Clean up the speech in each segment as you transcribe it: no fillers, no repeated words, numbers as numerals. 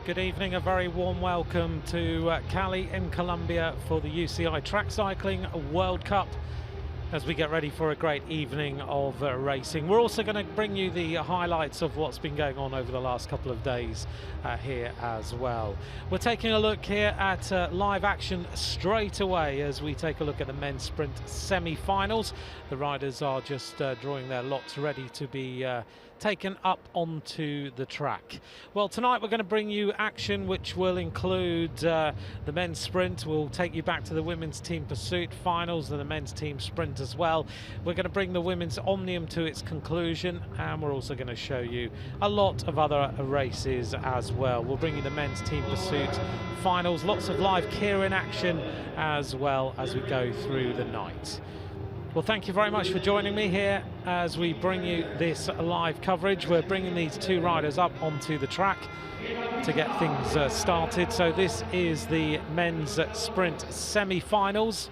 Good evening, a very warm welcome to Cali in Colombia for the UCI Track Cycling World Cup as we get ready for a great evening of racing. We're also going to bring you the highlights of what's been going on over the last couple of days here as well. We're taking a look here at live action straight away as we take a look at the men's sprint semi-finals. The riders are just drawing their lots ready to be taken up onto the track. Well, tonight we're going to bring you action which will include the men's sprint. We'll take you back to the women's team pursuit finals and the men's team sprint as well. We're going to bring the women's omnium to its conclusion, and we're also going to show you a lot of other races as well. We'll bring you the men's team pursuit finals, lots of live Keirin action as well as we go through the night. Well, thank you very much for joining me here as we bring you this live coverage. We're bringing these two riders up onto the track to get things started. So this is the men's sprint semi-finals.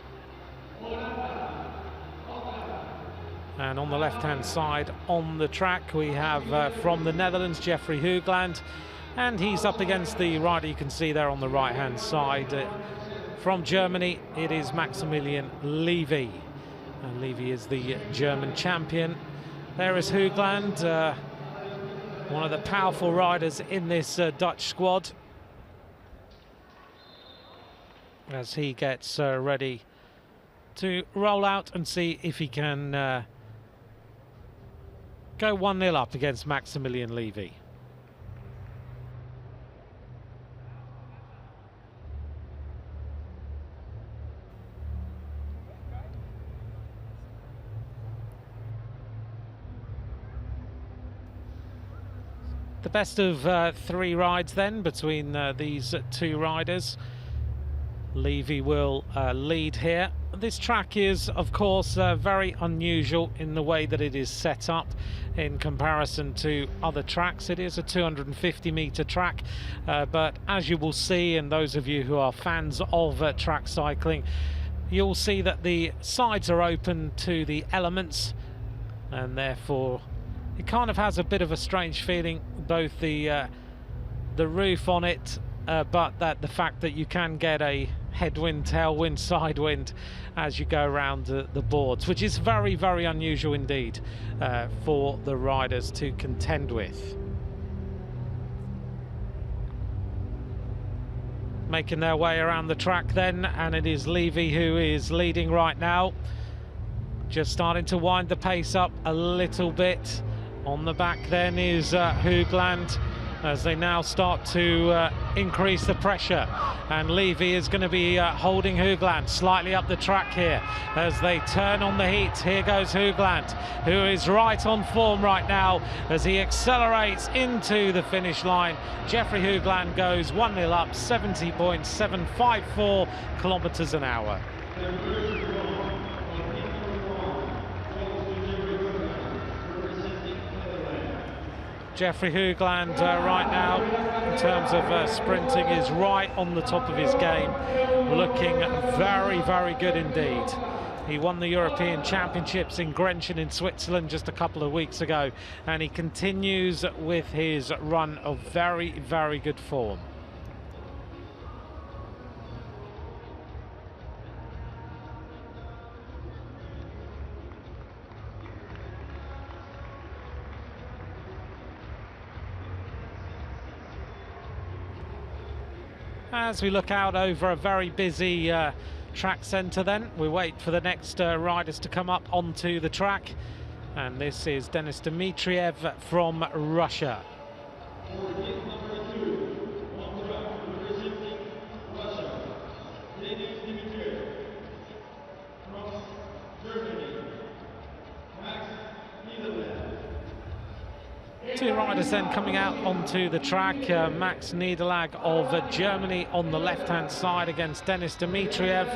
And on the left-hand side on the track, we have from the Netherlands, Jeffrey Hoogland. And he's up against the rider you can see there on the right-hand side. From Germany, it is Maximilian Levy. And Levy is the German champion. There is Hoogland, one of the powerful riders in this Dutch squad, as he gets ready to roll out and see if he can go 1-0 up against Maximilian Levy. The best of three rides then between these two riders. Levy will lead here. This track is, of course, very unusual in the way that it is set up in comparison to other tracks. It is a 250-meter track, but as you will see, and those of you who are fans of track cycling, you'll see that the sides are open to the elements, and therefore it kind of has a bit of a strange feeling, both the roof on it, but that the fact that you can get a headwind, tailwind, sidewind as you go around the boards, which is very, very unusual indeed for the riders to contend with. Making their way around the track then, and it is Levy who is leading right now. Just starting to wind the pace up a little bit. On the back then is Hoogland, as they now start to increase the pressure, and Levy is going to be holding Hoogland slightly up the track here as they turn on the heat. Here goes Hoogland, who is right on form right now as he accelerates into the finish line. Jeffrey Hoogland goes 1-0 up, 70.754 kilometers an hour. Jeffrey Hoogland right now, in terms of sprinting, is right on the top of his game, looking very, very good indeed. He won the European Championships in Grenchen in Switzerland just a couple of weeks ago, and he continues with his run of very, very good form. As we look out over a very busy track centre then, we wait for the next riders to come up onto the track. And this is Denis Dmitriev from Russia. Two riders then coming out onto the track. Max Niederlag of Germany on the left-hand side against Denis Dmitriev.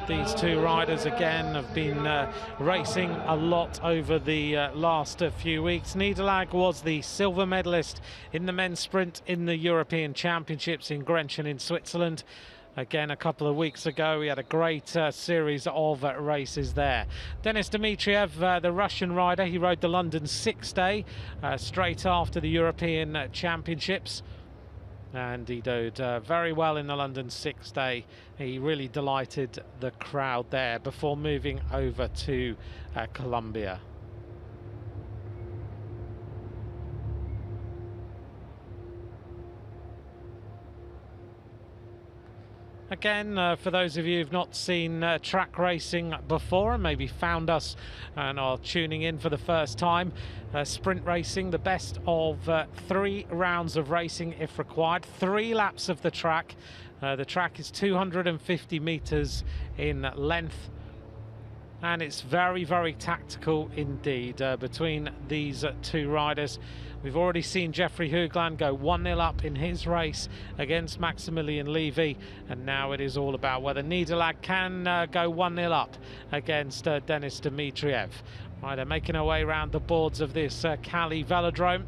These two riders again have been racing a lot over the last few weeks. Niederlag was the silver medalist in the men's sprint in the European Championships in Grenchen in Switzerland. again a couple of weeks ago. We had a great series of races there. Denis Dmitriev, the Russian rider, he rode the London 6-day straight after the European Championships. And he did very well in the London 6-day. He really delighted the crowd there before moving over to Colombia. Again, for those of you who've not seen track racing before and maybe found us and are tuning in for the first time, sprint racing, the best of 3 rounds of racing if required, 3 laps of the track. The track is 250 meters in length, and it's very, very tactical indeed between these 2 riders. We've already seen Jeffrey Hoogland go 1-0 up in his race against Maximilian Levy, and now it is all about whether Nederlag can go 1-0 up against Denis Dmitriev. Right, they're making their way around the boards of this Cali velodrome.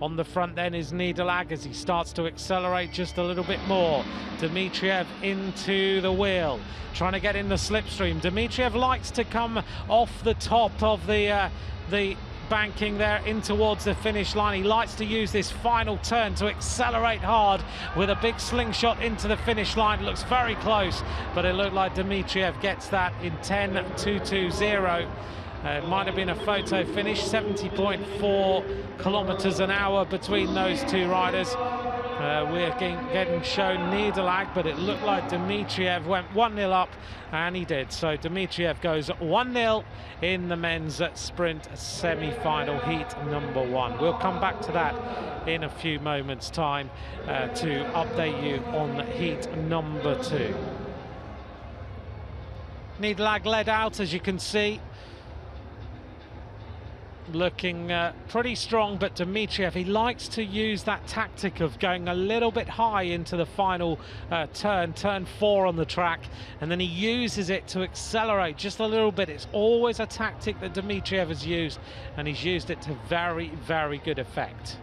On the front then is Nederlag as he starts to accelerate just a little bit more. Dmitriev into the wheel, trying to get in the slipstream. Dmitriev likes to come off the top of the banking there in towards the finish line. He likes to use this final turn to accelerate hard with a big slingshot into the finish line. Looks very close, but it looked like Dmitriev gets that in 10.220. It might have been a photo finish. 70.4 kilometers an hour between those 2 riders. We're getting shown Nederlag, but it looked like Dmitriev went 1-0 up, and he did. So Dmitriev goes 1-0 in the men's sprint semi-final, heat number 1. We'll come back to that in a few moments' time to update you on heat number 2. Nederlag led out, as you can see. Looking pretty strong, but Dmitriev, he likes to use that tactic of going a little bit high into the final turn 4 on the track, and then he uses it to accelerate just a little bit. It's always a tactic that Dmitriev has used, and he's used it to very, very good effect.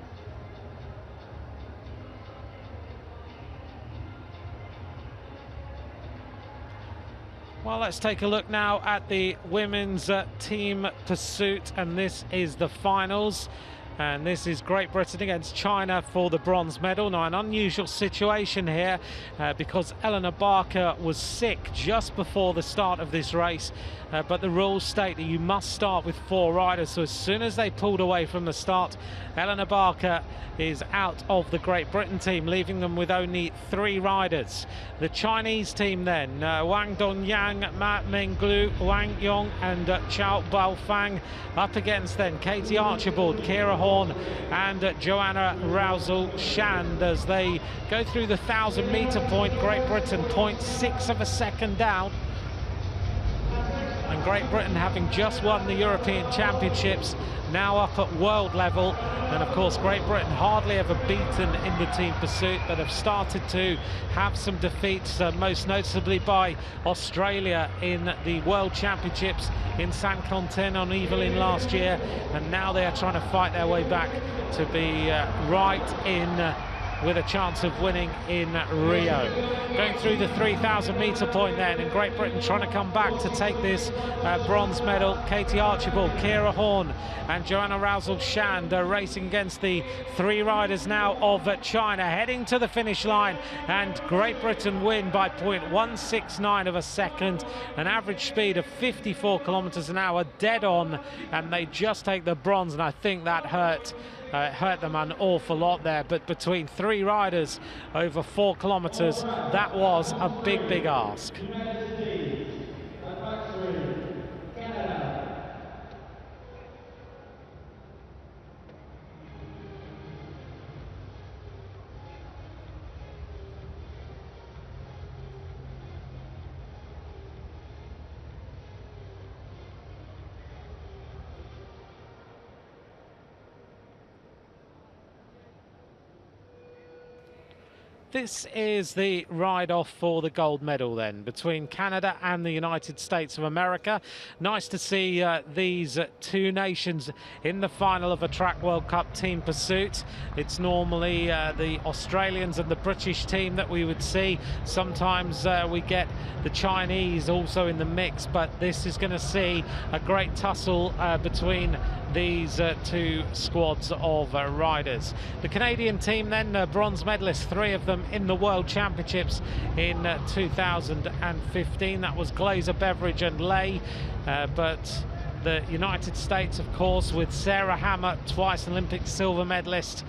Well, let's take a look now at the women's team pursuit, and this is the finals. And this is Great Britain against China for the bronze medal. Now, an unusual situation here because Eleanor Barker was sick just before the start of this race. But the rules state that you must start with 4 riders. So as soon as they pulled away from the start, Eleanor Barker is out of the Great Britain team, leaving them with only 3 riders. The Chinese team then, Wang Donyang, Ma Menglu, Wang Yong and Chao Baofang, up against then Katie Archibald, Kira Horn and Joanna Rousel-Shand as they go through the 1,000-meter point. Great Britain 0.6 of a second down. And Great Britain, having just won the European Championships, now up at world level. And of course Great Britain hardly ever beaten in the team pursuit, but have started to have some defeats, most noticeably by Australia in the World Championships in Saint-Quentin-en-Yvelines last year, and now they are trying to fight their way back to be right in with a chance of winning in Rio. Going through the 3,000-meter point then, and Great Britain trying to come back to take this bronze medal. Katie Archibald, Kira Horn and Joanna Rousel-Shand are racing against the 3 riders now of China, heading to the finish line, and Great Britain win by 0.169 of a second, an average speed of 54 kilometers an hour, dead on, and they just take the bronze. And I think that hurt them an awful lot there, but between 3 riders over 4 kilometers, that was a big, big ask. This is the ride-off for the gold medal then between Canada and the United States of America. Nice to see these two nations in the final of a Track World Cup team pursuit. It's normally the Australians and the British team that we would see. Sometimes we get the Chinese also in the mix, but this is going to see a great tussle between these two squads of riders. The Canadian team then, bronze medalists, 3 of them in the World Championships in 2015. That was Glazer, Beveridge and Lay. But the United States, of course, with Sarah Hammer, twice Olympic silver medalist,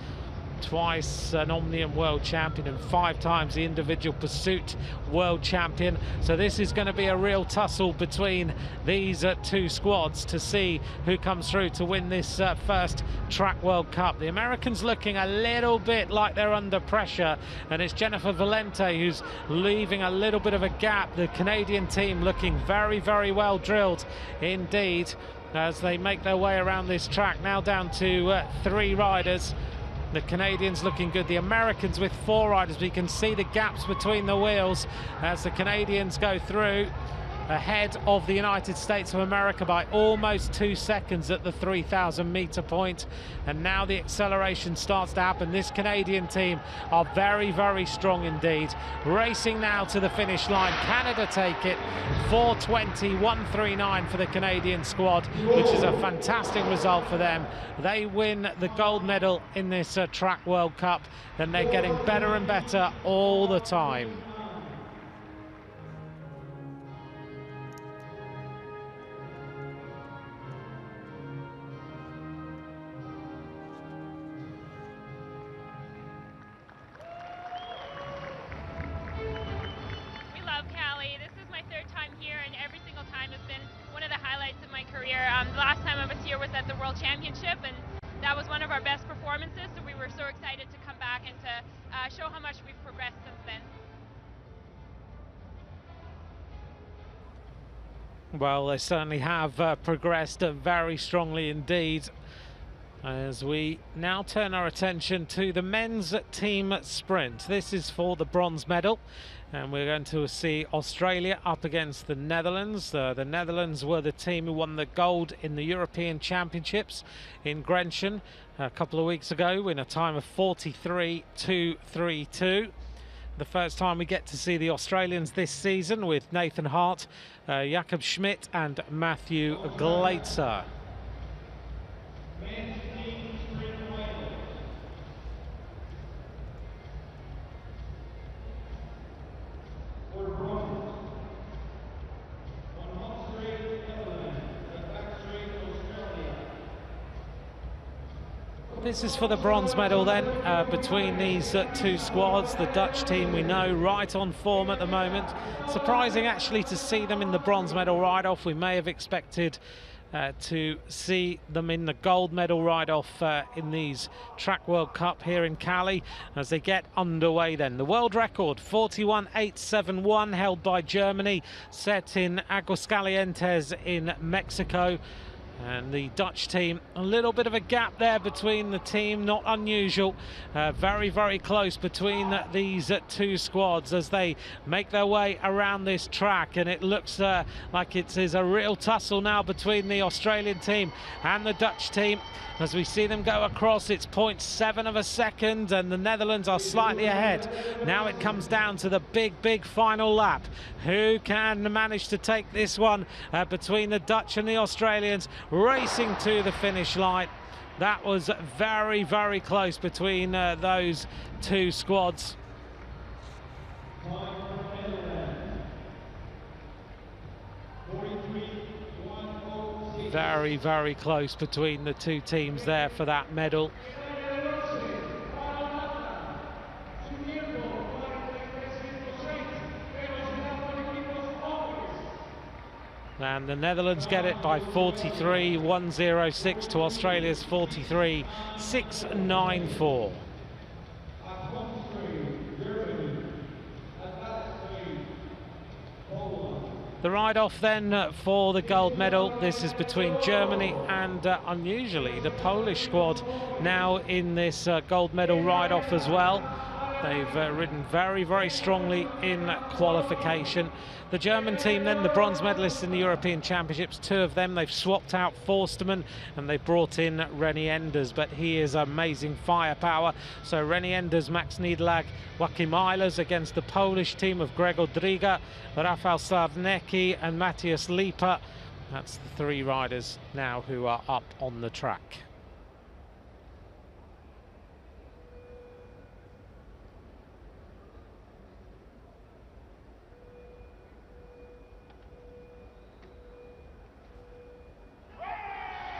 twice an Omnium world champion and 5 times the individual pursuit world champion. So this is going to be a real tussle between these two squads to see who comes through to win this first Track World Cup. The Americans looking a little bit like they're under pressure, and it's Jennifer Valente who's leaving a little bit of a gap. The Canadian team looking very, very well drilled indeed as they make their way around this track. Now down to 3 riders. The Canadians looking good, the Americans with 4 riders. We can see the gaps between the wheels as the Canadians go through, ahead of the United States of America by almost 2 seconds at the 3,000 meter point. And now the acceleration starts to happen. This Canadian team are very, very strong indeed. Racing now to the finish line. Canada take it, 4:20.139 for the Canadian squad, which is a fantastic result for them. They win the gold medal in this Track World Cup, and they're getting better and better all the time. The last time I was here was at the World Championship, and that was one of our best performances, so we were so excited to come back and to show how much we've progressed since then. Well, they certainly have progressed very strongly indeed, as we now turn our attention to the men's team sprint. This is for the bronze medal, and we're going to see Australia up against the Netherlands. The Netherlands were the team who won the gold in the European Championships in Grenchen a couple of weeks ago in a time of 43.232. The first time we get to see the Australians this season, with Nathan Hart, Jakob Schmidt and Matthew Glaetzer. This is for the bronze medal then, between these two squads. The Dutch team, we know, right on form at the moment. Surprising actually to see them in the bronze medal ride-off. We may have expected to see them in the gold medal ride-off in these Track World Cup here in Cali as they get underway then. The world record, 41.871, held by Germany, set in Aguascalientes in Mexico. And the Dutch team, a little bit of a gap there between the team, not unusual. Very, very close between these two squads as they make their way around this track. And it looks like it is a real tussle now between the Australian team and the Dutch team. As we see them go across, it's 0.7 of a second, and the Netherlands are slightly ahead. Now it comes down to the big, big final lap. Who can manage to take this one between the Dutch and the Australians, racing to the finish line? That was very, very close between those two squads. Very, very close between the two teams there for that medal. And the Netherlands get it by 43.106 to Australia's 43.694. The ride-off then for the gold medal. This is between Germany and, unusually, the Polish squad now in this gold medal ride-off as well. They've ridden very, very strongly in qualification. The German team then, the bronze medalists in the European Championships, 2 of them, they've swapped out Forstermann and they've brought in Rennie Enders, but he is amazing firepower. So Rennie Enders, Max Niederlag, Joachim Eilers against the Polish team of Gregor Driga, Rafał Sławnicki and Matthias Lieper. That's the 3 riders now who are up on the track.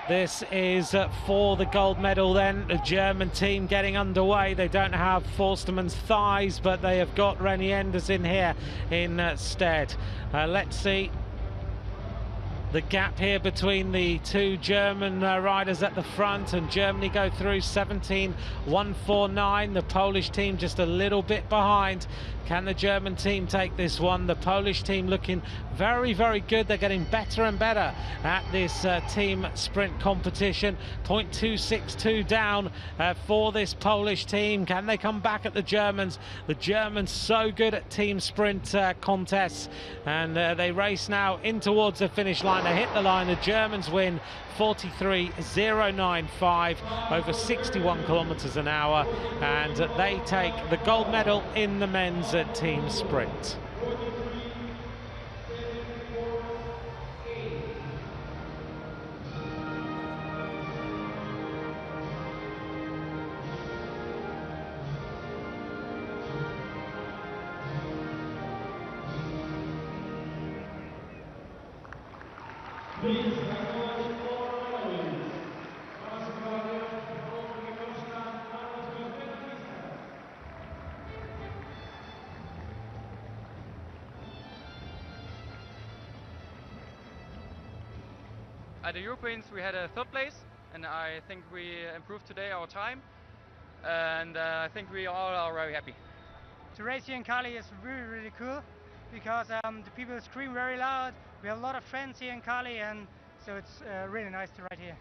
This is for the gold medal then. The German team getting underway. They don't have Forstermann's thighs, but they have got Rennie Enders in here instead. Let's see the gap here between the 2 German riders at the front, and Germany go through 17.149. The Polish team just a little bit behind. Can the German team take this one? The Polish team looking very, very good. They're getting better and better at this team sprint competition. 0.262 down for this Polish team. Can they come back at the Germans? The Germans so good at team sprint contests, and they race now in towards the finish line. They hit the line. The Germans win 43.095 over 61 kilometers an hour, and they take the gold medal in the men's team sprint. At the Europeans we had a 3rd place, and I think we improved today our time, and I think we all are very happy. To race here in Cali is really, really cool, because the people scream very loud. We have a lot of friends here in Cali, and so it's really nice to ride here.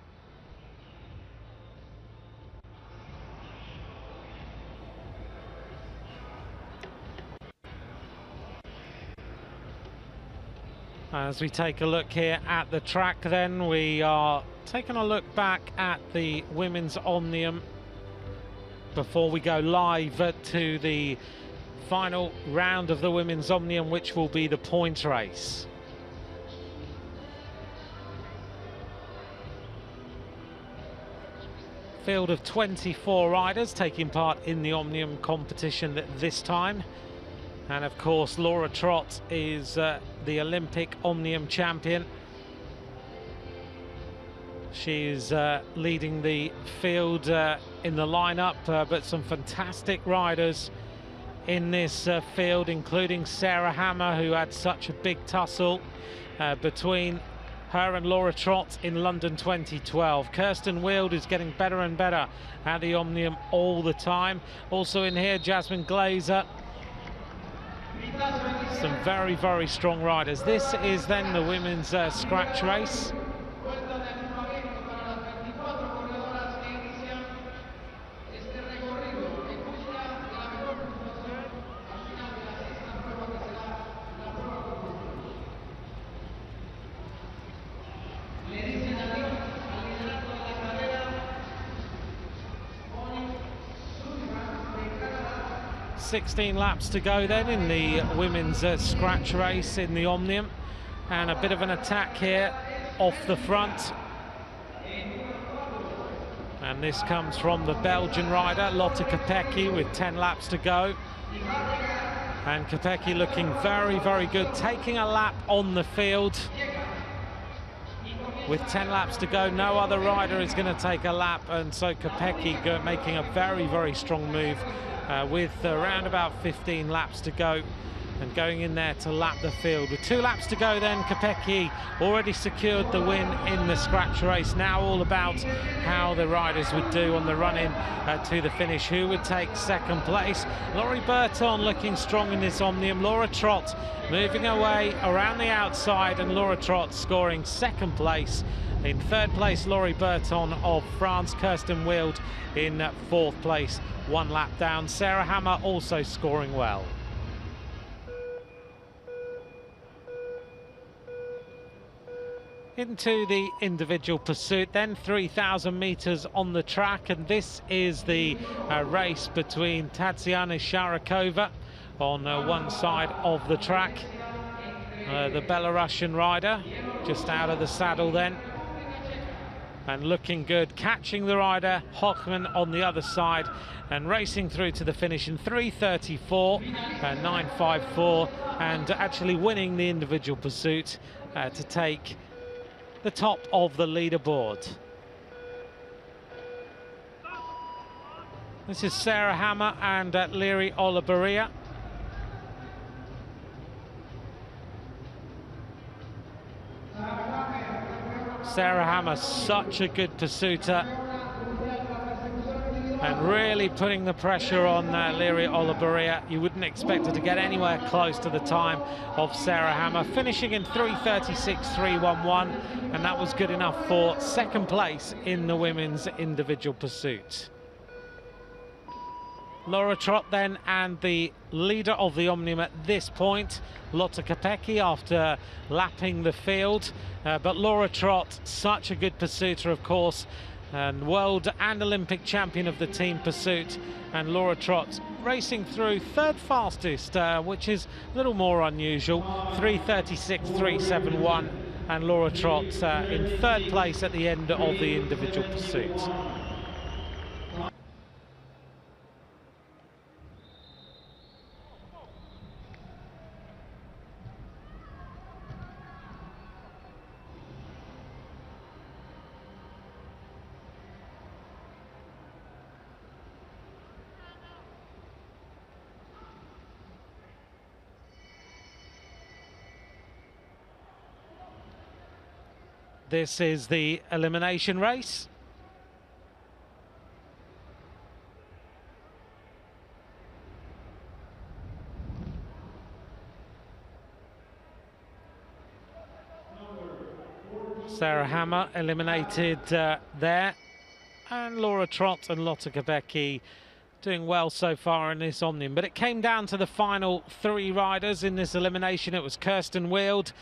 As we take a look here at the track then, we are taking a look back at the women's Omnium before we go live to the final round of the women's Omnium, which will be the point race. Field of 24 riders taking part in the Omnium competition this time. And of course, Laura Trott is the Olympic Omnium champion. She's leading the field in the lineup, but some fantastic riders in this field, including Sarah Hammer, who had such a big tussle between her and Laura Trott in London 2012. Kirsten Wild is getting better and better at the Omnium all the time. Also in here, Jasmine Glazer. Some very, very strong riders. This is then the women's scratch race. .16 laps to go then in the women's scratch race in the Omnium, and a bit of an attack here off the front, and this comes from the Belgian rider Lotte Kopecky with 10 laps to go, and Kopecky looking very, very good, taking a lap on the field. With 10 laps to go, no other rider is going to take a lap, and so Kopecky making a very, very strong move with around about 15 laps to go, and going in there to lap the field. With 2 laps to go then, Kopecky already secured the win in the scratch race. Now all about how the riders would do on the run-in to the finish. Who would take 2nd place? Laurie Burton looking strong in this Omnium. Laura Trott moving away around the outside, and Laura Trott scoring 2nd place. In 3rd place, Laurie Burton of France. Kirsten Wild in 4th place 1 lap down. Sarah Hammer also scoring well. Into the individual pursuit then, 3,000 meters on the track, and this is the race between Tatyana Sharakova on one side of the track, the Belarusian rider just out of the saddle then, and looking good, catching the rider Hochman on the other side and racing through to the finish in 3:34, 9:54, and actually winning the individual pursuit to take the top of the leaderboard. This is Sarah Hammer and Liri Olabaria. Sarah Hammer, such a good pursuiter, and really putting the pressure on Liri Olabaria. You wouldn't expect her to get anywhere close to the time of Sarah Hammer, finishing in 3:36.311, and that was good enough for second place in the women's individual pursuit. Laura Trott then, and the leader of the Omnium at this point, Lotta Kopecky, after lapping the field. But Laura Trott, such a good pursuiter, of course, and world and Olympic champion of the team pursuit. And Laura Trott racing through third fastest, which is a little more unusual, 3:36.371, and Laura Trott in third place at the end of the individual pursuit. This is the elimination race. Sarah Hammer eliminated there, and Laura Trott and Lotta Kopecky doing well so far in this Omnium. But it came down to the final 3 riders in this elimination. It was Kirsten Wild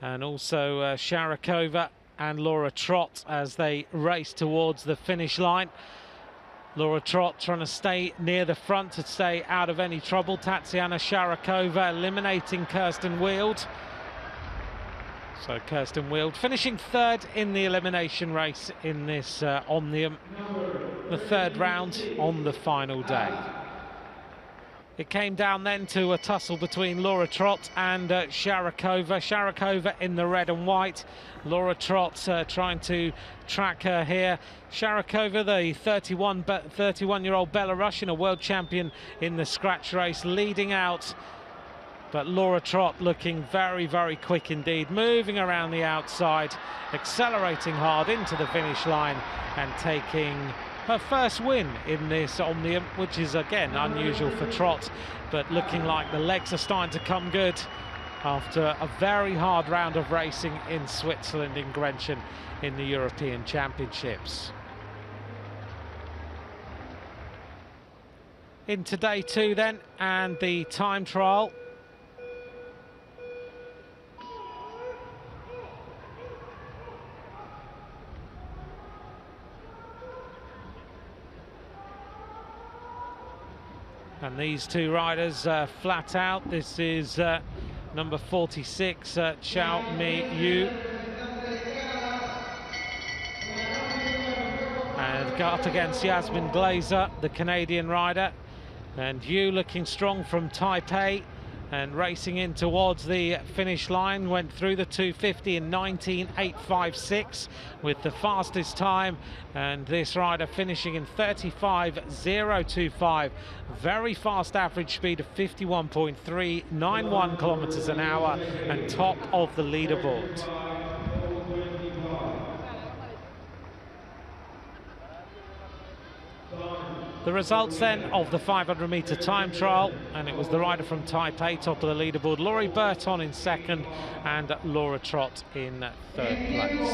and also Sharakova and Laura Trott as they race towards the finish line. Laura Trott trying to stay near the front to stay out of any trouble. Tatyana Sharakova eliminating Kirsten Wild. So Kirsten Wild finishing third in the elimination race in this Omnium, the third round on the final day. It came down then to a tussle between Laura Trott and Sharakova. Sharakova in the red and white. Laura Trott trying to track her here. Sharakova, the 31-year-old Belarusian, a world champion in the scratch race, leading out. But Laura Trott looking very, very quick indeed, moving around the outside, accelerating hard into the finish line and taking her first win in this Omnium, which is again unusual for Trott, but looking like the legs are starting to come good after a very hard round of racing in Switzerland, in Grenchen, in the European Championships. Into day 2 then, and the time trial. And these 2 riders flat out. This is number 46, Chao Mi Yu. And got up against Yasmin Glazer, the Canadian rider. And Yu looking strong from Taipei and racing in towards the finish line. Went through the 250 in 19.856 with the fastest time, and this rider finishing in 35.025. Very fast average speed of 51.391 kilometers an hour, and top of the leaderboard. The results then of the 500-meter time trial, and it was the rider from Taipei top of the leaderboard, Laurie Burton in second and Laura Trott in third place.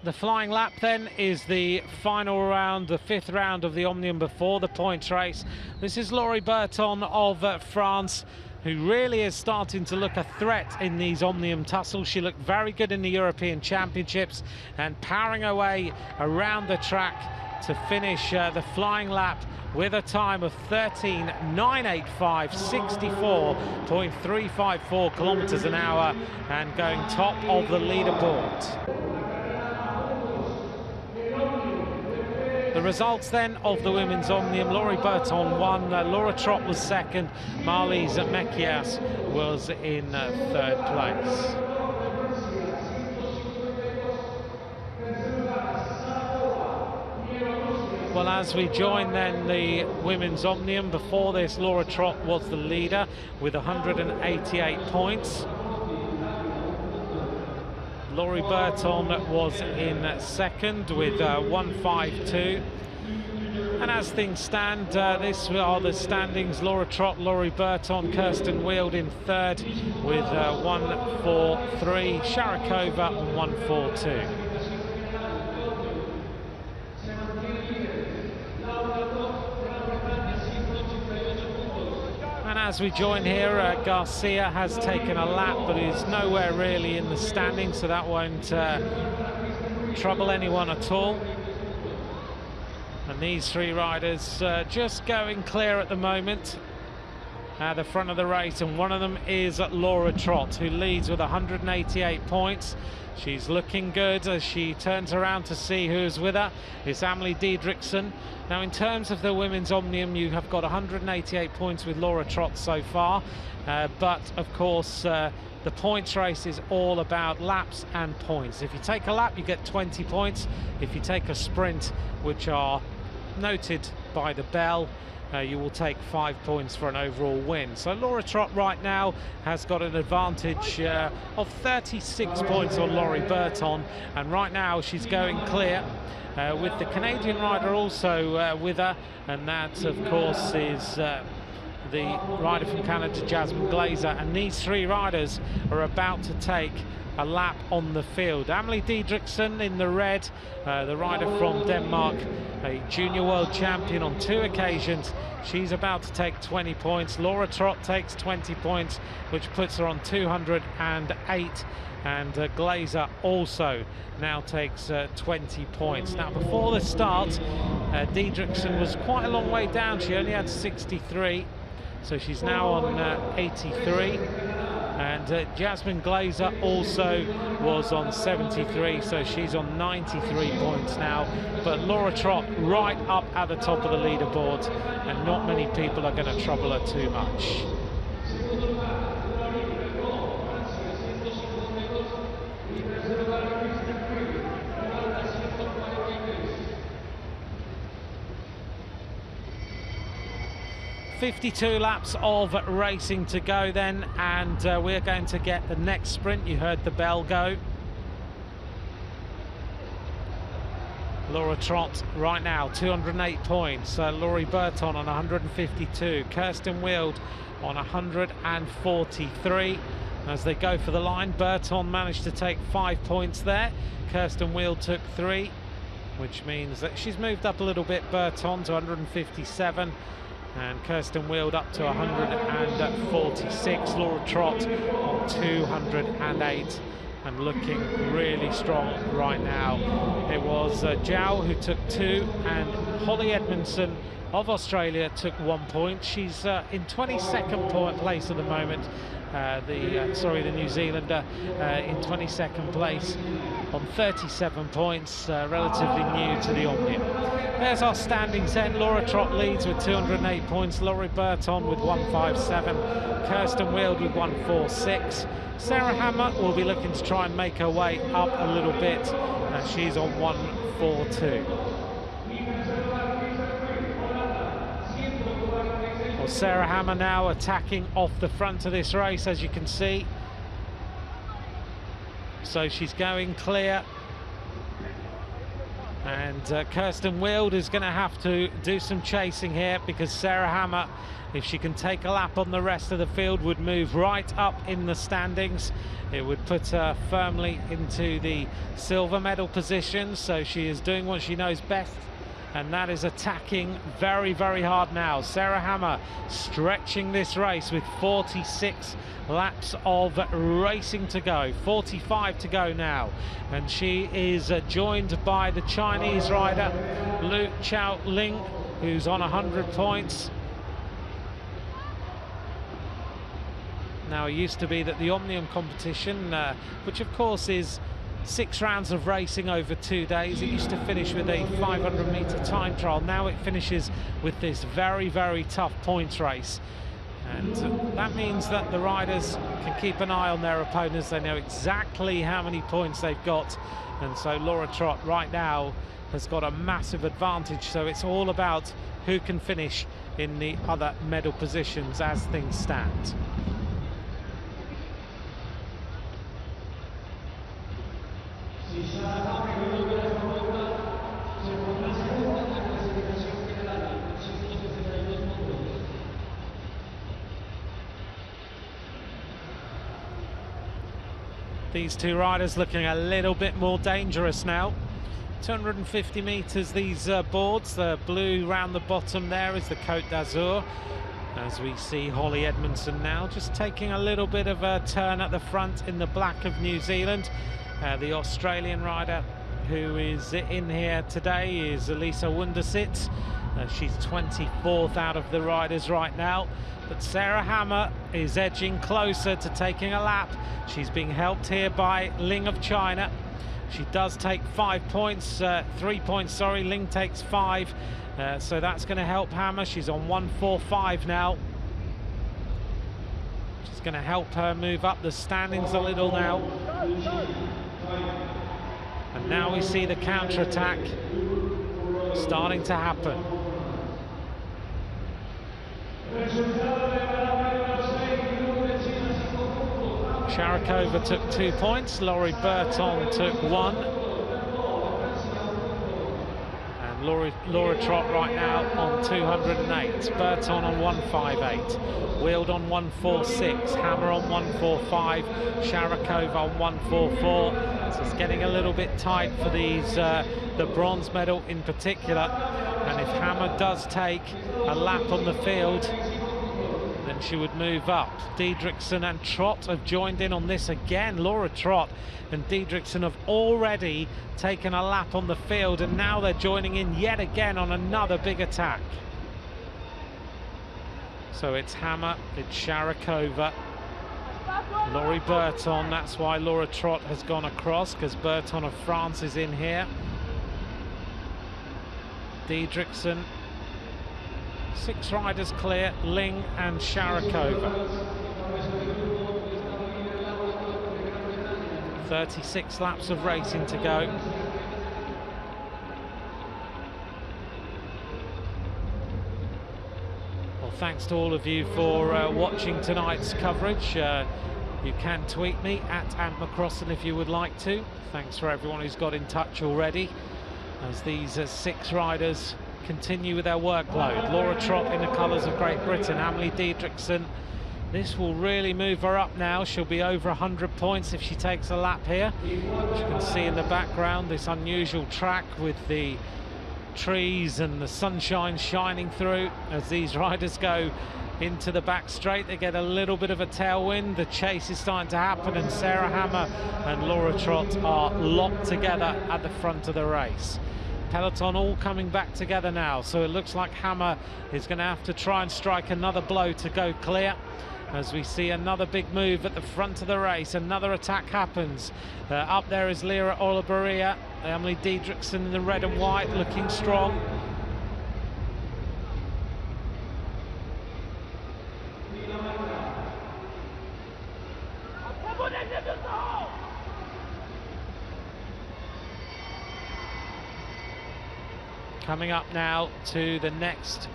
The flying lap then is the final round, the 5th round of the Omnium before the points race. This is Laurie Berton of France, who really is starting to look a threat in these Omnium tussles. She looked very good in the European Championships and powering away around the track to finish the flying lap with a time of 13.985, 64.354 kilometers an hour, and going top of the leaderboard. The results then of the women's Omnium: Laurie Berton won, Laura Trott was second, Marlies Mekias was in 3rd place. Well, as we join then the women's Omnium, before this Laura Trott was the leader with 188 points. Laurie Berton was in second with 152. And as things stand, this are the standings: Laura Trott, Laurie Berton, Kirsten Wield in third with 143, Sharakova on 142. As we join here, Garcia has taken a lap, but is nowhere really in the standing, so that won't trouble anyone at all. And these 3 riders just going clear at the moment at the front of the race, and one of them is Laura Trott, who leads with 188 points. She's looking good as she turns around to see who's with her. It's Amelie Diedrichsen. Now, in terms of the women's Omnium, you have got 188 points with Laura Trott so far, but of course the points race is all about laps and points. If you take a lap, you get 20 points. If you take a sprint, which are noted by the bell, you will take 5 points for an overall win. So Laura Trott right now has got an advantage of 36 points on Laurie Berton, and right now she's going clear with the Canadian rider also with her, and that of course is the rider from Canada, Jasmine Glazer. And these 3 riders are about to take a lap on the field. Amelie Diedrichsen in the red, the rider from Denmark, a junior world champion on 2 occasions. She's about to take 20 points. Laura Trott takes 20 points, which puts her on 208. And Glazer also now takes 20 points. Now, before the start, Diedrichsen was quite a long way down. She only had 63, so she's now on 83. And Jasmine Glazer also was on 73, so she's on 93 points now. But Laura Trott right up at the top of the leaderboard, and not many people are going to trouble her too much. .52 laps of racing to go then, and we're going to get the next sprint. You heard the bell go. Laura Trott right now 208 points, Laurie Berton on 152, Kirsten Wield on 143. As they go for the line, Berton managed to take 5 points there, Kirsten Wield took 3, which means that she's moved up a little bit. Berton to 157, and Kirsten Wield up to 146. Laura Trott on 208, and looking really strong right now. It was Zhao who took 2, and Holly Edmondson of Australia took 1 point. She's in 22nd place at the moment. The New Zealander in 22nd place on 37 points, relatively new to the Omnium. There's our standings then. Laura Trott leads with 208 points, Laurie Berton with 157, Kirsten Wield with 146. Sarah Hammer will be looking to try and make her way up a little bit, she's on 142. Well, Sarah Hammer now attacking off the front of this race, as you can see. So she's going clear. And Kirsten Wild is going to have to do some chasing here, because Sarah Hammer, if she can take a lap on the rest of the field, would move right up in the standings. It would put her firmly into the silver medal position. So she is doing what she knows best, and that is attacking very, very hard now. Sarah Hammer stretching this race with 46 laps of racing to go, 45 to go now, and she is joined by the Chinese rider Lu Chao Ling, who's on 100 points. Now, it used to be that the Omnium competition, which of course is 6 rounds of racing over 2 days, it used to finish with a 500-meter time trial. Now it finishes with this very, very tough points race. And that means that the riders can keep an eye on their opponents. They know exactly how many points they've got. And so Laura Trott right now has got a massive advantage. So it's all about who can finish in the other medal positions as things stand. These two riders looking a little bit more dangerous now. 250 meters, these boards, the blue round the bottom there is the Côte d'Azur, as we see Holly Edmondson now just taking a little bit of a turn at the front in the black of New Zealand. The Australian rider who is in here today is Elisa Wundersit. She's 24th out of the riders right now. But Sarah Hammer is edging closer to taking a lap. She's being helped here by Ling of China. She does take 5 points, 3 points, sorry. Ling takes 5. So that's going to help Hammer. She's on 145 now. She's going to help her move up the standings a little now. And now we see the counter-attack starting to happen. Sharakova took 2 points, Laurie Burton took 1. And Laura Trott right now on 208. Burton on 158. Wild on 146. Hammer on 145. Sharakova on 144. So it's getting a little bit tight for these, the bronze medal in particular. And if Hammer does take a lap on the field, then she would move up. Diedrichsen and Trott have joined in on this again. Laura Trott and Diedrichsen have already taken a lap on the field, and now they're joining in yet again on another big attack. So it's Hammer, it's Sharakova, Laurie Burton. That's why Laura Trott has gone across, because Burton of France is in here. Diedrichsen. 6 riders clear, Ling and Sharakova. 36 laps of racing to go. Well, thanks to all of you for watching tonight's coverage. You can tweet me at @McCrossan if you would like to. Thanks for everyone who's got in touch already, as these 6 riders continue with their workload. Laura Trott in the colours of Great Britain, Amelie Diedrichsen. This will really move her up now. She'll be over 100 points if she takes a lap here. As you can see in the background, this unusual track with the trees and the sunshine shining through. As these riders go into the back straight, they get a little bit of a tailwind. The chase is starting to happen, and Sarah Hammer and Laura Trott are locked together at the front of the race. Peloton all coming back together now, so it looks like Hammer is going to have to try and strike another blow to go clear, as we see another big move at the front of the race. Another attack happens. Up there is Lyra Olabaria, Emily Diedrichsen in the red and white, looking strong. Coming up now to the next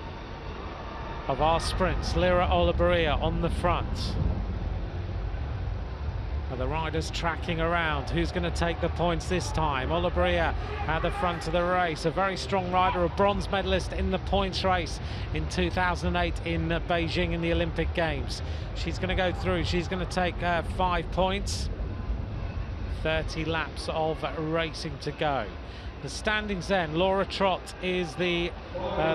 of our sprints, Lyra Olabaria on the front. The riders tracking around. Who's going to take the points this time? Olabria at the front of the race. A very strong rider, a bronze medalist in the points race in 2008 in Beijing in the Olympic Games. She's going to go through. She's going to take 5 points. 30 laps of racing to go. The standings then, Laura Trott is the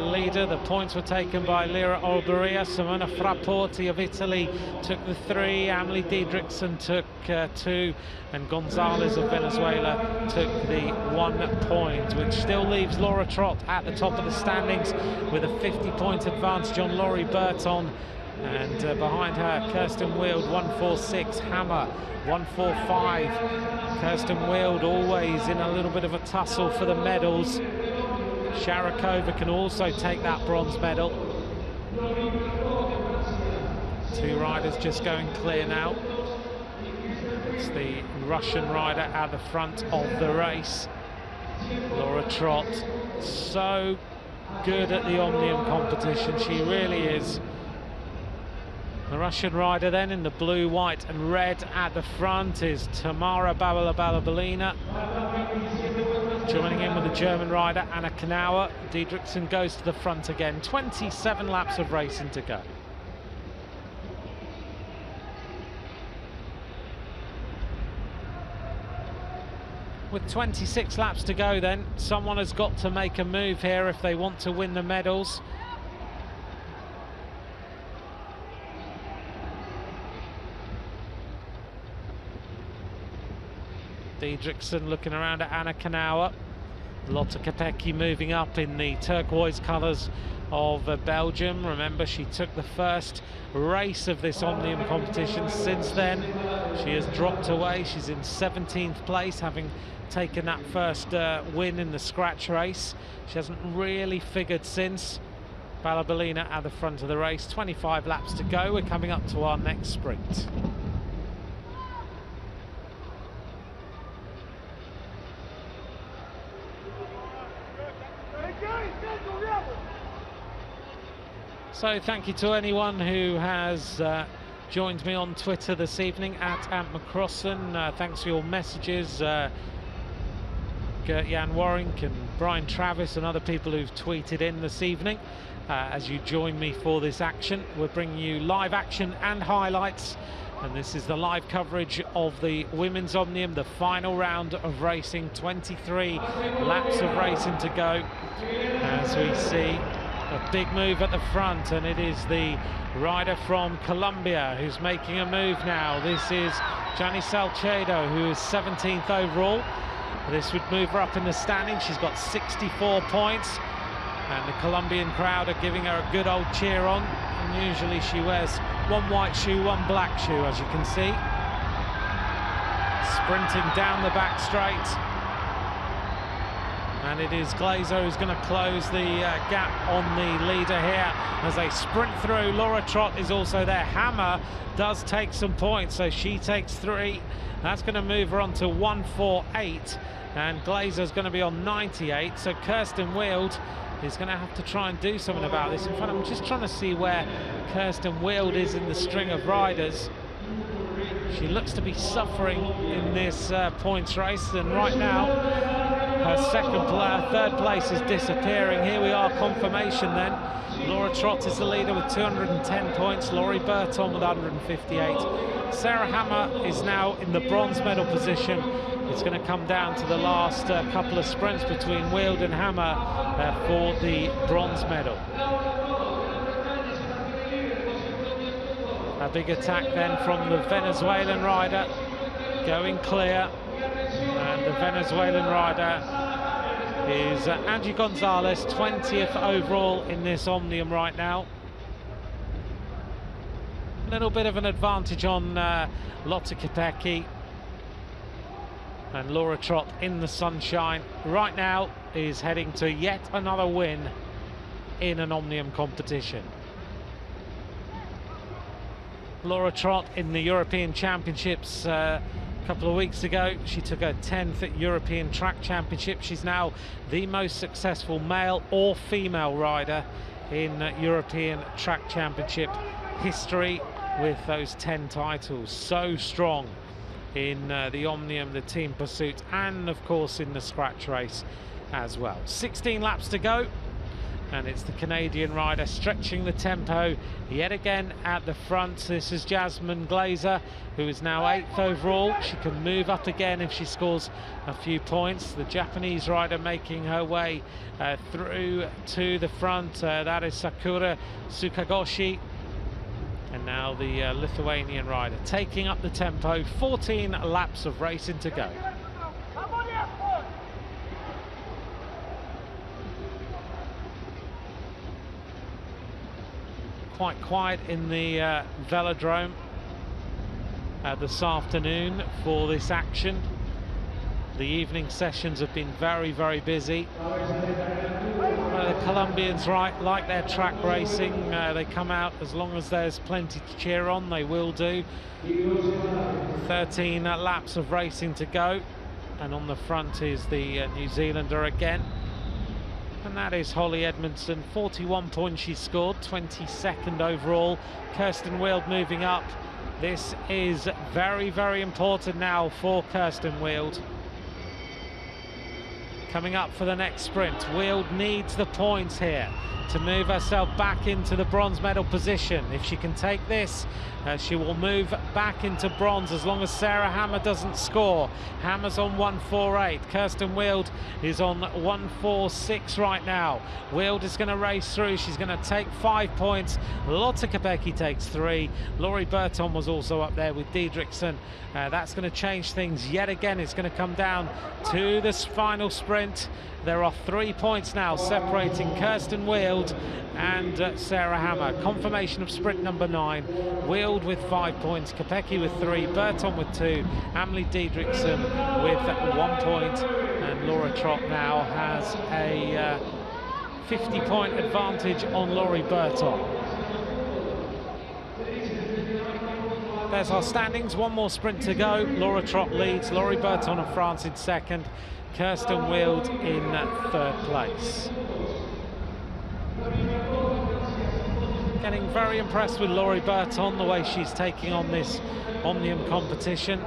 leader. The points were taken by Lira Olberia. Simona Frapporti of Italy took the 3. Amelie Diedrichsen took 2. And Gonzalez of Venezuela took the 1 point, which still leaves Laura Trott at the top of the standings with a 50-point advantage on Laurie Burton. And behind her, Kirsten Wild, 146, Hammer, 145. Kirsten Wild always in a little bit of a tussle for the medals. Sharakova can also take that bronze medal. 2 riders just going clear now. It's the Russian rider at the front of the race. Laura Trott, so good at the Omnium competition, she really is. The Russian rider then in the blue, white and red at the front is Tamara Balabalina. Joining in with the German rider Anna Knauer. Diedrichsen goes to the front again. 27 laps of racing to go. With 26 laps to go then, someone has got to make a move here if they want to win the medals. Diedrichsen looking around at Anna Knauer. Lotte Kopecky moving up in the turquoise colours of Belgium. Remember, she took the first race of this Omnium competition. Since then, she has dropped away. She's in 17th place, having taken that first win in the scratch race. She hasn't really figured since. Balabalina at the front of the race. 25 laps to go. We're coming up to our next sprint. So thank you to anyone who has joined me on Twitter this evening at Ant McCrossan. Thanks for your messages. Gert-Jan Warink and Brian Travis and other people who've tweeted in this evening as you join me for this action. We're bringing you live action and highlights, and this is the live coverage of the Women's Omnium, the final round of racing. 23 laps of racing to go as we see a big move at the front, and it is the rider from Colombia who's making a move now. This is Gianni Salcedo, who is 17th overall. This would move her up in the standing. She's got 64 points, and the Colombian crowd are giving her a good old cheer on. And usually she wears 1 white shoe, 1 black shoe, as you can see. Sprinting down the back straight. And it is Glazer who's going to close the gap on the leader here as they sprint through. Laura Trott is also there. Hammer does take some points, so she takes 3. That's going to move her on to 148, and Glazer's going to be on 98. So Kirsten Wild is going to have to try and do something about this. In fact, I'm just trying to see where Kirsten Wild is in the string of riders. She looks to be suffering in this points race, and right now her third place is disappearing. Here we are, confirmation then. Laura Trott is the leader with 210 points. Laurie Burton with 158. Sarah Hammer is now in the bronze medal position. It's going to come down to the last couple of sprints between Wild and Hammer for the bronze medal. A big attack then from the Venezuelan rider, going clear. And the Venezuelan rider is Angie Gonzalez, 20th overall in this Omnium right now. A little bit of an advantage on Lotte Kopecky. And Laura Trott in the sunshine right now is heading to yet another win in an Omnium competition. Laura Trott in the European Championships a couple of weeks ago. She took her 10th European Track Championship. She's now the most successful male or female rider in European Track Championship history with those 10 titles. So strong. in the Omnium, the team pursuit, and of course in the scratch race as well. 16 laps to go, and it's the Canadian rider stretching the tempo yet again at the front. This is Jasmine Glazer, who is now 8th overall. She can move up again if she scores a few points. The Japanese rider making her way through to the front. That is Sakura Tsukagoshi. And now the Lithuanian rider taking up the tempo. 14 laps of racing to go. Quite quiet in the velodrome this afternoon for this action. The evening sessions have been very, very busy. The Colombians like their track racing. They come out as long as there's plenty to cheer on, they will do. 13 laps of racing to go, and on the front is the New Zealander again. And that is Holly Edmondson. 41 points she scored, 22nd overall. Kirsten Wild moving up. This is very, very important now for Kirsten Wild. Coming up for the next sprint. Wild needs the points here to move herself back into the bronze medal position. If she can take this, she will move back into bronze as long as Sarah Hammer doesn't score. Hammer's on 148. Kirsten Wild is on 146 right now. Wild is going to race through. She's going to take 5 points. Lotte Kopecky takes 3. Laurie Burton was also up there with Diedrichsen. That's going to change things yet again. It's going to come down to this final sprint. There are 3 points now separating Kirsten Wild and Sarah Hammer. Confirmation of sprint number 9. Wild with 5 points, Kopecky with 3, Burton with 2, Amelie Diedrichsen with 1 point, and Laura Trott now has a 50-point advantage on Laurie Burton. There's our standings. 1 more sprint to go. Laura Trott leads, Laurie Burton of France in 2nd, Kirsten Wild in 3rd place. Getting very impressed with Laurie Burton, the way she's taking on this Omnium competition.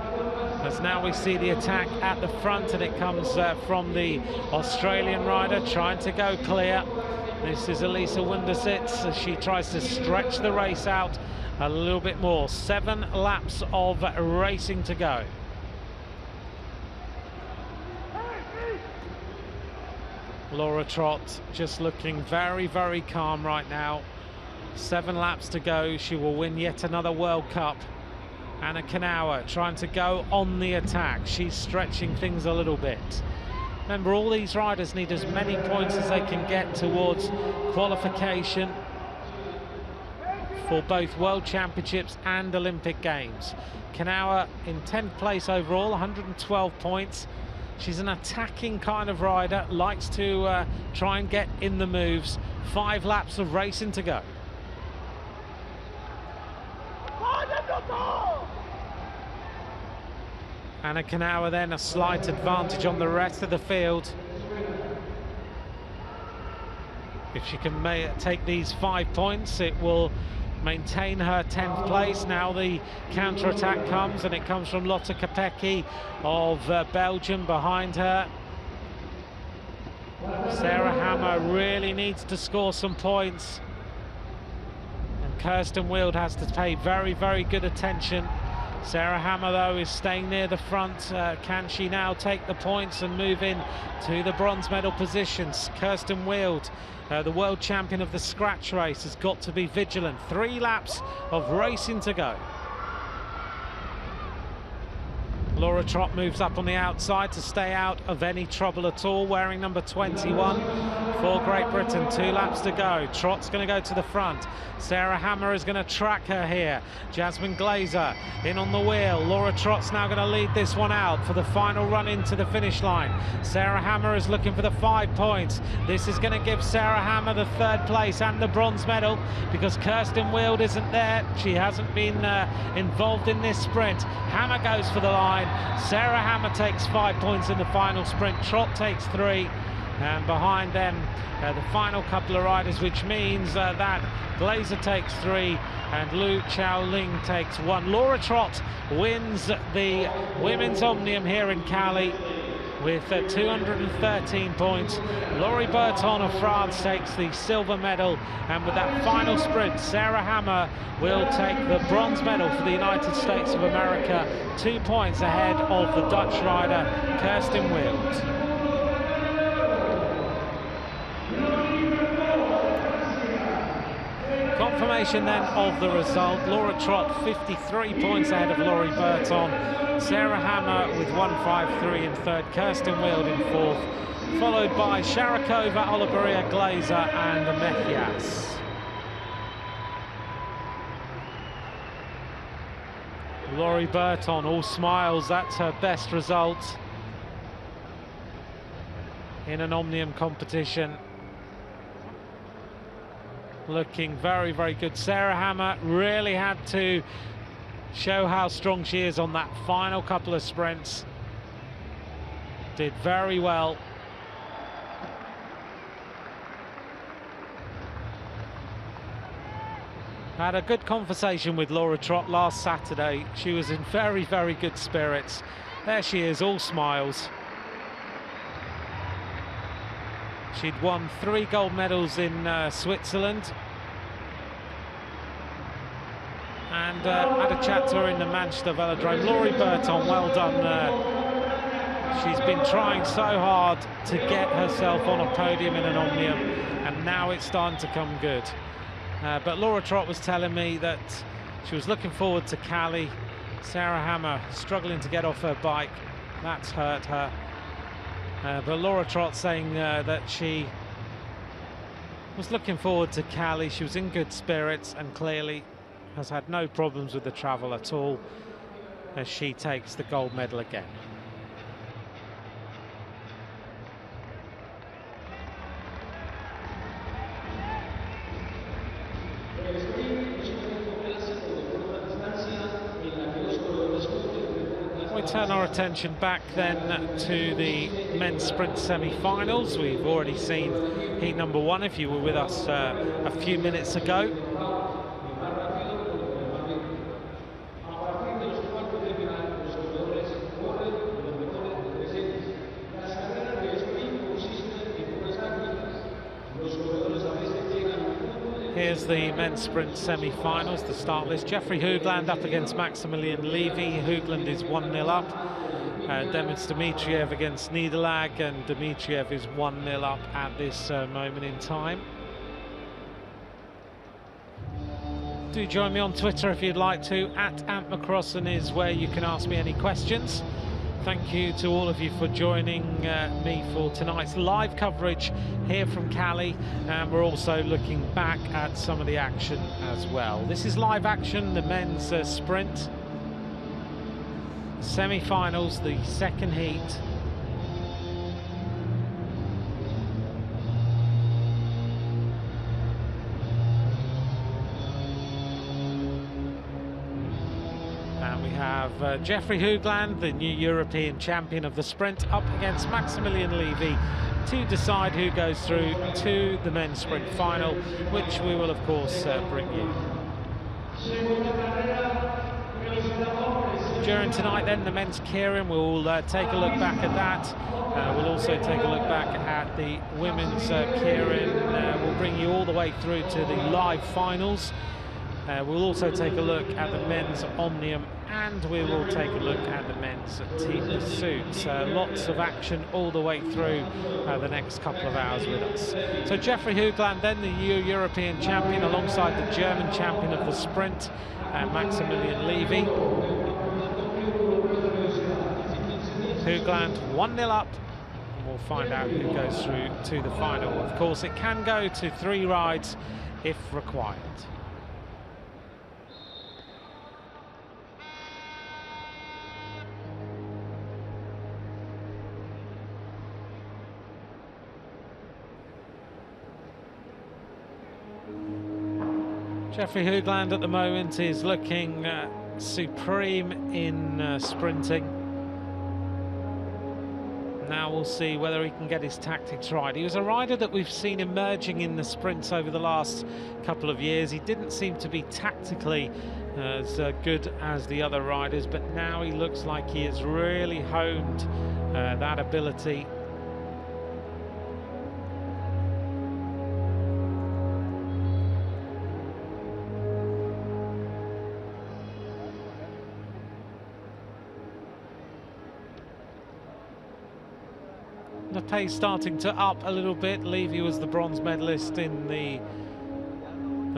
As now we see the attack at the front, and it comes from the Australian rider trying to go clear. This is Elisa Wundersitz as she tries to stretch the race out a little bit more. 7 laps of racing to go. Laura Trott just looking very, very calm right now. 7 laps to go. She will win yet another World Cup. Anna Kanawa trying to go on the attack. She's stretching things a little bit. Remember, all these riders need as many points as they can get towards qualification for both World Championships and Olympic Games. Kanawa in 10th place overall, 112 points. She's an attacking kind of rider, likes to try and get in the moves. 5 laps of racing to go. Anna Kanawa then a slight advantage on the rest of the field. If she can take these 5 points, it will maintain her 10th place. Now the counter-attack comes, and it comes from Lotte Kopecky of Belgium behind her. Sarah Hammer really needs to score some points, and Kirsten Wild has to pay very, very good attention. Sarah Hammer, though, is staying near the front. Can she now take the points and move in to the bronze medal positions? Kirsten Wild, the world champion of the scratch race, has got to be vigilant. 3 laps of racing to go. Laura Trott moves up on the outside to stay out of any trouble at all, wearing number 21 for Great Britain. 2 laps to go. Trott's going to go to the front. Sarah Hammer is going to track her here. Jasmine Glazer in on the wheel. Laura Trott's now going to lead this one out for the final run into the finish line. Sarah Hammer is looking for the 5 points. This is going to give Sarah Hammer the 3rd place and the bronze medal, because Kirsten Wild isn't there. She hasn't been involved in this sprint. Hammer goes for the line. Sarah Hammer takes 5 points in the final sprint. Trott takes 3. And behind them, the final couple of riders, which means that Glazer takes 3 and Lu Chaoling takes 1. Laura Trott wins the Women's Omnium here in Cali with 213 points. Laurie Berton of France takes the silver medal, and with that final sprint, Sarah Hammer will take the bronze medal for the United States of America, 2 points ahead of the Dutch rider Kirsten Wild. Confirmation then of the result. Laura Trott 53 points ahead of Laurie Berton. Sarah Hammer with 153 in third. Kirsten Wild in fourth. Followed by Sharakova, Oliveria, Glazer and Mejias. Laurie Berton all smiles. That's her best result in an Omnium competition. Looking very, very good. Sarah Hammer really had to show how strong she is on that final couple of sprints. Did very well. Had a good conversation with Laura Trott last Saturday. She was in very, very good spirits. There she is, all smiles. She'd won 3 gold medals in Switzerland, and had a chat to her in the Manchester Velodrome. Laurie Berton, well done. She's been trying so hard to get herself on a podium in an Omnium, and now it's starting to come good. But Laura Trott was telling me that she was looking forward to Cali. Sarah Hammer struggling to get off her bike. That's hurt her. But Laura Trott saying that she was looking forward to Cali. She was in good spirits and clearly has had no problems with the travel at all as she takes the gold medal again. We turn our attention back then to the men's sprint semi-finals. We've already seen heat number 1 if you were with us a few minutes ago. Here's the men's sprint semi-finals, the start list. Jeffrey Hoogland up against Maximilian Levy. Hoogland is 1-0 up. Demis Dmitriev against Niederlag, and Dmitriev is 1-0 up at this moment in time. Do join me on Twitter if you'd like to. @AntMcCrossan is where you can ask me any questions. Thank you to all of you for joining me for tonight's live coverage here from Cali, and we're also looking back at some of the action as well. This is live action, the men's sprint semi-finals, the second heat. And we have Jeffrey Hoogland, the new European champion of the sprint, up against Maximilian Levy to decide who goes through to the men's sprint final, which we will of course bring you. During tonight then, the men's keirin, we'll take a look back at that. We'll also take a look back at the women's keirin. We'll bring you all the way through to the live finals. We'll also take a look at the men's Omnium, and we will take a look at the men's team pursuits. Lots of action all the way through the next couple of hours with us. So Jeffrey Hoogland, then the new European champion, alongside the German champion of the sprint, Maximilian Levy. Hoogland 1-0 up, and we'll find out who goes through to the final. Of course, it can go to 3 rides if required. Jeffrey Hoogland at the moment is looking supreme in sprinting. Now we'll see whether he can get his tactics right. He was a rider that we've seen emerging in the sprints over the last couple of years. He didn't seem to be tactically as good as the other riders, but now he looks like he has really honed that ability. The pace starting to up a little bit. Levy was the bronze medalist in the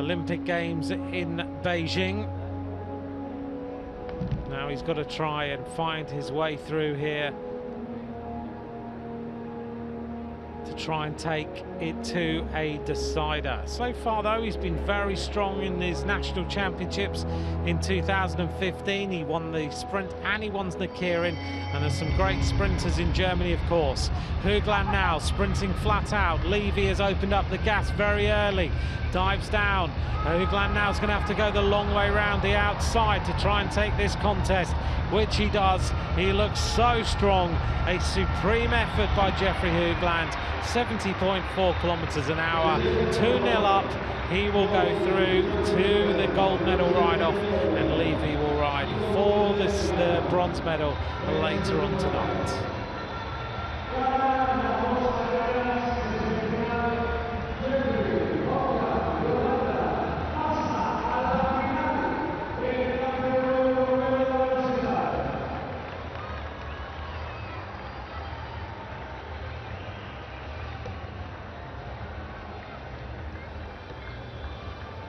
Olympic Games in Beijing. Now he's got to try and find his way through here to try and take it to a decider. So far though, he's been very strong in his national championships. In 2015 he won the sprint and he won the keirin, and there's some great sprinters in Germany of course. Hoogland now sprinting flat out. Levy has opened up the gas very early, dives down. Hoogland now is going to have to go the long way round the outside to try and take this contest, which he does. He looks so strong. A supreme effort by Jeffrey Hoogland. 70.4 kilometers an hour, 2-0 up. He will go through to the gold medal ride-off, and Levy will ride for the bronze medal later on tonight.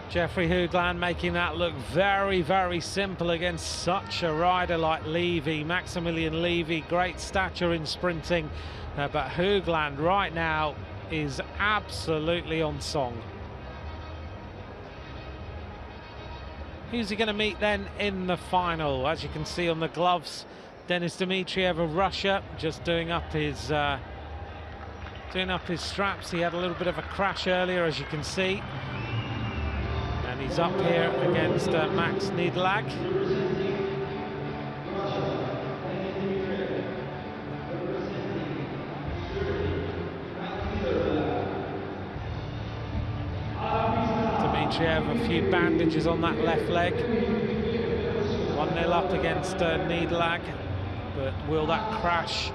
Jeffrey Hoogland making that look very, very simple against such a rider like Levy. Maximilian Levy, great stature in sprinting, but Hoogland right now is absolutely on song. Who's he going to meet then in the final? As you can see on the gloves, Denis Dmitriev of Russia, just doing up his straps. He had a little bit of a crash earlier, as you can see. And he's up here against Max Niederlag. Dmitriev, a few bandages on that left leg. 1-0 up against Niederlag, but will that crash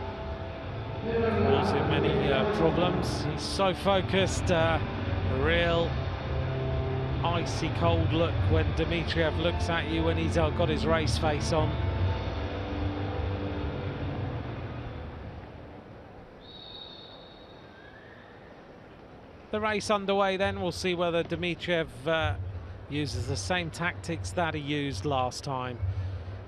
cause him many problems? He's so focused, a real icy cold look when Dmitriev looks at you when he's got his race face on. The race underway then. We'll see whether Dmitriev uses the same tactics that he used last time.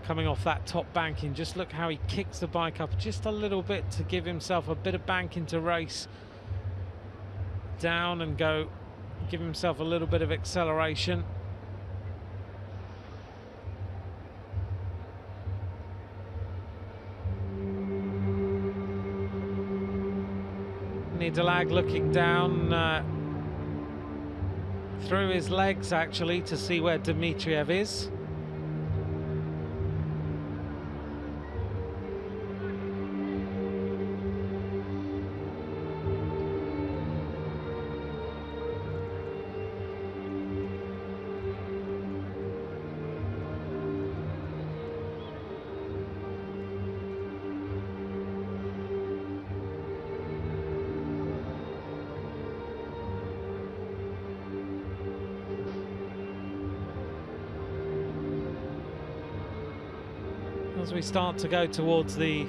Coming off that top banking, just look how he kicks the bike up just a little bit to give himself a bit of banking to race down and go, give himself a little bit of acceleration. Niederlag looking down through his legs actually to see where Dmitriev is. As we start to go towards the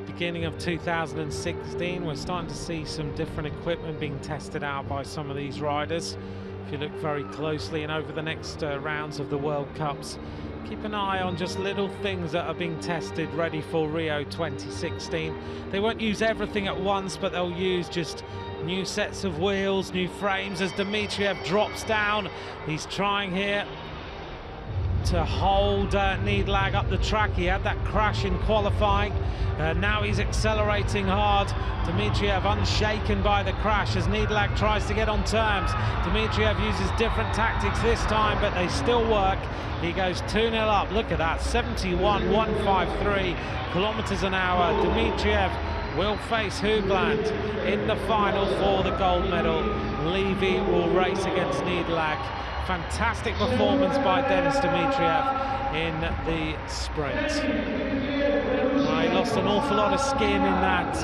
beginning of 2016, we're starting to see some different equipment being tested out by some of these riders. If you look very closely, and over the next rounds of the World Cups, keep an eye on just little things that are being tested ready for Rio 2016. They won't use everything at once, but they'll use just new sets of wheels, new frames. As Dmitriev drops down, he's trying here to hold Niederlag up the track. He had that crash in qualifying. Now he's accelerating hard. Dmitriev unshaken by the crash as Niederlag tries to get on terms. Dmitriev uses different tactics this time, but they still work. He goes 2-0 up. Look at that, 71.153 kilometers an hour. Dmitriev will face Hoogland in the final for the gold medal. Levy will race against Nederlag. Fantastic performance by Denis Dimitriev in the sprint. He lost an awful lot of skin in that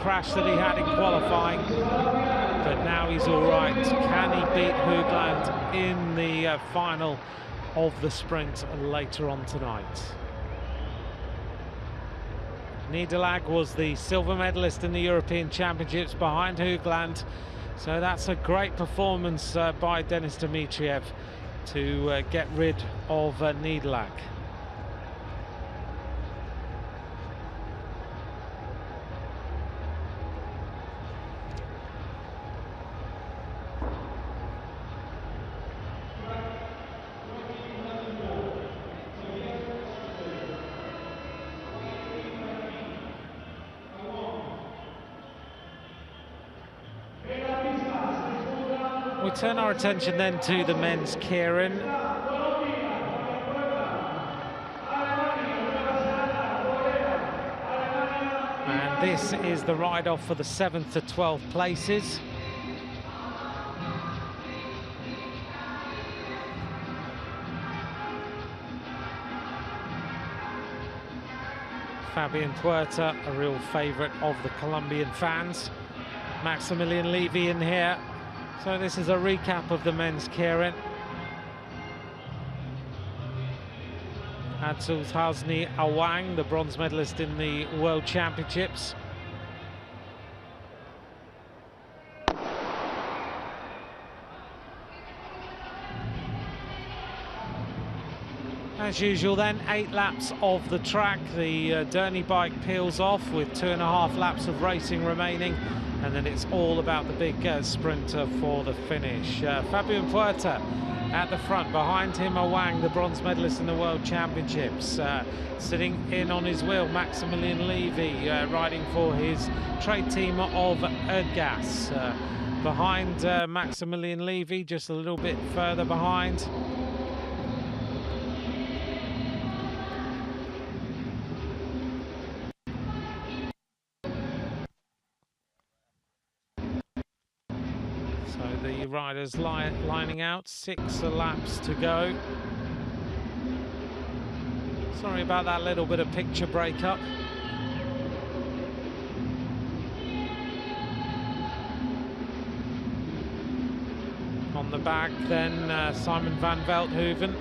crash that he had in qualifying, but now he's all right. Can he beat Hoogland in the final of the sprint later on tonight? Nederlag was the silver medalist in the European Championships behind Hoogland, so that's a great performance by Denis Dimitriev to get rid of Nederlag. We turn our attention then to the men's keirin. And this is the ride-off for the 7th to 12th places. Fabian Puerta, a real favourite of the Colombian fans. Maximilian Levy in here. So this is a recap of the men's keirin. Advantageous Awang, the bronze medalist in the World Championships. As usual then, 8 laps of the track. The Derny bike peels off with 2.5 laps of racing remaining, and then it's all about the big sprinter for the finish. Fabian Puerta at the front, behind him Awang, the bronze medalist in the World Championships. Sitting in on his wheel, Maximilian Levy, riding for his trade team of Erdgas. Behind Maximilian Levy, just a little bit further behind, riders lining out, 6 laps to go. Sorry about that little bit of picture breakup. On the back then, Simon van Veldhoven.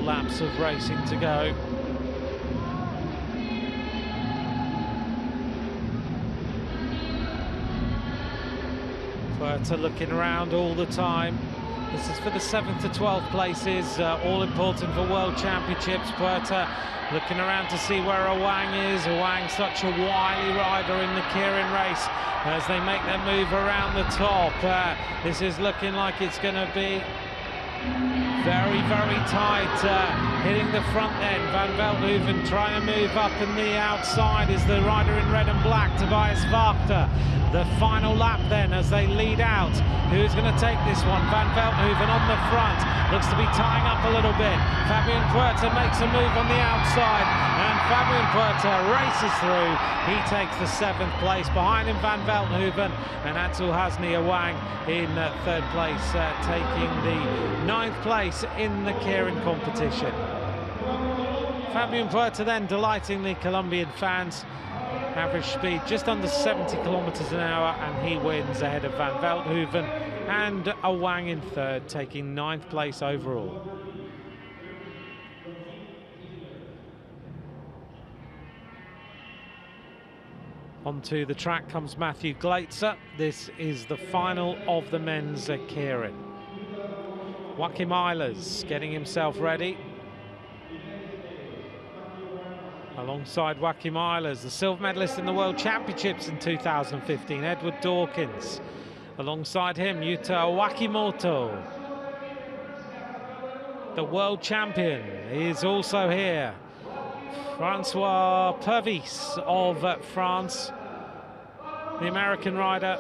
Laps of racing to go. Puerta looking around all the time. This is for the 7th to 12th places, all important for World Championships. Puerta looking around to see where Awang is. Awang, such a wily rider in the keirin race as they make their move around the top. This is looking like it's going to be very, very tight, hitting the front end. Van Veldhoven trying to move up, and the outside is the rider in red and black, Tobias Wachter. The final lap then as they lead out. Who's going to take this one? Van Veldhoven on the front, looks to be tying up a little bit. Fabian Puerta makes a move on the outside, and Fabian Puerta races through. He takes the 7th place. Behind him, Van Veldhoven, and Advantageous Awang in 3rd place, taking the 9th place in the keirin competition. Fabian Puerta then delighting the Colombian fans. Average speed just under 70 kilometers an hour, and he wins ahead of Van Veldhoven and Awang in 3rd, taking 9th place overall. Onto the track comes Matthew Glaetzer. This is the final of the men's keirin. Joachim Eilers getting himself ready. Alongside Joachim Eilers, the silver medalist in the World Championships in 2015, Edward Dawkins. Alongside him, Yuta Wakimoto. The world champion is also here. Francois Purvis of France The American rider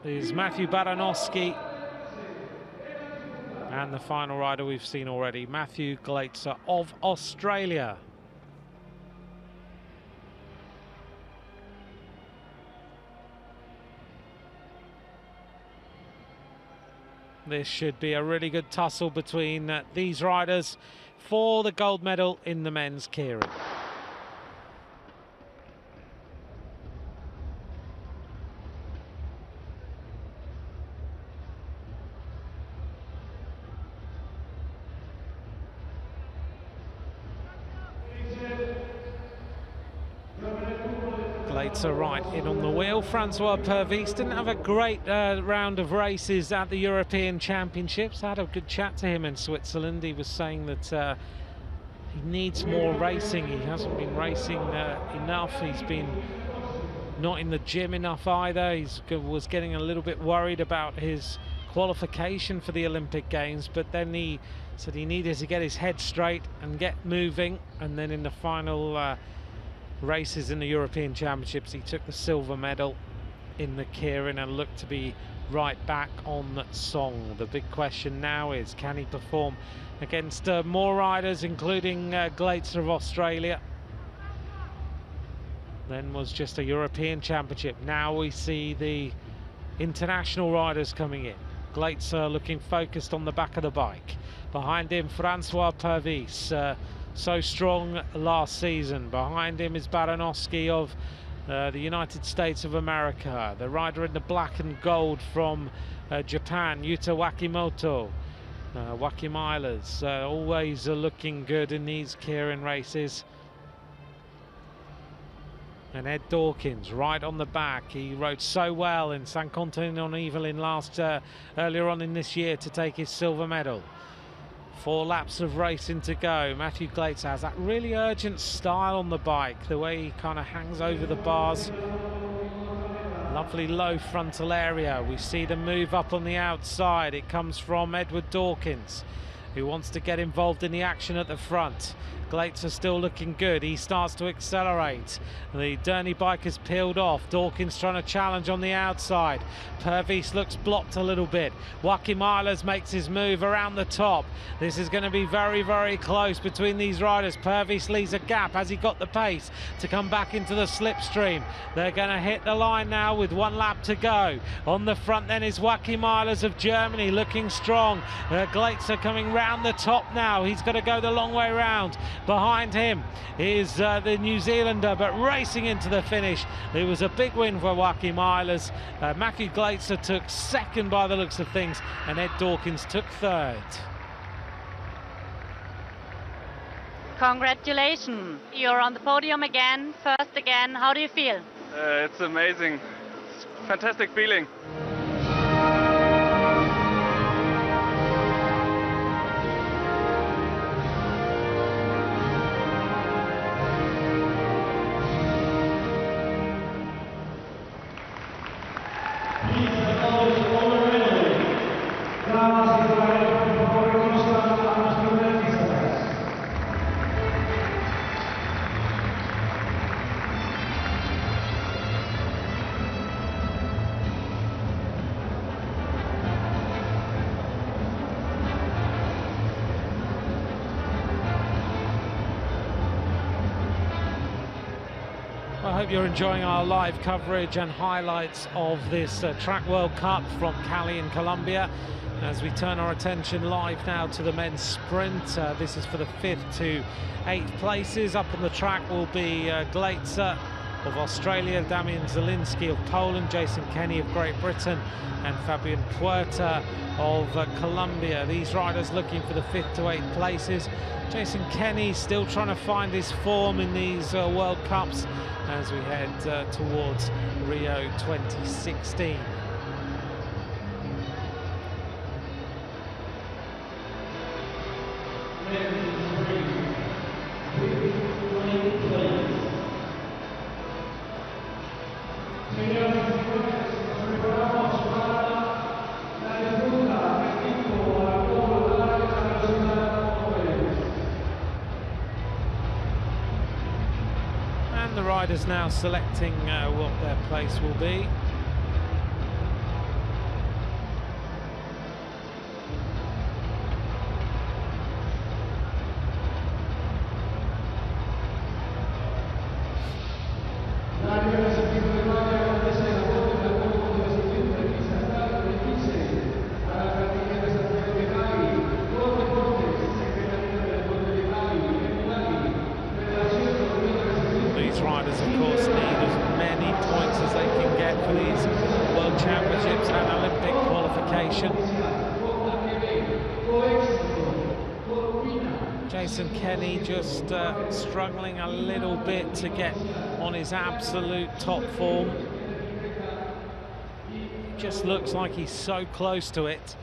is Matthew Baranowski. And the final rider we've seen already, Matthew Gleitzer of Australia. This should be a really good tussle between these riders for the gold medal in the men's keirin. Gleitzer right in on the wheel. Francois Purvis didn't have a great round of races at the European Championships. I had a good chat to him in Switzerland. He was saying that he needs more racing. He hasn't been racing enough. He's been not in the gym enough either. He was getting a little bit worried about his qualification for the Olympic Games, but then he said he needed to get his head straight and get moving, and then in the final races in the European Championships he took the silver medal in the keirin and looked to be right back on song. The big question now is, can he perform against more riders, including Gleitzer of Australia? Then was just a European Championship. Now we see the international riders coming in. Gleitzer looking focused on the back of the bike. Behind him, Francois Purvis, so strong last season. Behind him is Baranowski of the United States of America. The rider in the black and gold from Japan, Yuta Wakimoto. Wakimailers always looking good in these keirin races. And Ed Dawkins right on the back. He rode so well in San Quentin-en-Yvelines earlier on in this year to take his silver medal. 4 laps of racing to go. Matthew Gleitzer has that really urgent style on the bike, the way he kind of hangs over the bars. Lovely low frontal area. We see the move up on the outside. It comes from Edward Dawkins, who wants to get involved in the action at the front. Gleitzer still looking good. He starts to accelerate. The Derny bike has peeled off. Dawkins trying to challenge on the outside. Purvis looks blocked a little bit. Wakimailers makes his move around the top. This is going to be very, very close between these riders. Purvis leaves a gap. Has he got the pace to come back into the slipstream? They're going to hit the line now with 1 lap to go. On the front then is Wakimailers of Germany, looking strong. Gleitzer coming round the top now. He's got to go the long way round. Behind him is the New Zealander, but racing into the finish. It was a big win for Wakimailers. Matthew Gleitzer took second by the looks of things, and Ed Dawkins took third. Congratulations, you're on the podium again, first again. How do you feel? It's amazing. It's a fantastic feeling. I hope you're enjoying our live coverage and highlights of this Track World Cup from Cali in Colombia, as we turn our attention live now to the men's sprint. This is for the 5th to 8th places. Up on the track will be Gleitzer of Australia, Damian Zielinski of Poland, Jason Kenny of Great Britain, and Fabian Puerta of Colombia. These riders looking for the 5th to 8th places. Jason Kenny still trying to find his form in these World Cups as we head towards Rio 2016. riders now selecting what their place will be. These riders, of course, need as many points as they can get for these World Championships and Olympic qualification. Jason Kenny just struggling a little bit to get on his absolute top form. Just looks like he's so close to it,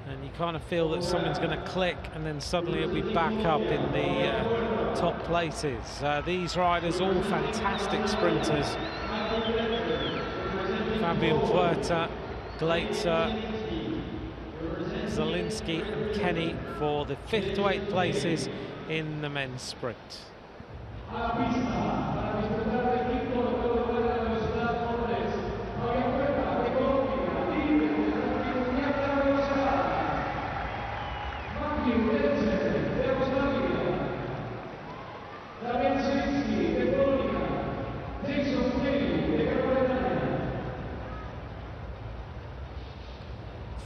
and you kind of feel that something's going to click and then suddenly he'll be back up in the top places. These riders, all fantastic sprinters. Fabian Puerta, Glaetzer, Zielinski and Kenny for the 5th to 8th places in the men's sprint.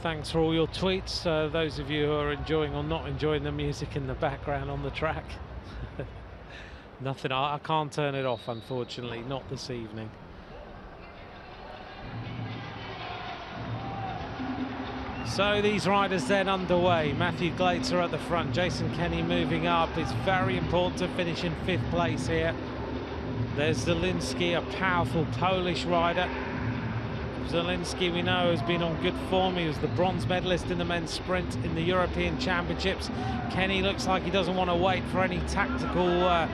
Thanks for all your tweets, those of you who are enjoying or not enjoying the music in the background on the track. Nothing, I can't turn it off, unfortunately, not this evening. So these riders then underway. Matthew Glaetzer at the front, Jason Kenny moving up. It's very important to finish in 5th place here. There's Zielinski, a powerful Polish rider. Zielinski, we know, has been on good form. He was the bronze medalist in the men's sprint in the European Championships. Kenny looks like he doesn't want to wait for any tactical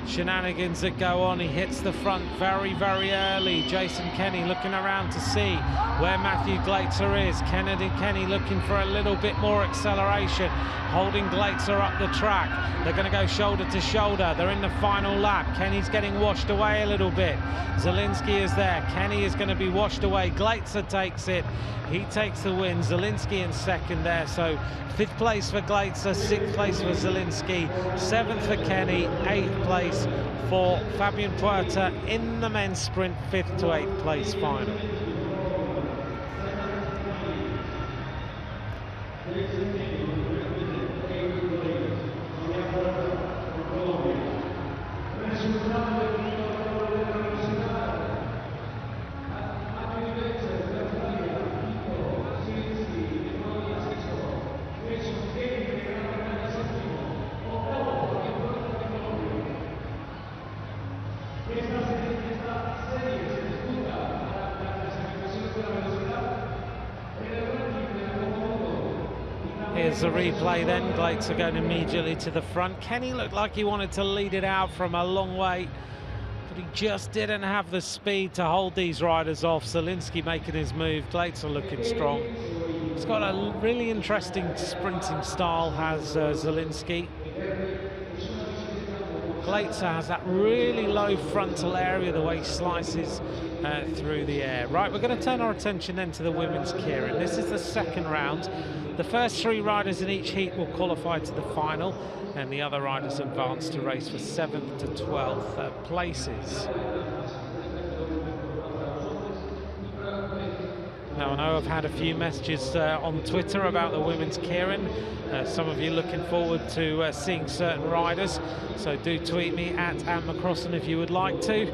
shenanigans that go on. He hits the front very, very early. Jason Kenny looking around to see where Matthew Glaetzer is. Kenny looking for a little bit more acceleration, holding Glaetzer up the track. They're going to go shoulder to shoulder. They're in the final lap. Kenny's getting washed away a little bit. Zielinski is there. Kenny is going to be washed away. Glaetzer takes it. He takes the win. Zielinski in 2nd there. So 5th place for Glaetzer, 6th place for Zielinski, 7th for Kenny, 8th place for Fabian Puerta in the men's sprint, 5th to 8th place final. Here's the replay then. Glaetzer going immediately to the front. Kenny looked like he wanted to lead it out from a long way, but he just didn't have the speed to hold these riders off. Zielinski making his move. Glaetzer looking strong. He's got a really interesting sprinting style, has Zielinski. Glaetzer has that really low frontal area, the way he slices through the air. Right, we're going to turn our attention then to the women's keirin. This is the 2nd round. The first 3 riders in each heat will qualify to the final, and the other riders advance to race for 7th to 12th places. Now, I know I've had a few messages on Twitter about the women's keirin. Some of you looking forward to seeing certain riders, so do tweet me at @McCrossan if you would like to,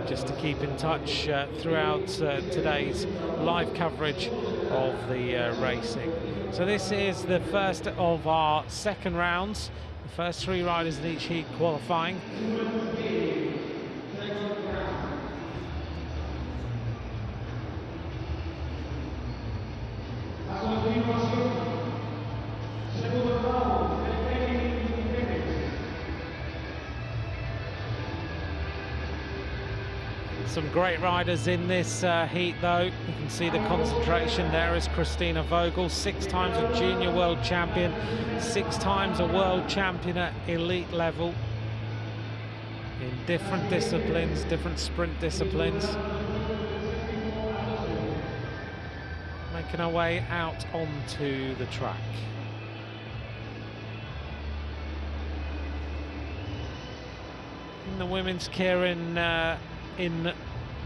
just to keep in touch throughout today's live coverage of the racing. So this is the first of our 2nd rounds, the first 3 riders in each heat qualifying. Some great riders in this heat though. You can see the concentration there is Christina Vogel, 6 times a junior world champion, 6 times a world champion at elite level. in different disciplines, different sprint disciplines. Making our way out onto the track. In the women's keirin in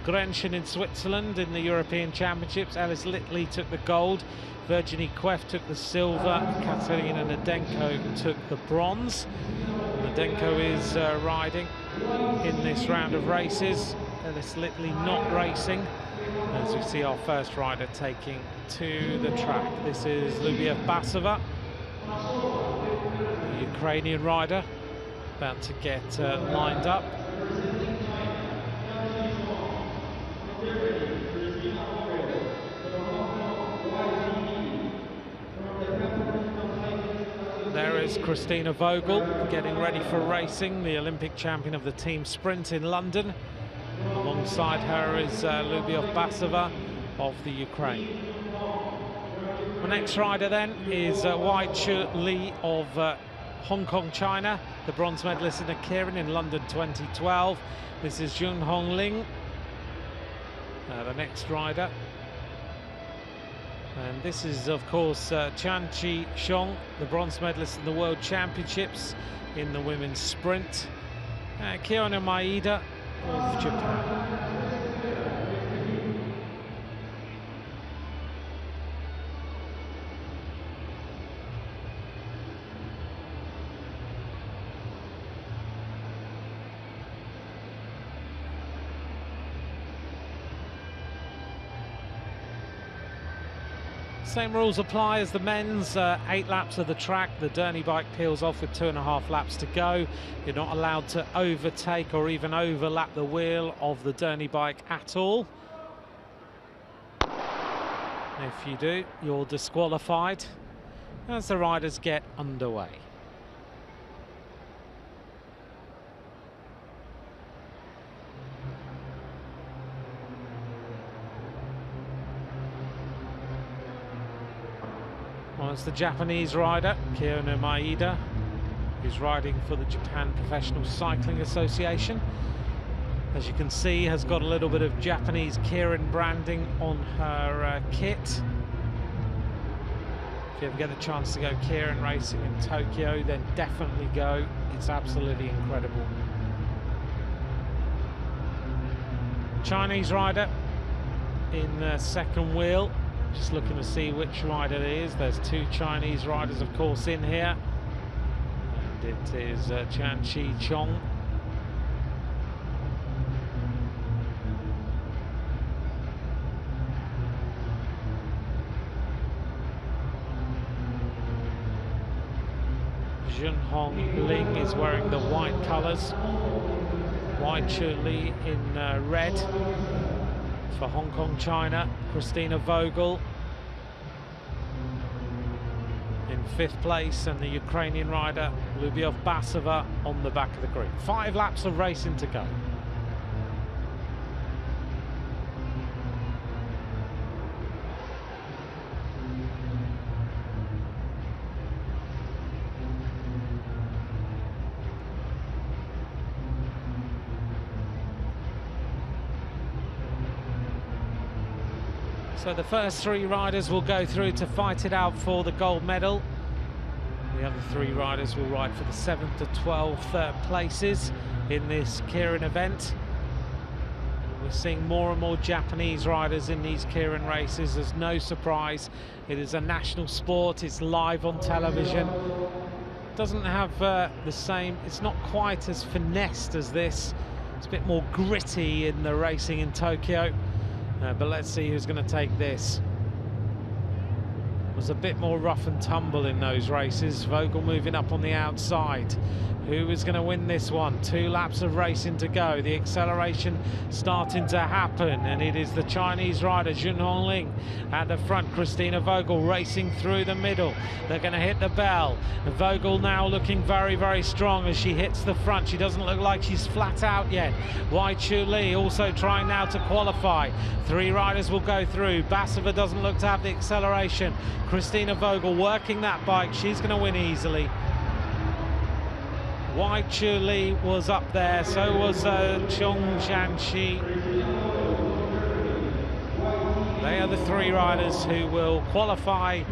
Grenchen in Switzerland in the European Championships, Alice Litley took the gold, Virginie Queff took the silver, Katerina Nadenko took the bronze. Nadenko is riding in this round of races. Alice Litley not racing, as we see our first rider taking to the track. This is Lyubiev Basova, the Ukrainian rider, about to get lined up. There is Christina Vogel getting ready for racing, the Olympic champion of the team sprint in London. Alongside her is Lyubiev Basova of the Ukraine. The next rider then is Wai-Chu Li of Hong Kong, China, the bronze medalist in the keirin in London 2012. This is Junhong Ling, the next rider. And this is, of course, Chan Chi-Xiong, the bronze medalist in the World Championships in the women's sprint. Kiona Maeda of Japan. Same rules apply as the men's. 8 laps of the track. The Derny bike peels off with 2.5 laps to go. You're not allowed to overtake or even overlap the wheel of the Derny bike at all. If you do, you're disqualified as the riders get underway. Well, it's the Japanese rider, Kiona Maeda, who's riding for the Japan Professional Cycling Association. As you can see, has got a little bit of Japanese keirin branding on her kit. If you ever get the chance to go keirin racing in Tokyo, then definitely go. It's absolutely incredible. Chinese rider in the second wheel. Just looking to see which rider it is. There's 2 Chinese riders, of course, in here. And it is Chan Chi-Xiong. Junhong Ling is wearing the white colours. Wai-Chu Li in red. For Hong Kong, China, Christina Vogel in 5th place, and the Ukrainian rider Lyubiev Basova on the back of the grid. 5 laps of racing to go. So the first 3 riders will go through to fight it out for the gold medal. The other 3 riders will ride for the 7th to 12th places in this keirin event. We're seeing more and more Japanese riders in these keirin races. There's no surprise. It is a national sport. It's live on television. Doesn't have the same, it's not quite as finessed as this. It's a bit more gritty in the racing in Tokyo. But let's see who's going to take this. It was a bit more rough and tumble in those races. Vogel moving up on the outside. Who is going to win this one? 2 laps of racing to go. The acceleration starting to happen, and it is the Chinese rider Junhong Ling at the front. Christina Vogel racing through the middle. They're going to hit the bell. Vogel now looking very, very strong as she hits the front. She doesn't look like she's flat out yet. Wai-Chu Li also trying now to qualify. 3 riders will go through. Basova doesn't look to have the acceleration. Christina Vogel working that bike. She's going to win easily. Wai Chu Li was up there, so was Chong Shanxi. They are the three riders who will qualify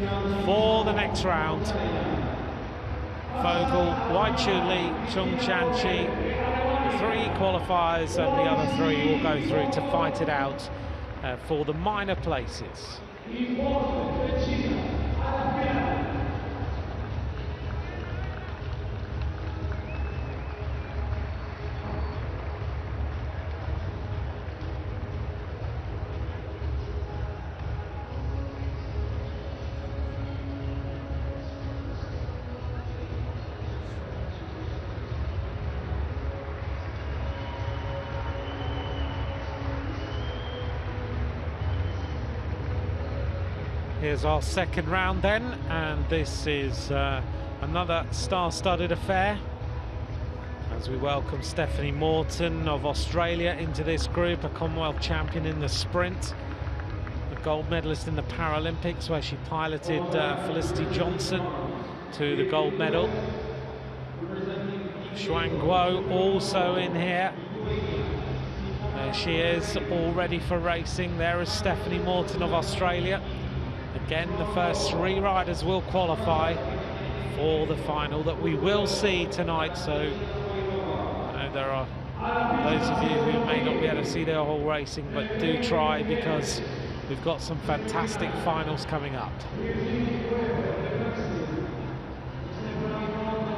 for the next round. Vogel, Wai Chu Li, Chong Shanxi, the three qualifiers, and the other three will go through to fight it out for the minor places. Here's our second round then, and this is another star-studded affair as we welcome Stephanie Morton of Australia into this group, a Commonwealth champion in the sprint, a gold medalist in the Paralympics where she piloted Felicity Johnson to the gold medal. Xuan Guo also in here. There she is, all ready for racing. There is Stephanie Morton of Australia. Again, the first three riders will qualify for the final that we will see tonight. So I know there are those of you who may not be able to see the whole racing, but do try, because we've got some fantastic finals coming up.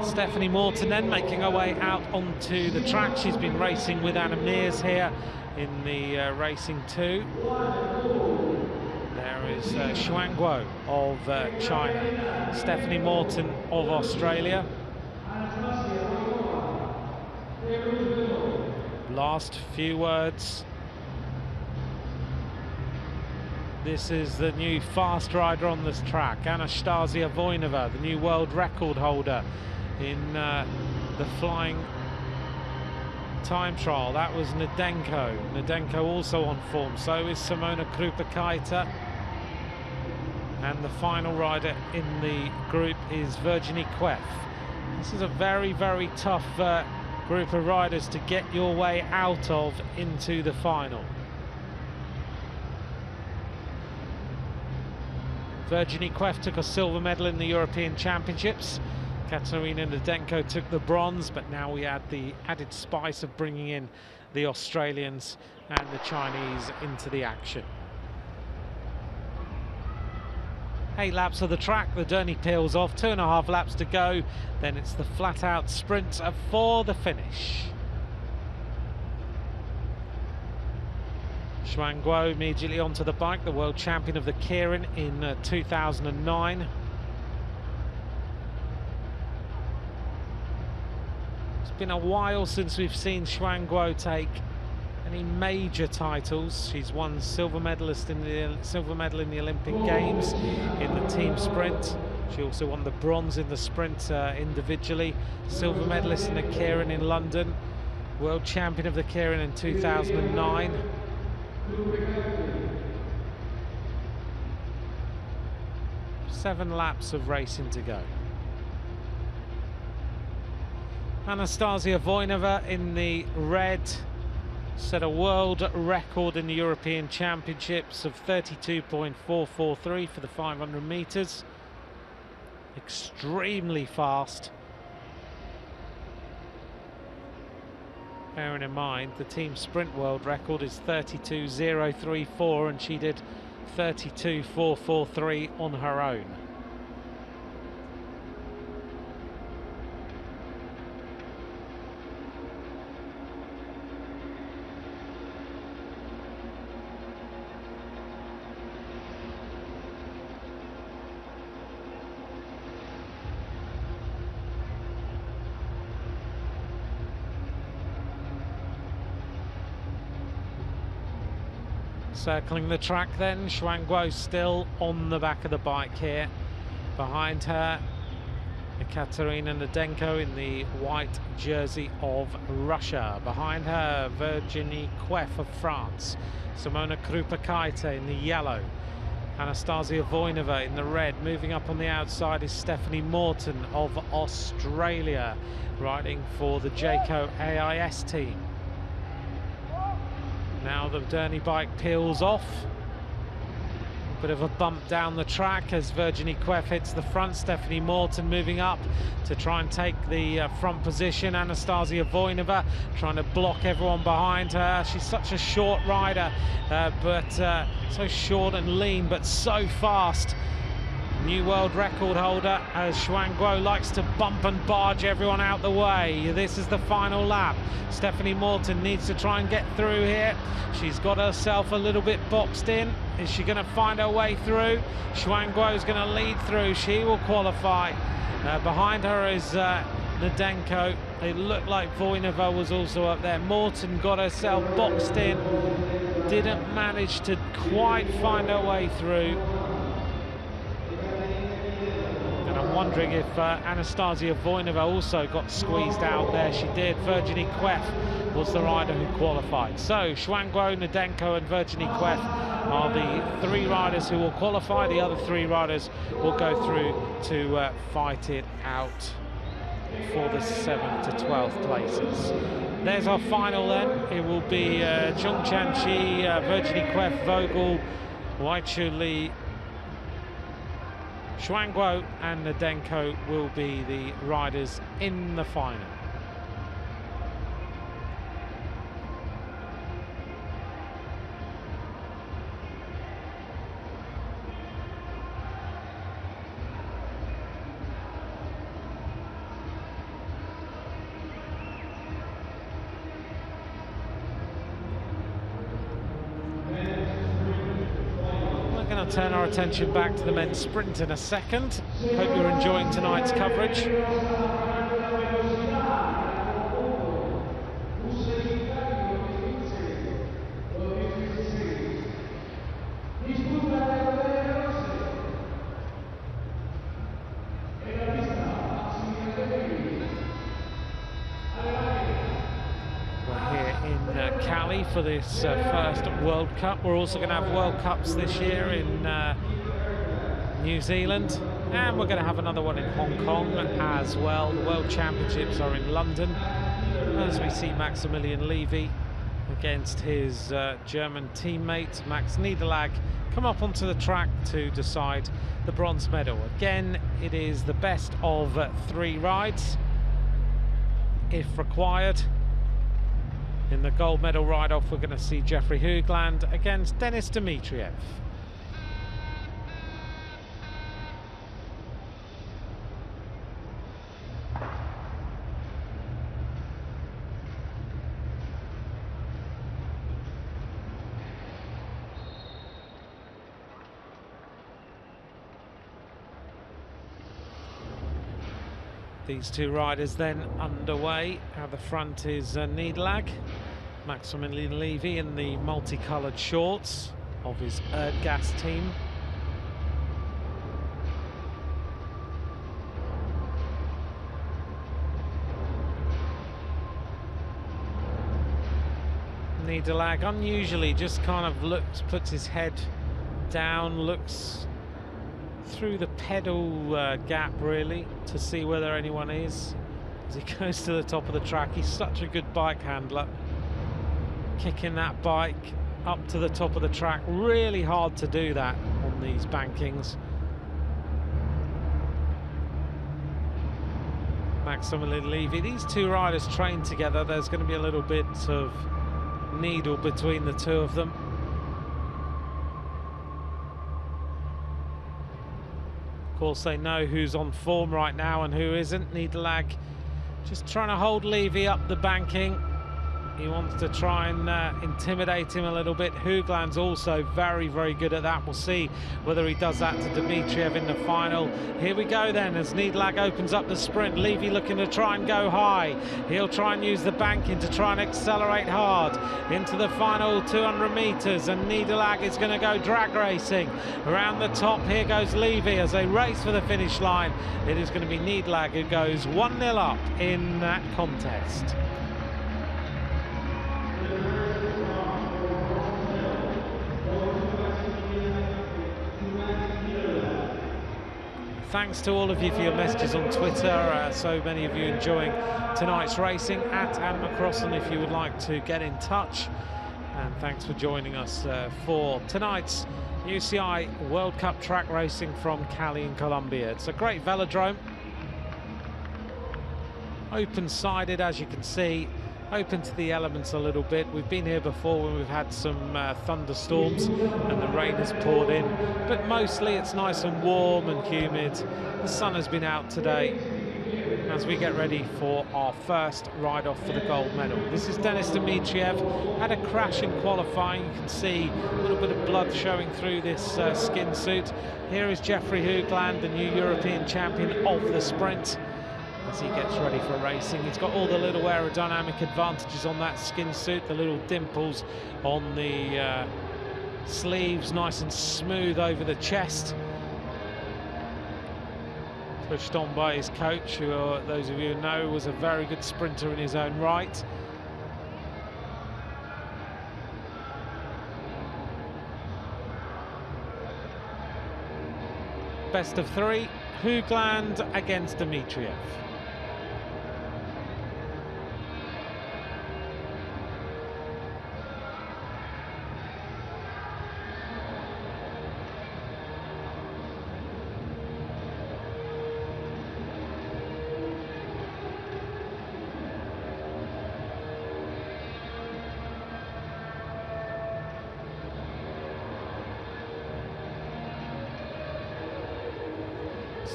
Stephanie Morton then making her way out onto the track. She's been racing with Anna Mears here in the Racing 2. There is Xuan Guo of China, Stephanie Morton of Australia. Last few words. This is the new fast rider on this track, Anastasia Voinova, the new world record holder in the flying time trial. That was Nadenko. Nadenko also on form. So is Simona Krupa-Kaita. And the final rider in the group is Virginie Queff. This is a very, very tough group of riders to get your way out of into the final. Virginie Queff took a silver medal in the European Championships. Katarina Nadenko took the bronze, but now we add the added spice of bringing in the Australians and the Chinese into the action. 8 laps of the track, the journey peels off, 2.5 laps to go, then it's the flat-out sprint for the finish. Xuan Guo immediately onto the bike, the world champion of the Keirin in 2009. It's been a while since we've seen Xuan Guo take any major titles. She's won silver medal in the Olympic Games in the team sprint. She also won the bronze in the sprint individually. Silver medalist in the Keirin in London. World champion of the Keirin in 2009. Seven laps of racing to go. Anastasia Voinova in the red set a world record in the European Championships of 32.443 for the 500 meters. Extremely fast. Bearing in mind the team sprint world record is 32.034 and she did 32.443 on her own. Circling the track then, Xuan Guo still on the back of the bike here. Behind her, Ekaterina Nadenko in the white jersey of Russia. Behind her, Virginie Queff of France. Simona Krupa-Kaita in the yellow. Anastasia Voinova in the red. Moving up on the outside is Stephanie Morton of Australia, riding for the Jayco AIS team. Now the Derny bike peels off. Bit of a bump down the track as Virginie Queff hits the front. Stephanie Morton moving up to try and take the front position. Anastasia Voinova trying to block everyone behind her. She's such a short rider, but so short and lean, but so fast. New world record holder as Xuan Guo likes to bump and barge everyone out the way. This is the final lap. Stephanie Morton needs to try and get through here. She's got herself a little bit boxed in. Is she going to find her way through? Xuan Guo is going to lead through. She will qualify. Behind her is Nadenko. It looked like Voinova was also up there. Morton got herself boxed in. Didn't manage to quite find her way through. I'm wondering if Anastasia Voinova also got squeezed out there. She did. Virginie Queff was the rider who qualified. So Xuan Guo, Nadenko and Virginie Queff are the 3 riders who will qualify. The other 3 riders will go through to fight it out for the 7th to 12th places. There's our final then. It will be Zhong Chanqi, Virginie Queff, Vogel, Waichu Li, Xuan Guo and Nadenko will be the riders in the final. Turn our attention back to the men's sprint in a second. Hope you're enjoying tonight's coverage. Cali for this first World Cup. We're also going to have World Cups this year in New Zealand, and we're going to have another one in Hong Kong as well. The World Championships are in London, as we see Maximilian Levy against his German teammate Max Niederlag come up onto the track to decide the bronze medal. Again, it is the best of 3 rides if required. In the gold medal ride-off, we're going to see Jeffrey Hoogland against Denis Dmitriev. These 2 riders then underway. At the front is Niederlag, Maximilian Levy in the multicoloured shorts of his Erdgas team. Niederlag unusually just kind of puts his head down, looks through the pedal gap really to see whether anyone is. As he goes to the top of the track, he's such a good bike handler, kicking that bike up to the top of the track. Really hard to do that on these bankings. Maximilian Levy, these 2 riders train together. There's going to be a little bit of needle between the 2 of them. Of course, they know who's on form right now and who isn't. Niederlag just trying to hold Levy up the banking. He wants to try and intimidate him a little bit. Hoogland's also very, very good at that. We'll see whether he does that to Dmitriev in the final. Here we go then as Niederlag opens up the sprint. Levy looking to try and go high. He'll try and use the banking to try and accelerate hard into the final 200 meters. And Niederlag is going to go drag racing around the top. Here goes Levy as they race for the finish line. It is going to be Niederlag who goes 1-0 up in that contest. thanks to all of you for your messages on Twitter. So many of you enjoying tonight's racing. At Anne McCrossan if you would like to get in touch. And thanks for joining us for tonight's UCI World Cup track racing from Cali in Colombia. It's a great velodrome. Open-sided, as you can see, open to the elements a little bit. We've been here before when we've had some thunderstorms and the rain has poured in, but mostly it's nice and warm and humid. The sun has been out today as we get ready for our first ride-off for the gold medal. This is Denis Dmitriev. Had a crash in qualifying. You can see a little bit of blood showing through this skin suit. Here is Jeffrey Hoogland, the new European champion of the sprint, as he gets ready for racing. He's got all the little aerodynamic advantages on that skin suit, the little dimples on the sleeves, nice and smooth over the chest. Pushed on by his coach, who those of you who know was a very good sprinter in his own right. Best of three, Hoogland against Dmitriev.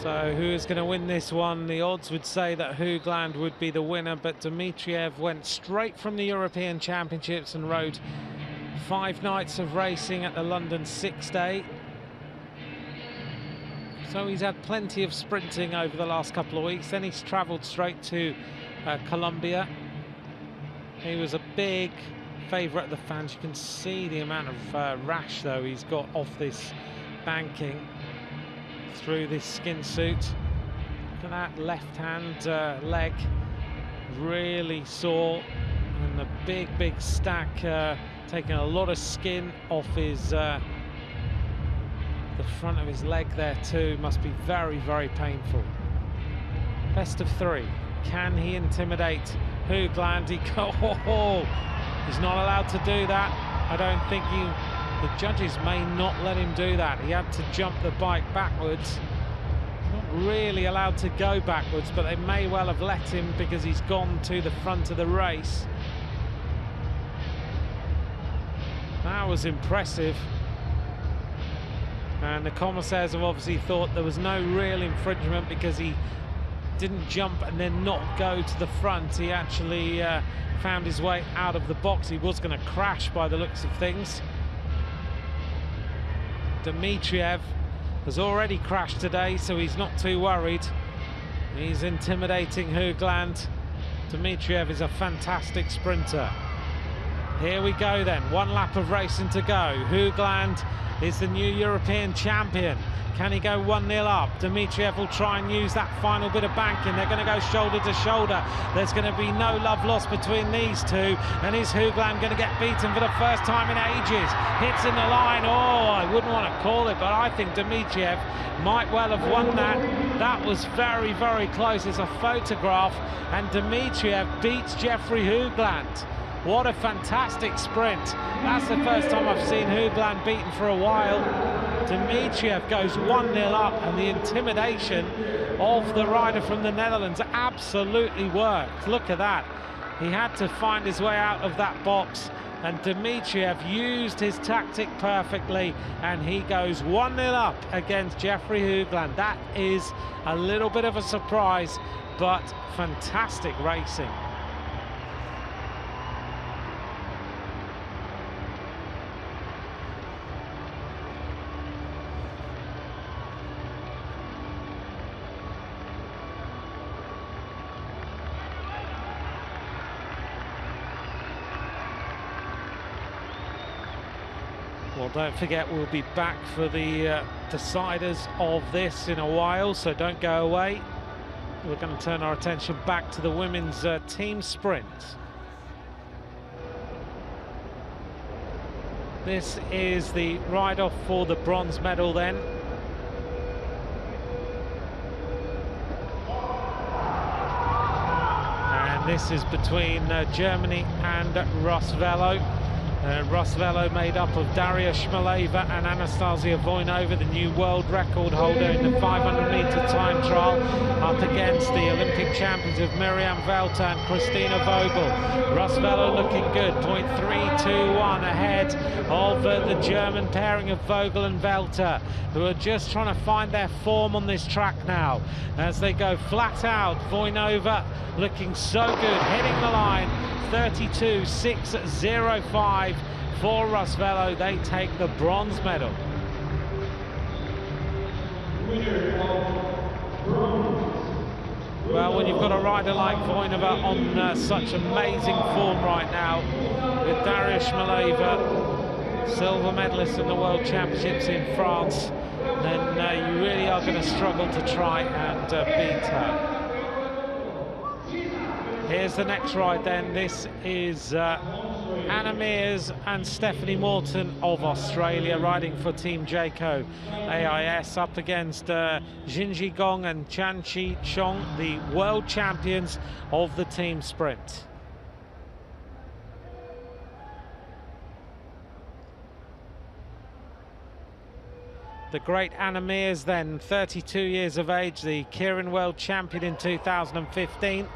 So who is going to win this one? The odds would say that Hoogland would be the winner, but Dmitriev went straight from the European Championships and rode 5 nights of racing at the London 6-day. So he's had plenty of sprinting over the last couple of weeks. Then he's travelled straight to Colombia. He was a big favourite of the fans. You can see the amount of rash, though, he's got off this banking through this skin suit. Look at that left hand leg, really sore, and a big stack, taking a lot of skin off his the front of his leg there too. Must be very painful. Best of three. Can he intimidate Hoogland? He's not allowed to do that. I don't think the judges may not let him do that. He had to jump the bike backwards. Not really allowed to go backwards, but they may well have let him because he's gone to the front of the race. That was impressive. And the commissaires have obviously thought there was no real infringement because he didn't jump and then not go to the front. He actually found his way out of the box. He was going to crash by the looks of things. Dmitriev has already crashed today, so he's not too worried. He's intimidating Hoogland. Dmitriev is a fantastic sprinter. Here we go then, 1 lap of racing to go. Hoogland is the new European champion. Can he go 1-0 up? Dmitriev will try and use that final bit of banking. They're going to go shoulder to shoulder. There's going to be no love lost between these two. And is Hoogland going to get beaten for the first time in ages? Hits in the line. Oh, I wouldn't want to call it, but I think Dmitriev might well have won that. That was very close. It's a photograph, and Dmitriev beats Jeffrey Hoogland. What a fantastic sprint. That's the first time I've seen Hoogland beaten for a while. Dmitriev goes 1-0 up, and the intimidation of the rider from the Netherlands absolutely worked. Look at that. He had to find his way out of that box, and Dmitriev used his tactic perfectly, and he goes 1-0 up against Jeffrey Hoogland. That is a little bit of a surprise, but fantastic racing. Well, don't forget, we'll be back for the deciders of this in a while, so don't go away. We're going to turn our attention back to the women's team sprint. This is the ride-off for the bronze medal then. And this is between Germany and Rosvello. Rosvello made up of Daria Shmuleva and Anastasia Voinova, the new world record holder in the 500-meter time trial, up against the Olympic champions of Miriam Velter and Christina Vogel. Rosvello looking good, 0.321 ahead of the German pairing of Vogel and Velter, who are just trying to find their form on this track now as they go flat out. Voinova looking so good, hitting the line. 32.605 for Rosvello. They take the bronze medal. Well, when you've got a rider like Voinova on such amazing form right now, with Daria Shmuleva, silver medalist in the World Championships in France, then you really are going to struggle to try and beat her. Here's the next ride then. This is Anna Mears and Stephanie Morton of Australia riding for Team Jayco AIS up against Jinji Gong and Chan Chi Chong, the world champions of the team sprint. The great Anna Mears then, 32 years of age, the Keirin World Champion in 2015.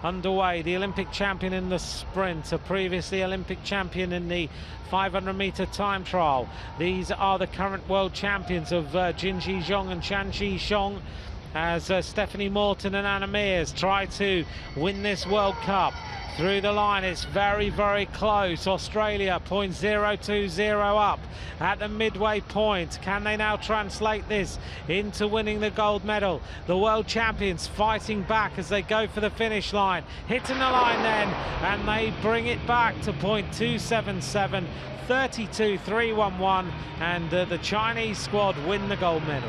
Underway, the Olympic champion in the sprint, a previously Olympic champion in the 500-meter time trial. These are the current world champions of Jinji Zhong and Chan Chi Chong, as Stephanie Morton and Anna Mears try to win this World Cup. Through the line, it's very, very close. Australia 0.020 up at the midway point. Can they now translate this into winning the gold medal? The world champions fighting back as they go for the finish line. Hitting the line then, and they bring it back to 0.277, 32.311, and the Chinese squad win the gold medal.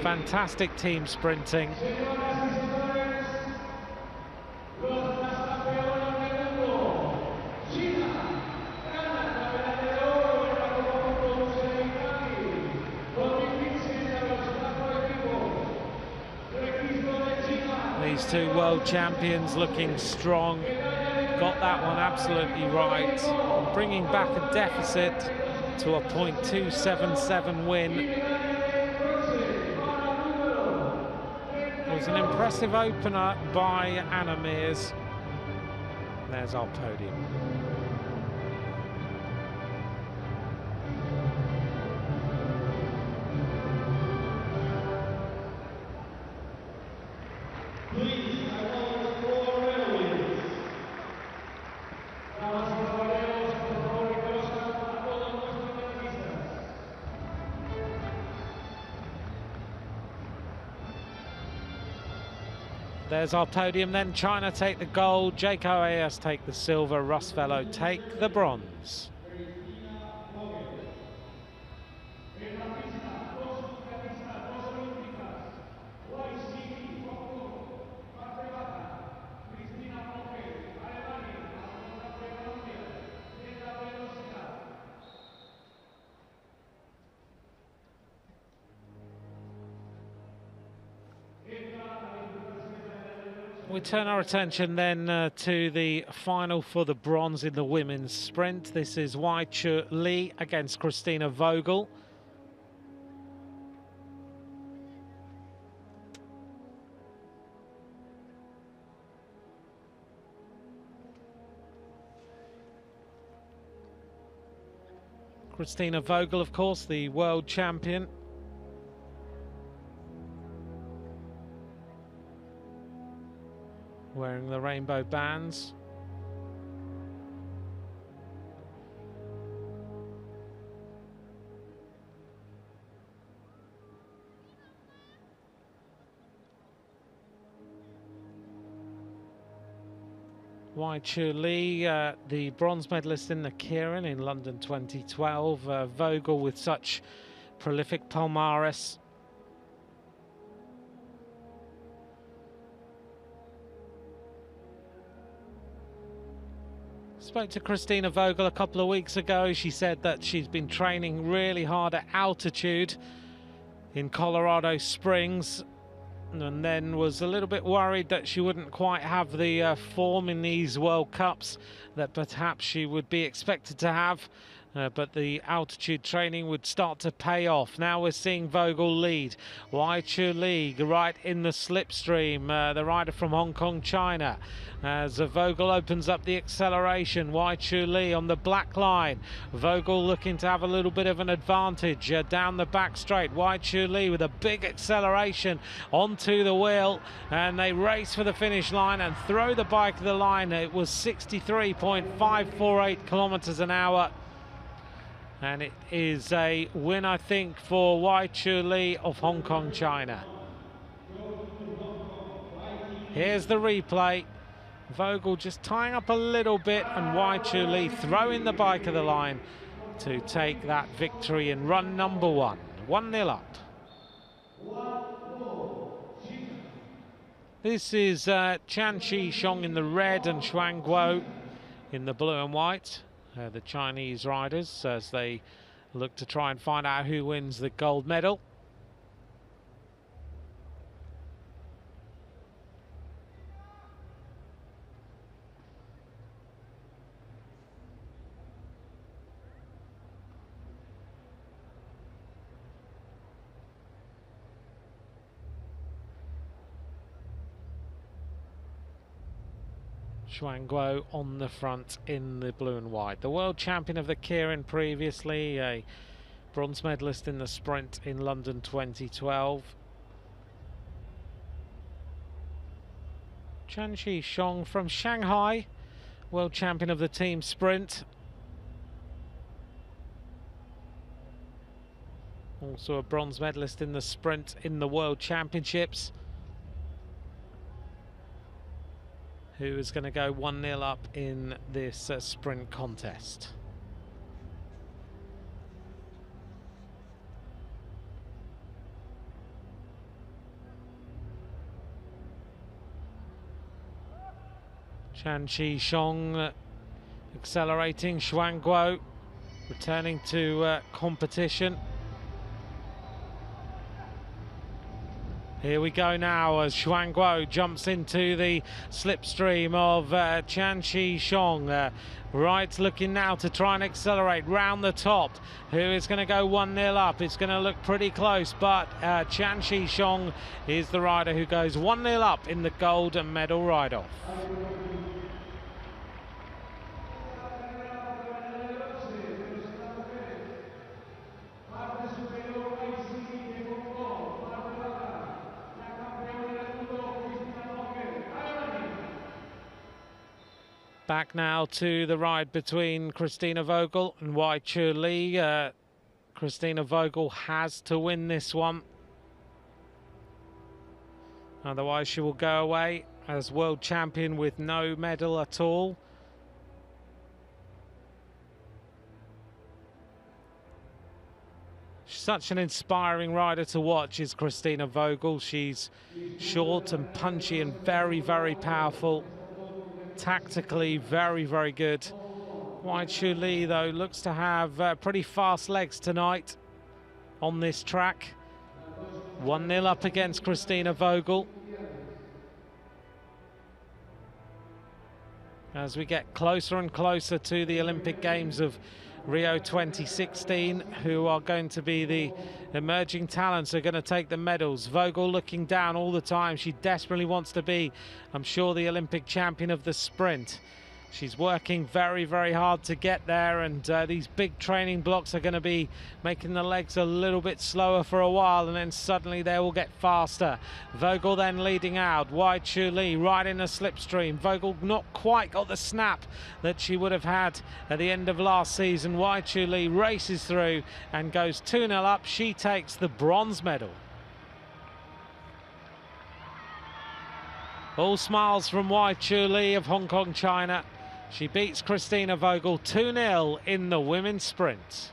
Fantastic team sprinting. These two world champions looking strong. Got that one absolutely right. Bringing back a deficit to a 0.277 win. It was an impressive opener by Anna Mears. There's our podium. There's our podium then. China take the gold, Jayco AIS take the silver, Rosvello take the bronze. We turn our attention then to the final for the bronze in the women's sprint. This is Wai Chu Lee against Christina Vogel. Christina Vogel, of course, the world champion. Wearing the rainbow bands. Wai Chu Lee, the bronze medalist in the Keirin in London 2012. Vogel with such prolific palmares. Spoke to Christina Vogel a couple of weeks ago. She said that she's been training really hard at altitude in Colorado Springs, and then was a little bit worried that she wouldn't quite have the form in these World Cups that perhaps she would be expected to have. But the altitude training would start to pay off. Now we're seeing Vogel lead. Wai Chu Li right in the slipstream, the rider from Hong Kong, China. As Vogel opens up the acceleration, Wai Chu Li on the black line. Vogel looking to have a little bit of an advantage down the back straight. Wai Chu Li with a big acceleration onto the wheel, and they race for the finish line and throw the bike to the line. It was 63.548 kilometers an hour. And it is a win, I think, for Wai Chu Li of Hong Kong, China. Here's the replay. Vogel just tying up a little bit, and Wai Chu Li throwing the bike of the line to take that victory in run number 1. 1-0 up. This is Chan Chi-shong in the red and Xuan Guo in the blue and white. The Chinese riders, as they look to try and find out who wins the gold medal. Xuan Guo on the front in the blue and white. The world champion of the Keirin previously, a bronze medalist in the sprint in London 2012. Chan Chi-shong from Shanghai, world champion of the team sprint. Also a bronze medalist in the sprint in the World Championships. Who is going to go 1-0 up in this sprint contest. Chan Chi-shong accelerating, Xuan Guo returning to competition. Here we go now as Xuan Guo jumps into the slipstream of Chan Chi-shong. Right, looking now to try and accelerate round the top. Who is going to go 1-0 up? It's going to look pretty close, but Chan Chi-shong is the rider who goes 1-0 up in the gold medal ride-off. Back now to the ride between Christina Vogel and Wai Chu Li. Christina Vogel has to win this one. Otherwise she will go away as world champion with no medal at all. Such an inspiring rider to watch is Christina Vogel. She's short and punchy and very, very powerful. Tactically very, very good. Wai Chu Li, though, looks to have pretty fast legs tonight on this track. 1-0 up against Christina Vogel. As we get closer and closer to the Olympic Games of Rio 2016, who are going to be the emerging talents who are going to take the medals. Vogel looking down all the time. She desperately wants to be, I'm sure, the Olympic champion of the sprint. She's working very, very hard to get there, and these big training blocks are going to be making the legs a little bit slower for a while, and then suddenly they will get faster. Vogel then leading out. Wai Chu Li right in the slipstream. Vogel not quite got the snap that she would have had at the end of last season. Wai Chu Li races through and goes 2-0 up. She takes the bronze medal. All smiles from Wai Chu Li of Hong Kong, China. She beats Christina Vogel 2-0 in the women's sprint.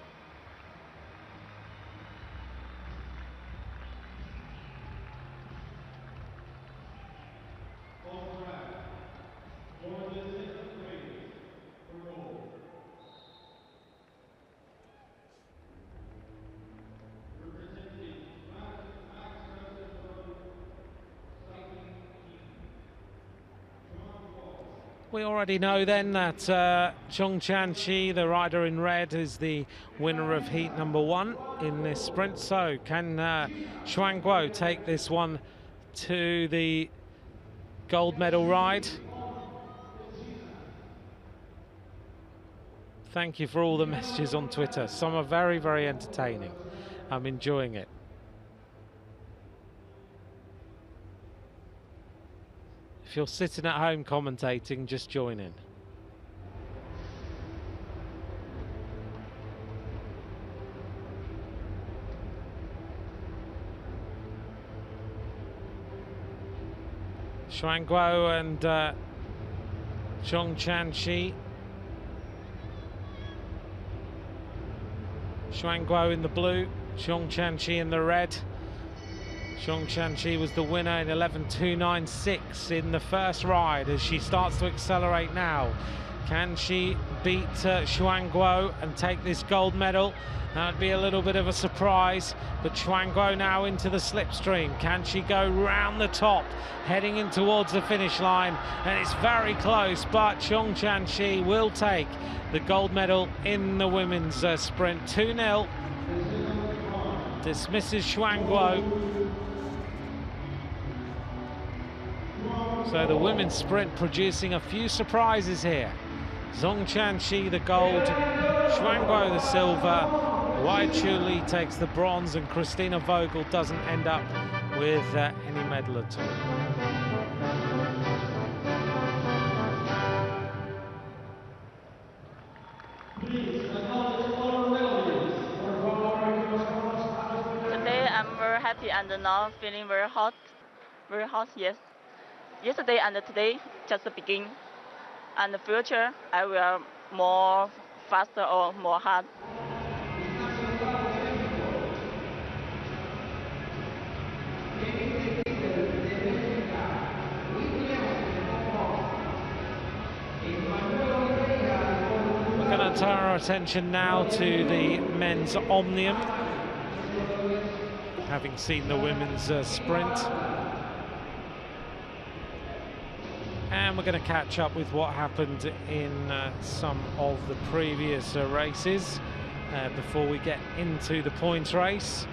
We already know then that Zhong Chanqi, the rider in red, is the winner of heat number 1 in this sprint. So can Xuan Guo take this one to the gold medal ride? Thank you for all the messages on Twitter. Some are very, very entertaining. I'm enjoying it. If you're sitting at home commentating, just join in. Xuan Guo and Zhong Chanqi. Xuan Guo in the blue, Zhong Chanqi in the red. Zhong Chanqi was the winner in 11.296 in the first ride. As she starts to accelerate now, can she beat Xuan Guo and take this gold medal? That would be a little bit of a surprise, but Xuan Guo now into the slipstream. Can she go round the top, heading in towards the finish line? And it's very close, but Zhong Chanqi will take the gold medal in the women's sprint. 2-0, dismisses Xuan Guo. So the women's sprint producing a few surprises here. Zhong Chanqi the gold, Xuan Guo the silver, Wai Chuli takes the bronze, and Christina Vogel doesn't end up with any medal at all. Today I'm very happy and now feeling very hot, yes. Yesterday and today just the beginning, and the future I will more faster or more hard. We're going to turn our attention now to the men's omnium, having seen the women's sprint. And we're going to catch up with what happened in some of the previous races before we get into the points race.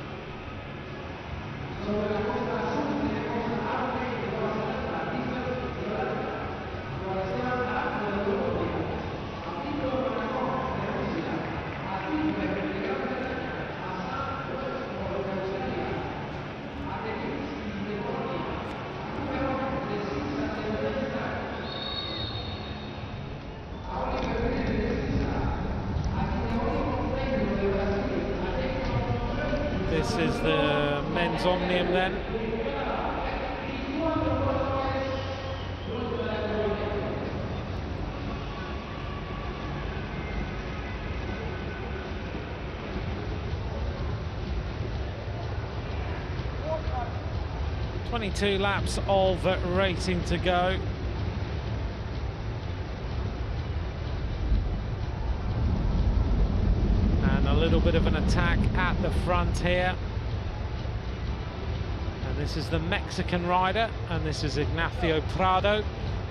This is the men's omnium then. "22 laps of racing to go." A little bit of an attack at the front here, and this is the Mexican rider, and this is Ignacio Prado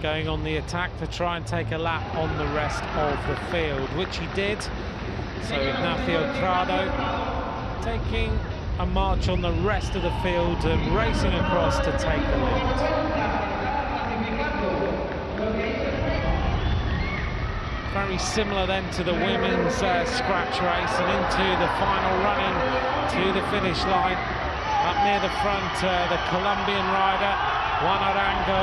going on the attack to try and take a lap on the rest of the field, which he did. So Ignacio Prado taking a march on the rest of the field and racing across to take the lead. Very similar then to the women's scratch race, and into the final running to the finish line. Up near the front, the Colombian rider, Juan Arango,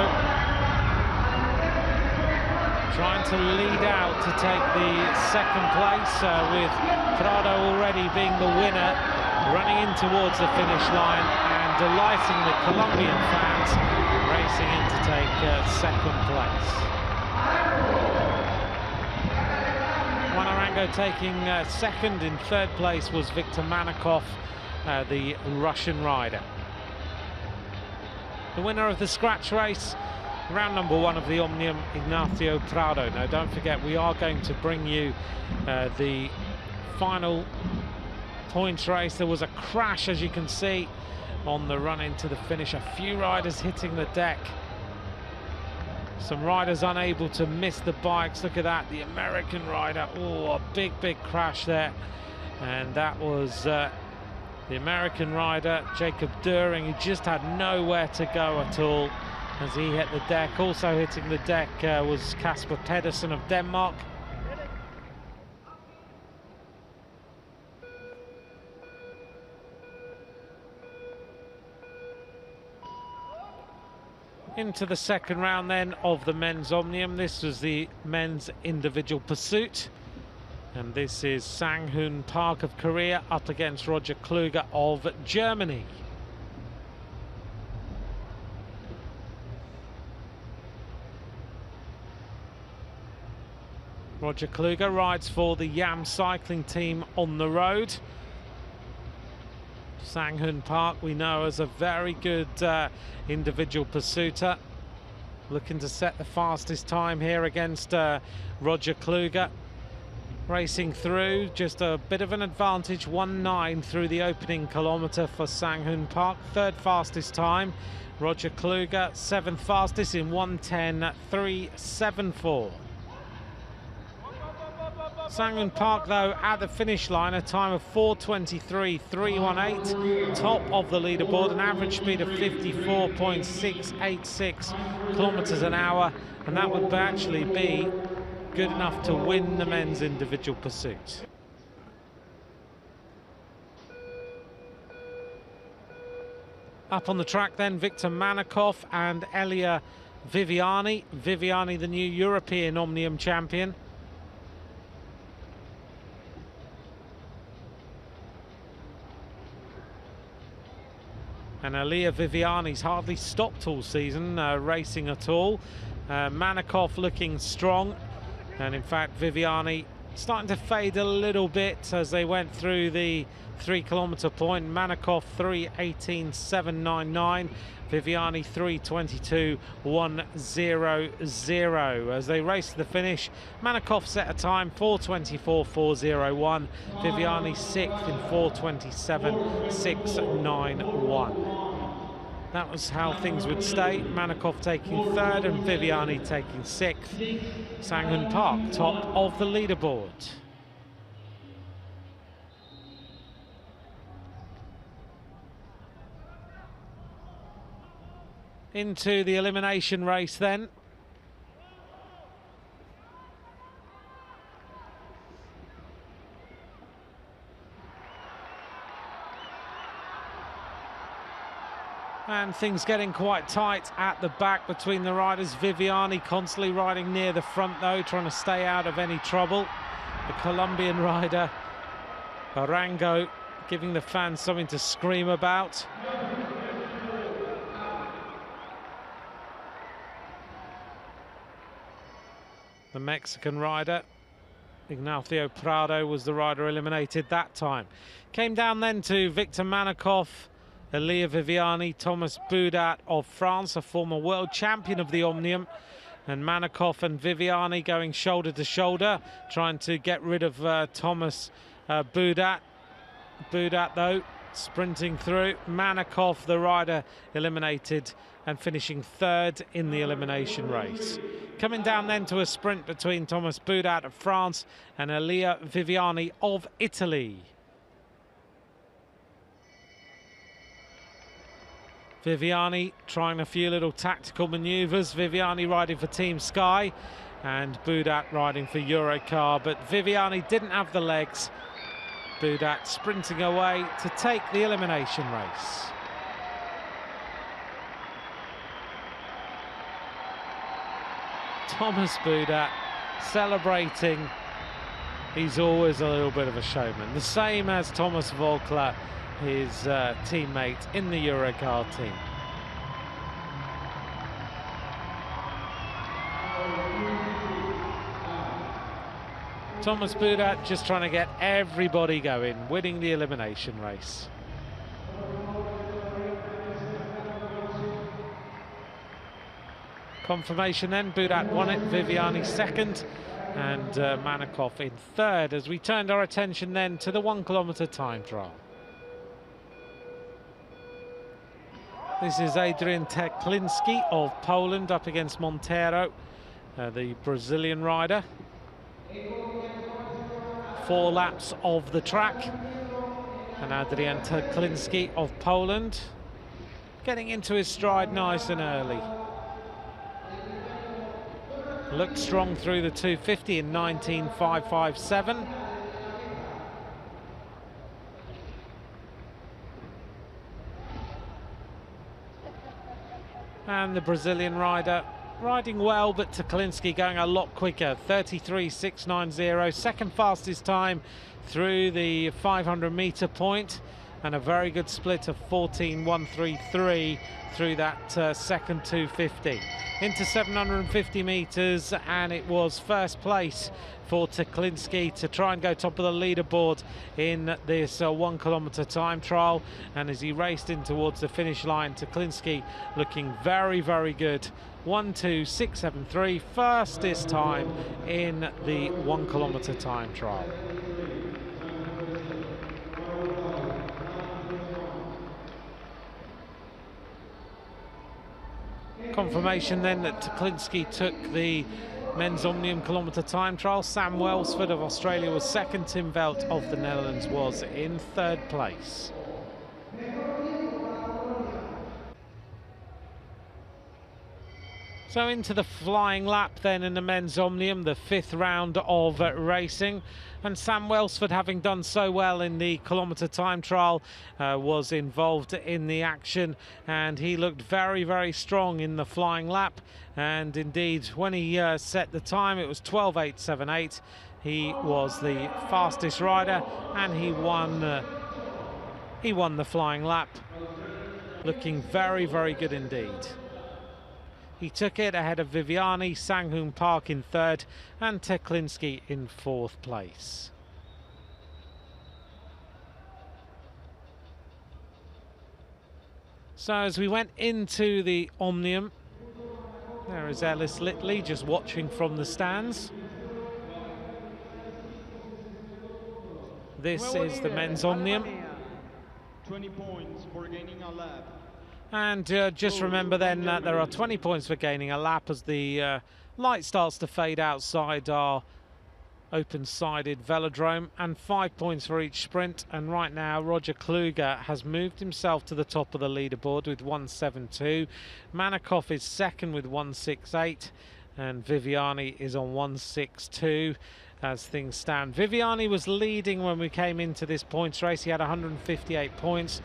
trying to lead out to take the second place, with Prado already being the winner, running in towards the finish line and delighting the Colombian fans, racing in to take second place. Juan Arango taking second. In third place was Viktor Manakov, the Russian rider. The winner of the scratch race, round number 1 of the Omnium, Ignacio Prado. Now don't forget, we are going to bring you the final points race. There was a crash, as you can see, on the run into the finish. A few riders hitting the deck. Some riders unable to miss the bikes. Look at that, the American rider. Oh, a big crash there. And that was the American rider, Jacob During. He just had nowhere to go at all as he hit the deck. Also hitting the deck was Kasper Pedersen of Denmark. Into the second round then of the men's Omnium. This was the men's individual pursuit. And this is Sang-hoon Park of Korea up against Roger Kluge of Germany. Roger Kluge rides for the Yam cycling team on the road. Sang-hoon Park we know as a very good individual pursuiter, looking to set the fastest time here against Roger Kluge. Racing through, just a bit of an advantage, 1:09 through the opening kilometre for Sang-hoon Park. Third fastest time, Roger Kluge, seventh fastest in 1:10.374. Sang-hoon Park though at the finish line, a time of 4:23.318, top of the leaderboard, an average speed of 54.686 kilometres an hour, and that would actually be good enough to win the men's individual pursuit. Up on the track then, Victor Manakov and Elia Viviani. Viviani, the new European Omnium champion. And Elia Viviani's hardly stopped all season, racing at all. Manakov looking strong. And in fact, Viviani starting to fade a little bit as they went through the 3 kilometre point. Manakov 3:18.799, Viviani 3:22.100. As they race to the finish, Manakov set a time 4:24.401, Viviani 6th in 4:27.691. That was how things would stay. Manakov taking third and Viviani taking sixth. Sang-hoon Park top of the leaderboard. Into the elimination race then. And things getting quite tight at the back between the riders. Viviani constantly riding near the front though, trying to stay out of any trouble. The Colombian rider, Arango, giving the fans something to scream about. The Mexican rider, Ignacio Prado, was the rider eliminated that time. Came down then to Victor Manakov, Elia Viviani, Thomas Boudat of France, a former world champion of the Omnium, and Manakov and Viviani going shoulder to shoulder, trying to get rid of Thomas Boudat. Boudat though sprinting through. Manakov, the rider, eliminated and finishing third in the elimination race. Coming down then to a sprint between Thomas Boudat of France and Elia Viviani of Italy. Viviani trying a few little tactical manoeuvres. Viviani riding for Team Sky and Boudat riding for Eurocar, but Viviani didn't have the legs. Boudat sprinting away to take the elimination race. Thomas Boudat celebrating. He's always a little bit of a showman. The same as Thomas Volkler, his teammate in the Eurocar team. Thomas Boudat just trying to get everybody going, winning the elimination race. Confirmation then, Boudat won it, Viviani second, and Manakov in third, as we turned our attention then to the 1 kilometre time trial. This is Adrian Teklinski of Poland up against Monteiro, the Brazilian rider. 4 laps of the track, and Adrian Teklinski of Poland getting into his stride nice and early. Looked strong through the 250 in 19.557. And the Brazilian rider riding well, but Teklinski going a lot quicker. 33.690, second fastest time through the 500-meter point, and a very good split of 14.133 through that second 250. Into 750 meters, and it was first place for Teklinski to try and go top of the leaderboard in this 1 kilometer time trial. And as he raced in towards the finish line, Teklinski looking very, very good. 1:2.673, fastest time in the 1 kilometer time trial. Confirmation then that Teklinski took the men's Omnium kilometre time trial. Sam Welsford of Australia was second. Tim Velt of the Netherlands was in third place. So into the flying lap then in the men's Omnium, the 5th round of racing. And Sam Welsford, having done so well in the kilometre time trial, was involved in the action, and he looked very, very strong in the flying lap. And indeed, when he set the time, it was 12.878. He was the fastest rider, and he won the flying lap, looking very, very good indeed. He took it ahead of Viviani, Sang-hoon Park in 3rd, and Teklinski in 4th place. So as we went into the Omnium, there is Ellis Litley just watching from the stands. This is the men's Omnium. 20 points for gaining a lap. And just remember then that there are 20 points for gaining a lap as the light starts to fade outside our open-sided velodrome, and 5 points for each sprint. And right now Roger Kluger has moved himself to the top of the leaderboard with 172. Manikoff is second with 168, and Viviani is on 162 as things stand. Viviani was leading when we came into this points race. He had 158 points.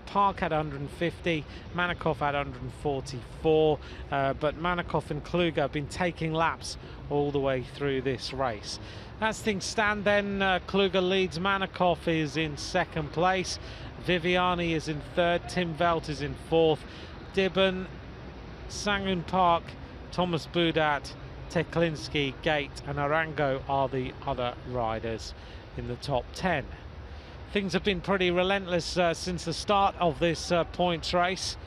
Park had 150, Manikoff had 144, but Manikoff and Kluger have been taking laps all the way through this race. As things stand then, Kluger leads, Manikoff is in 2nd place, Viviani is in 3rd, Tim Velt is in 4th, Dibben, Sang-hoon Park, Thomas Boudat, Teklinski, Gate and Arango are the other riders in the top 10. Things have been pretty relentless since the start of this points race.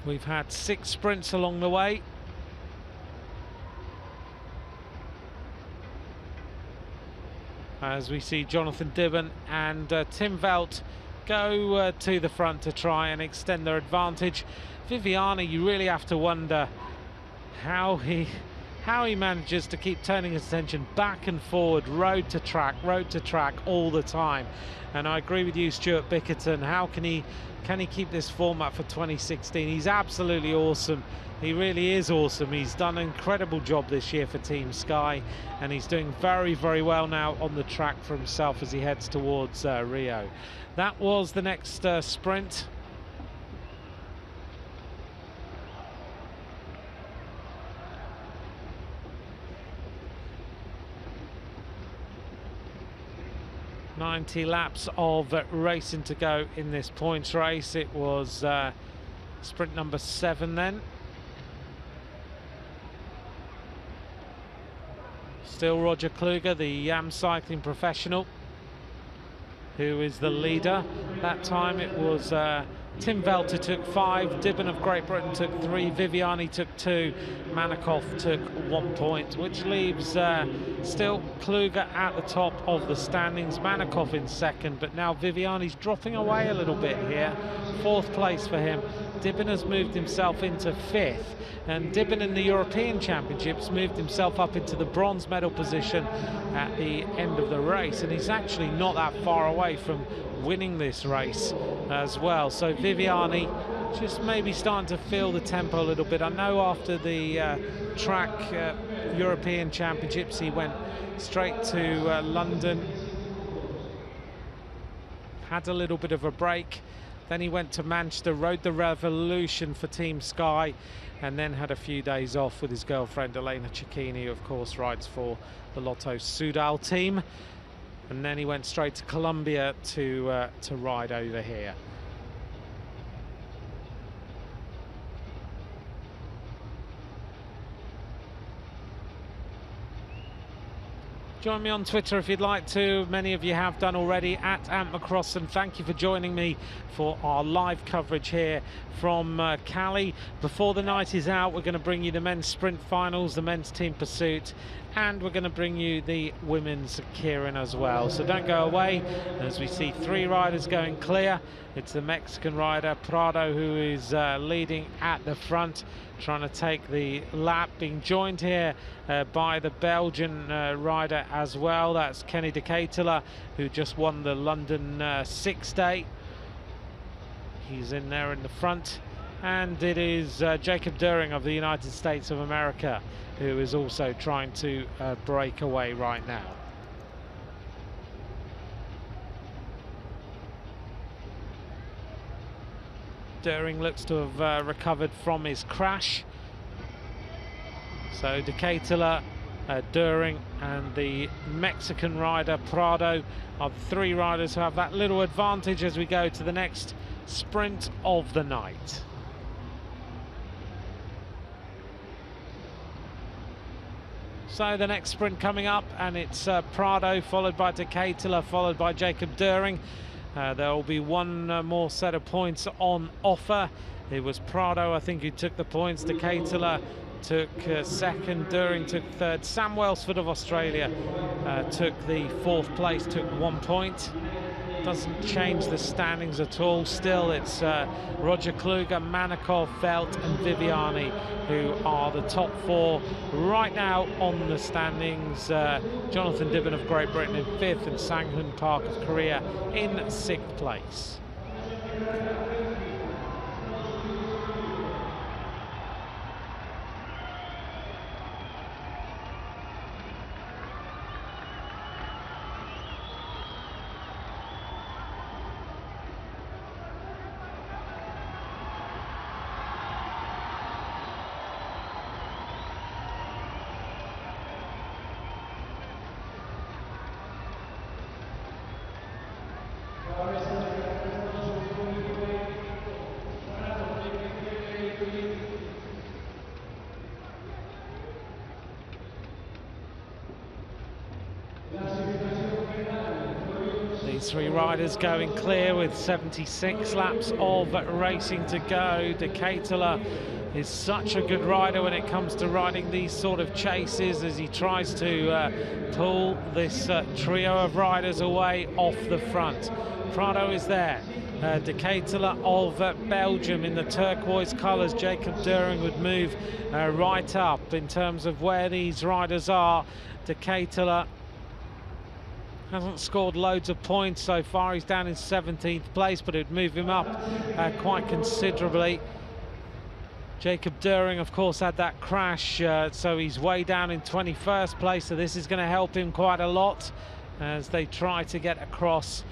We've had 6 sprints along the way. As we see Jonathan Dibben and Tim Velt go to the front to try and extend their advantage. Viviani, you really have to wonder how he manages to keep turning his attention back and forward, road to track all the time. And I agree with you, Stuart Bickerton. How can he keep this format for 2016? He's absolutely awesome. He really is awesome. He's done an incredible job this year for Team Sky, and he's doing very, very well now on the track for himself as he heads towards Rio. That was the next sprint. .90 laps of racing to go in this points race. It was sprint number 7 then. Still Roger Kluger, the YAM cycling professional, who is the leader. That time it was Tim Velter took 5, Dibben of Great Britain took 3, Viviani took 2, Manikoff took 1 point, which leaves still Kluge at the top of the standings, Manikoff in second, but now Viviani's dropping away a little bit here. 4th place for him. Dibben has moved himself into 5th, and Dibben in the European Championships moved himself up into the bronze medal position at the end of the race, and he's actually not that far away from winning this race as well. So Viviani just maybe starting to feel the tempo a little bit. I know after the track European Championships he went straight to London, had a little bit of a break, then he went to Manchester, rode the Revolution for Team Sky, and then had a few days off with his girlfriend Elena Cecchini, who of course rides for the Lotto Soudal team, and then he went straight to Colombia to ride over here. Join me on Twitter if you'd like to. Many of you have done already, at Ant McCrossan. Thank you for joining me for our live coverage here from Cali. Before the night is out, we're going to bring you the men's sprint finals, the men's team pursuit, and we're going to bring you the women's keirin as well. So don't go away, as we see 3 riders going clear. It's the Mexican rider Prado who is leading at the front, trying to take the lap, being joined here by the Belgian rider as well. That's Kenny de Ketelaere, who just won the London 6-day. He's in there in the front, and it is Jacob During of the United States of America who is also trying to break away right now. During looks to have recovered from his crash. So de Ketelaere, During and the Mexican rider Prado are the 3 riders who have that little advantage as we go to the next sprint of the night. So the next sprint coming up, and it's Prado followed by de Ketelaere followed by Jacob During. There will be one more set of points on offer. It was Prado, I think, who took the points. De Ketelaere took second, During took third. Sam Welsford of Australia took the 4th place, took 1 point. Doesn't change the standings at all. Still, it's Roger Kluge, Manikoff, Velt and Viviani who are the top 4 right now on the standings. Jonathan Dibben of Great Britain in 5th, and Sang-Hoon Park of Korea in 6th place. These 3 riders going clear with 76 laps of racing to go. De Ketelaere is such a good rider when it comes to riding these sort of chases, as he tries to pull this trio of riders away off the front. Prado is there. De Ketelaere of Belgium in the turquoise colours. Jacob During would move right up in terms of where these riders are. De Ketelaere hasn't scored loads of points so far. He's down in 17th place, but it would move him up quite considerably. Jacob During, of course, had that crash, so he's way down in 21st place, so this is going to help him quite a lot as they try to get across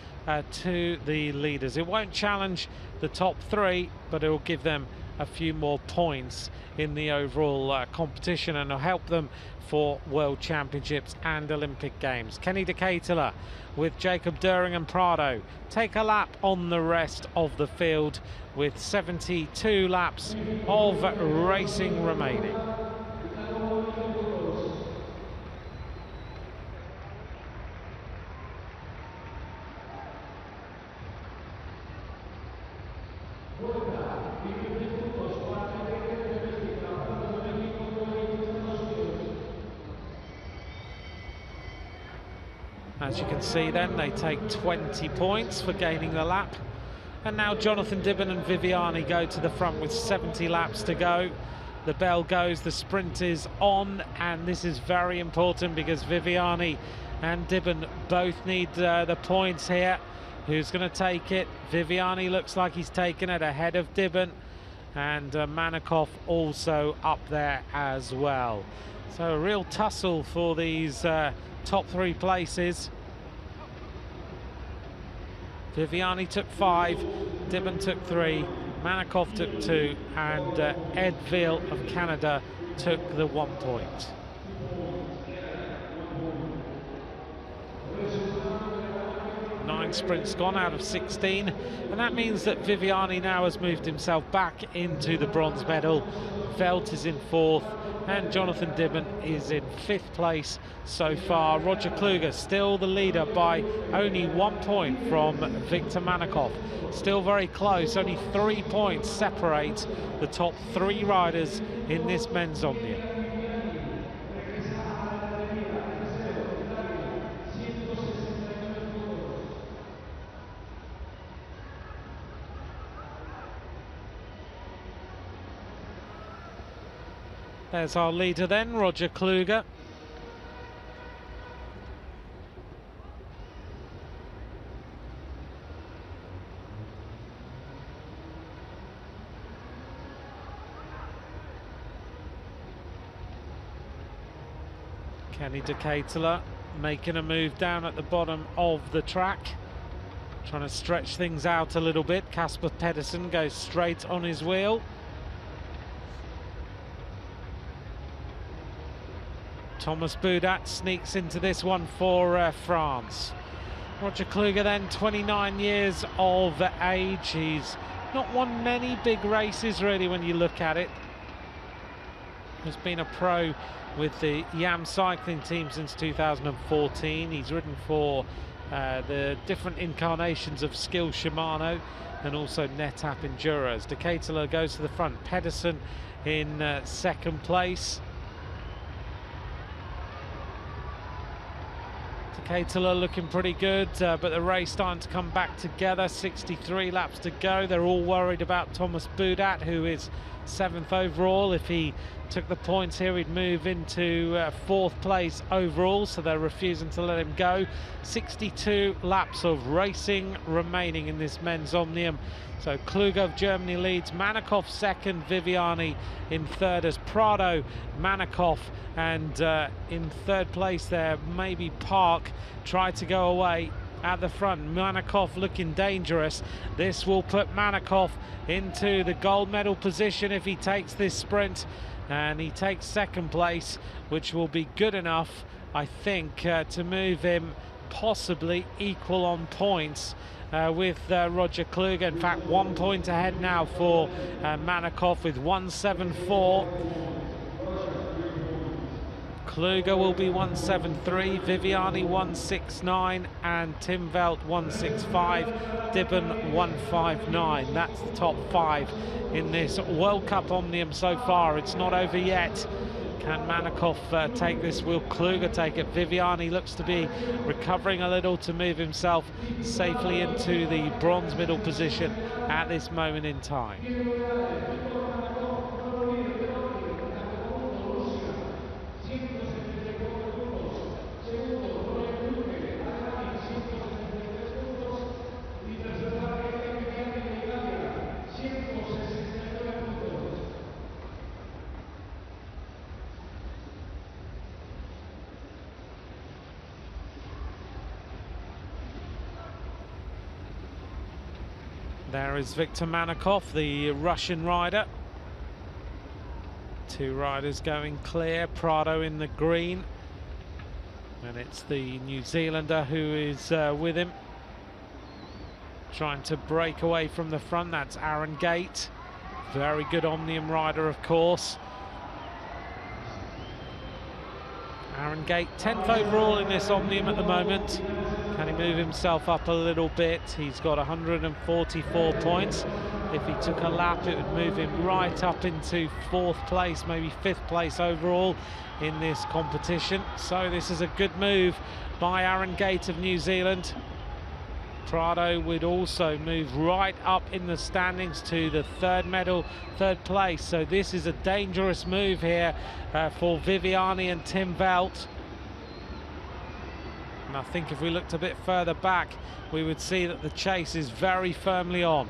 to the leaders. It won't challenge the top 3, but it will give them a few more points in the overall competition, and will help them for World Championships and Olympic Games. Kenny de Ketelaere with Jacob During and Prado take a lap on the rest of the field with 72 laps of racing remaining. As you can see then, they take 20 points for gaining the lap. And now Jonathan Dibben and Viviani go to the front with 70 laps to go. The bell goes, the sprint is on, and this is very important because Viviani and Dibben both need the points here. Who's going to take it? Viviani looks like he's taken it ahead of Dibben, and Manikoff also up there as well. So a real tussle for these top three places. Viviani took 5, Dibben took 3, Manikoff took 2, and Ed Veal of Canada took the 1 point. Nine sprints gone out of 16, and that means that Viviani now has moved himself back into the bronze medal. Velt is in 4th, and Jonathan Dibben is in 5th place so far. Roger Kluge still the leader by only 1 point from Victor Manikoff. Still very close, only 3 points separate the top 3 riders in this men's Omnium. There's our leader then, Roger Kluge. Kenny De Ketelaere making a move down at the bottom of the track, trying to stretch things out a little bit. Casper Pedersen goes straight on his wheel. Thomas Boudat sneaks into this one for France. Roger Kluge then, 29 years of age. He's not won many big races really when you look at it. He's been a pro with the YAM cycling team since 2014. He's ridden for the different incarnations of Skill Shimano and also NetApp Enduros. De Ketelaere goes to the front. Pedersen in 2nd place. Ketelaere looking pretty good, but the race starting to come back together. 63 laps to go. They're all worried about Thomas Boudat, who is 7th overall. If he took the points here, he'd move into 4th place overall, so they're refusing to let him go. 62 laps of racing remaining in this men's Omnium. So Kluge of Germany leads, Manikoff 2nd, Viviani in 3rd as Prado, Manikoff, and in 3rd place there, maybe Park tried to go away at the front. Manikoff looking dangerous. This will put Manikoff into the gold medal position if he takes this sprint, and he takes 2nd place, which will be good enough, I think, to move him possibly equal on points with Roger Kluge. In fact, 1 point ahead now for Manikoff with 174. Kluge will be 173, Viviani 169, and Tim Velt 165, Dibben 159. That's the top 5 in this World Cup Omnium so far. It's not over yet. Can Manikoff take this? Will Kluge take it? Viviani looks to be recovering a little to move himself safely into the bronze medal position at this moment in time. There is Victor Manikoff, the Russian rider. 2 riders going clear, Prado in the green. And it's the New Zealander who is with him, trying to break away from the front. That's Aaron Gate, very good Omnium rider, of course. Aaron Gate, 10th overall in this Omnium at the moment. Can he move himself up a little bit? He's got 144 points. If he took a lap, it would move him right up into 4th place, maybe 5th place overall in this competition. So this is a good move by Aaron Gate of New Zealand. Prado would also move right up in the standings to the 3rd place. So this is a dangerous move here for Viviani and Tim Velt. And I think if we looked a bit further back, we would see that the chase is very firmly on.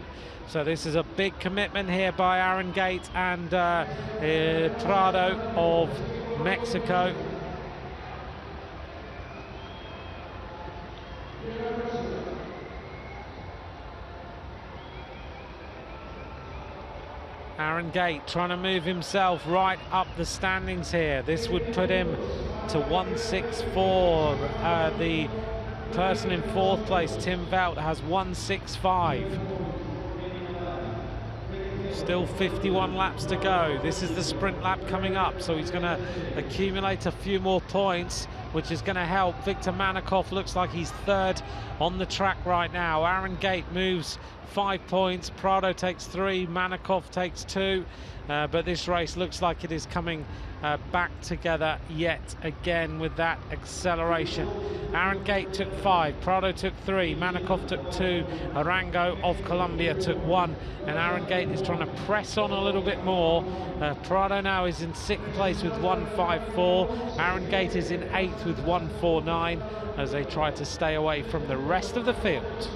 So this is a big commitment here by Aaron Gate and Prado of Mexico. Aaron Gate trying to move himself right up the standings here. This would put him to 164. The person in 4th place, Tim Velt, has 165. Still 51 laps to go. This is the sprint lap coming up, so he's going to accumulate a few more points, which is going to help. Victor Manakov looks like he's 3rd on the track right now. Aaron Gate moves 5 points, Prado takes 3, Manakov takes 2, but this race looks like it is coming back together yet again with that acceleration. Aaron Gate took 5, Prado took 3, Manakov took 2, Arango of Colombia took 1, and Aaron Gate is trying to press on a little bit more. Prado now is in 6th place with 154, Aaron Gate is in 8th with 149 as they try to stay away from the rest of the field.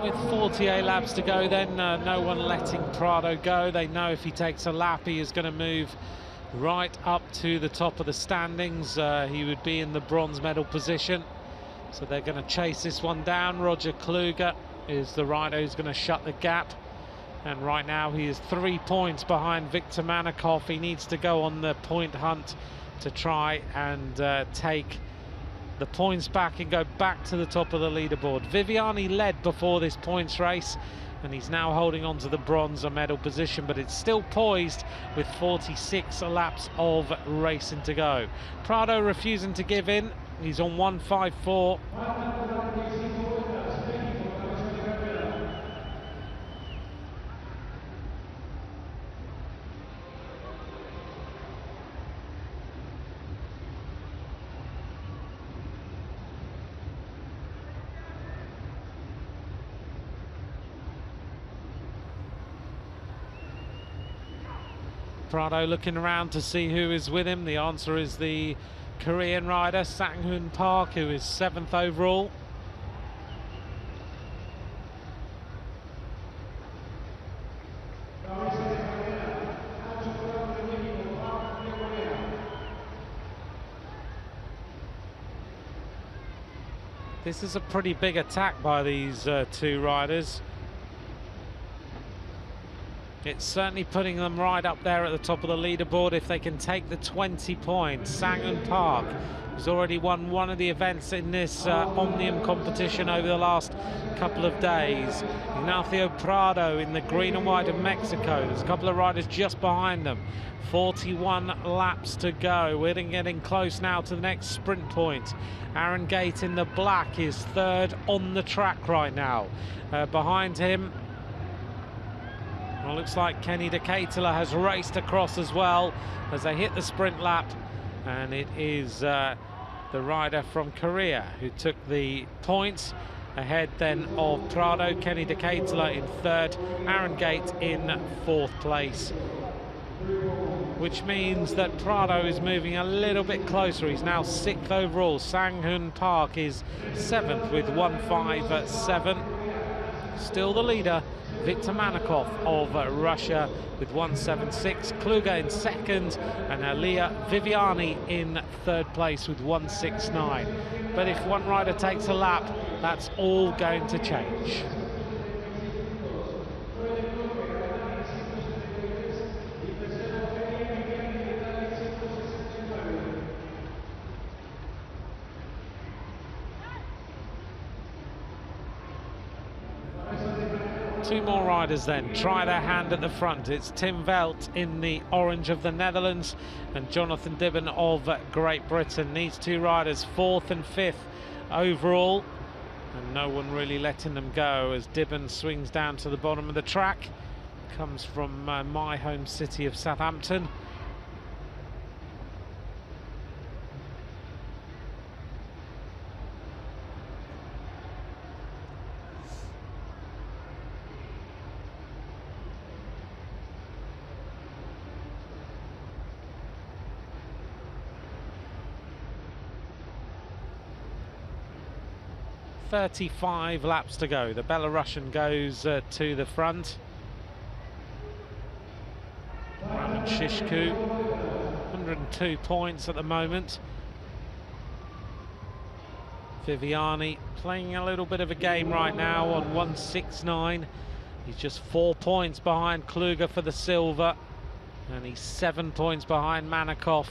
With 48 laps to go then, no one letting Prado go. They know if he takes a lap, he is going to move right up to the top of the standings. He would be in the bronze medal position. So they're going to chase this one down. Roger Kluger is the rider who's going to shut the gap. And right now he is 3 points behind Victor Manakov. He needs to go on the point hunt to try and take the points back and go back to the top of the leaderboard. Viviani led before this points race and he's now holding on to the bronze medal position, but it's still poised with 46 laps of racing to go. Prado refusing to give in. He's on 154. Prado looking around to see who is with him. The answer is the Korean rider Sang-hoon Park, who is 7th overall. This is a pretty big attack by these two riders. It's certainly putting them right up there at the top of the leaderboard if they can take the 20 points. Sang-hoon Park has already won one of the events in this Omnium competition over the last couple of days. Ignacio Prado in the green and white of Mexico. There's a couple of riders just behind them. 41 laps to go. We're getting close now to the next sprint point. Aaron Gate in the black is 3rd on the track right now. Behind him, well, looks like Kenny De Ketelaere has raced across as well as they hit the sprint lap, and it is the rider from Korea who took the points ahead then of Prado. Kenny De Ketelaere in 3rd, Aaron Gate in 4th place, which means that Prado is moving a little bit closer. He's now 6th overall. Sang-hoon Park is 7th with 157. Still the leader, Victor Manakov of Russia with 176. Kluger in 2nd, and Elia Viviani in 3rd place with 169. But if one rider takes a lap, that's all going to change. Two more riders then try their hand at the front. It's Tim Velt in the orange of the Netherlands and Jonathan Dibben of Great Britain. These two riders 4th and 5th overall, and no one really letting them go as Dibben swings down to the bottom of the track. Comes from my home city of Southampton. .35 laps to go. The Belarusian goes to the front. Roman Shishku, 102 points at the moment. Viviani playing a little bit of a game right now on 169. He's just 4 points behind Kluge for the silver, and he's 7 points behind Manakov.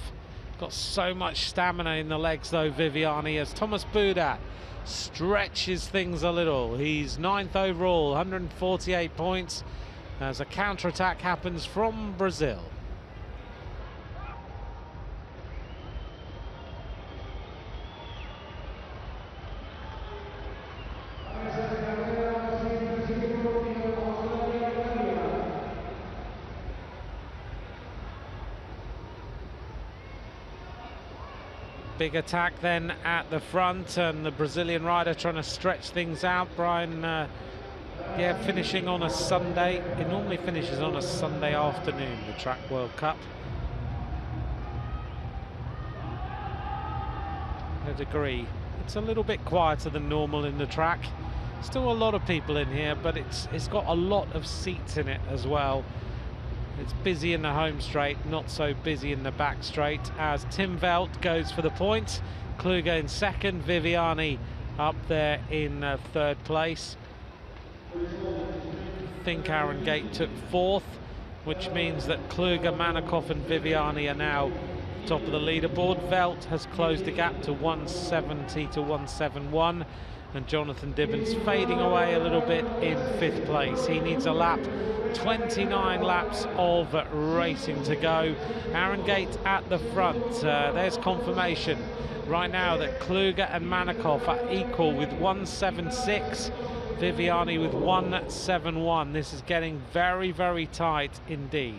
Got so much stamina in the legs though, Viviani, as Thomas Boudat stretches things a little. He's 9th overall, 148 points, as a counter-attack happens from Brazil. Big attack then at the front, and the Brazilian rider trying to stretch things out. Brian, finishing on a Sunday. It normally finishes on a Sunday afternoon, the Track World Cup. I'd agree. It's a little bit quieter than normal in the track. Still a lot of people in here, but it's got a lot of seats in it as well. It's busy in the home straight, not so busy in the back straight, as Tim Velt goes for the points. Kluge in second, Viviani up there in 3rd place. I think Aaron Gate took 4th, which means that Kluge, Manakov and Viviani are now top of the leaderboard. Velt has closed the gap to 170 to 171. And Jonathan Dibben's fading away a little bit in 5th place. He needs a lap, 29 laps of racing to go. Aaron Gate at the front. There's confirmation right now that Kluge and Manakov are equal with 176. Viviani with 171. This is getting very, very tight indeed.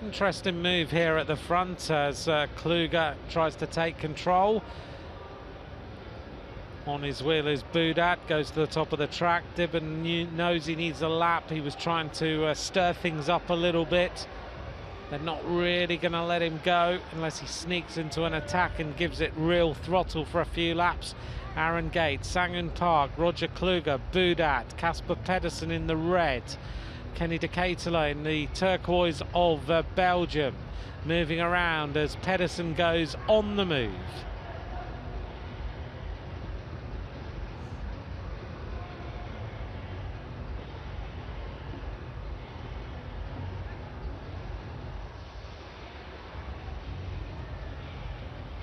Interesting move here at the front as Kluge tries to take control. On his wheel is Boudat, goes to the top of the track. Dibben knows he needs a lap. He was trying to stir things up a little bit. They're not really going to let him go unless he sneaks into an attack and gives it real throttle for a few laps. Aaron Gate, Sangun Park, Roger Kluge, Boudat, Casper Pedersen in the red. Kenny de Ketelaere in the turquoise of Belgium, moving around as Pedersen goes on the move.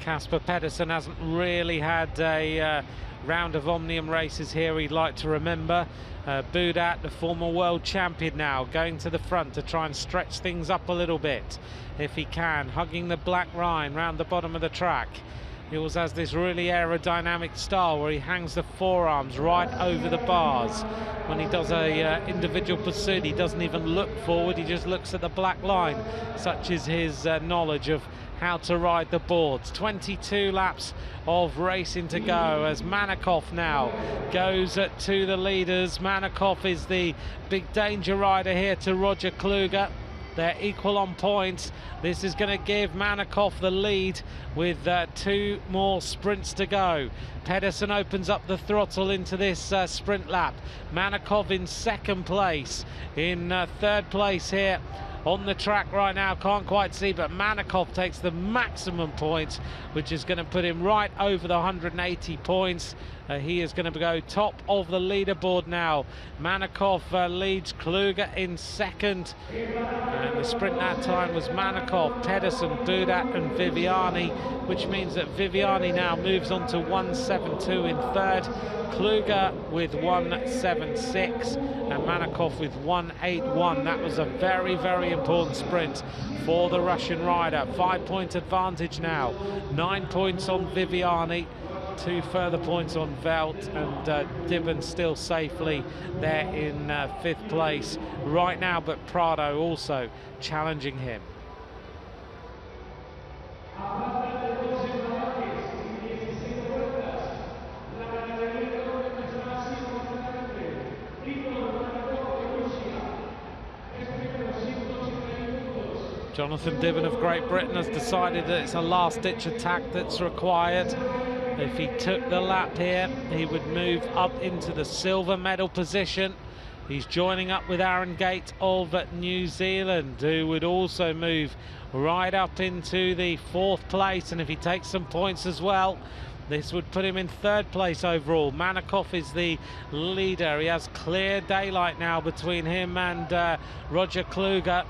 Casper Pedersen hasn't really had a round of Omnium races here he'd like to remember. Boudat, the former world champion, now going to the front to try and stretch things up a little bit if he can, hugging the black line round the bottom of the track. He also has this really aerodynamic style where he hangs the forearms right over the bars. When he does a individual pursuit, he doesn't even look forward, he just looks at the black line. Such is his knowledge of how to ride the boards. 22 laps of racing to go as Manakov now goes to the leaders. Manakov is the big danger rider here to Roger Kluge. They're equal on points. This is going to give Manakov the lead with 2 more sprints to go. Pedersen opens up the throttle into this sprint lap. Manakov in 2nd place. In 3rd place here on the track right now, can't quite see, but Manikov takes the maximum points, which is going to put him right over the 180 points. He is going to go top of the leaderboard now. Manikov leads Kluger in second, and the sprint that time was Manikov, Pedersen, Budat and Viviani, which means that Viviani now moves on to 172 in third, Kluger with 176 and Manikov with 181. That was a very, very important sprint for the Russian rider. 5-point advantage now, 9 points on Viviani, 2 further points on Velt, and Dibben still safely there in 5th place right now, but Prado also challenging him. Jonathan Dibben of Great Britain has decided that it's a last-ditch attack that's required. If he took the lap here, he would move up into the silver medal position. He's joining up with Aaron Gate of New Zealand, who would also move right up into the 4th place. And if he takes some points as well, this would put him in 3rd place overall. Manikov is the leader. He has clear daylight now between him and Roger Kluger.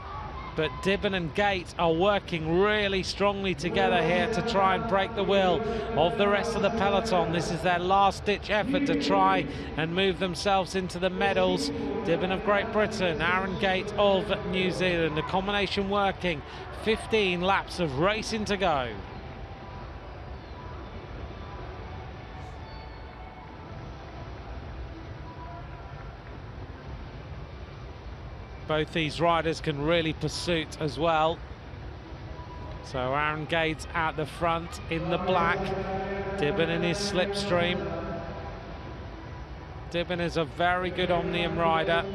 But Dibben and Gate are working really strongly together here to try and break the will of the rest of the peloton. This is their last-ditch effort to try and move themselves into the medals. Dibben of Great Britain, Aaron Gate of New Zealand. The combination working. 15 laps of racing to go. Both these riders can really pursuit as well. So Aaron Gate at the front in the black, Dibben in his slipstream. Dibben is a very good Omnium rider.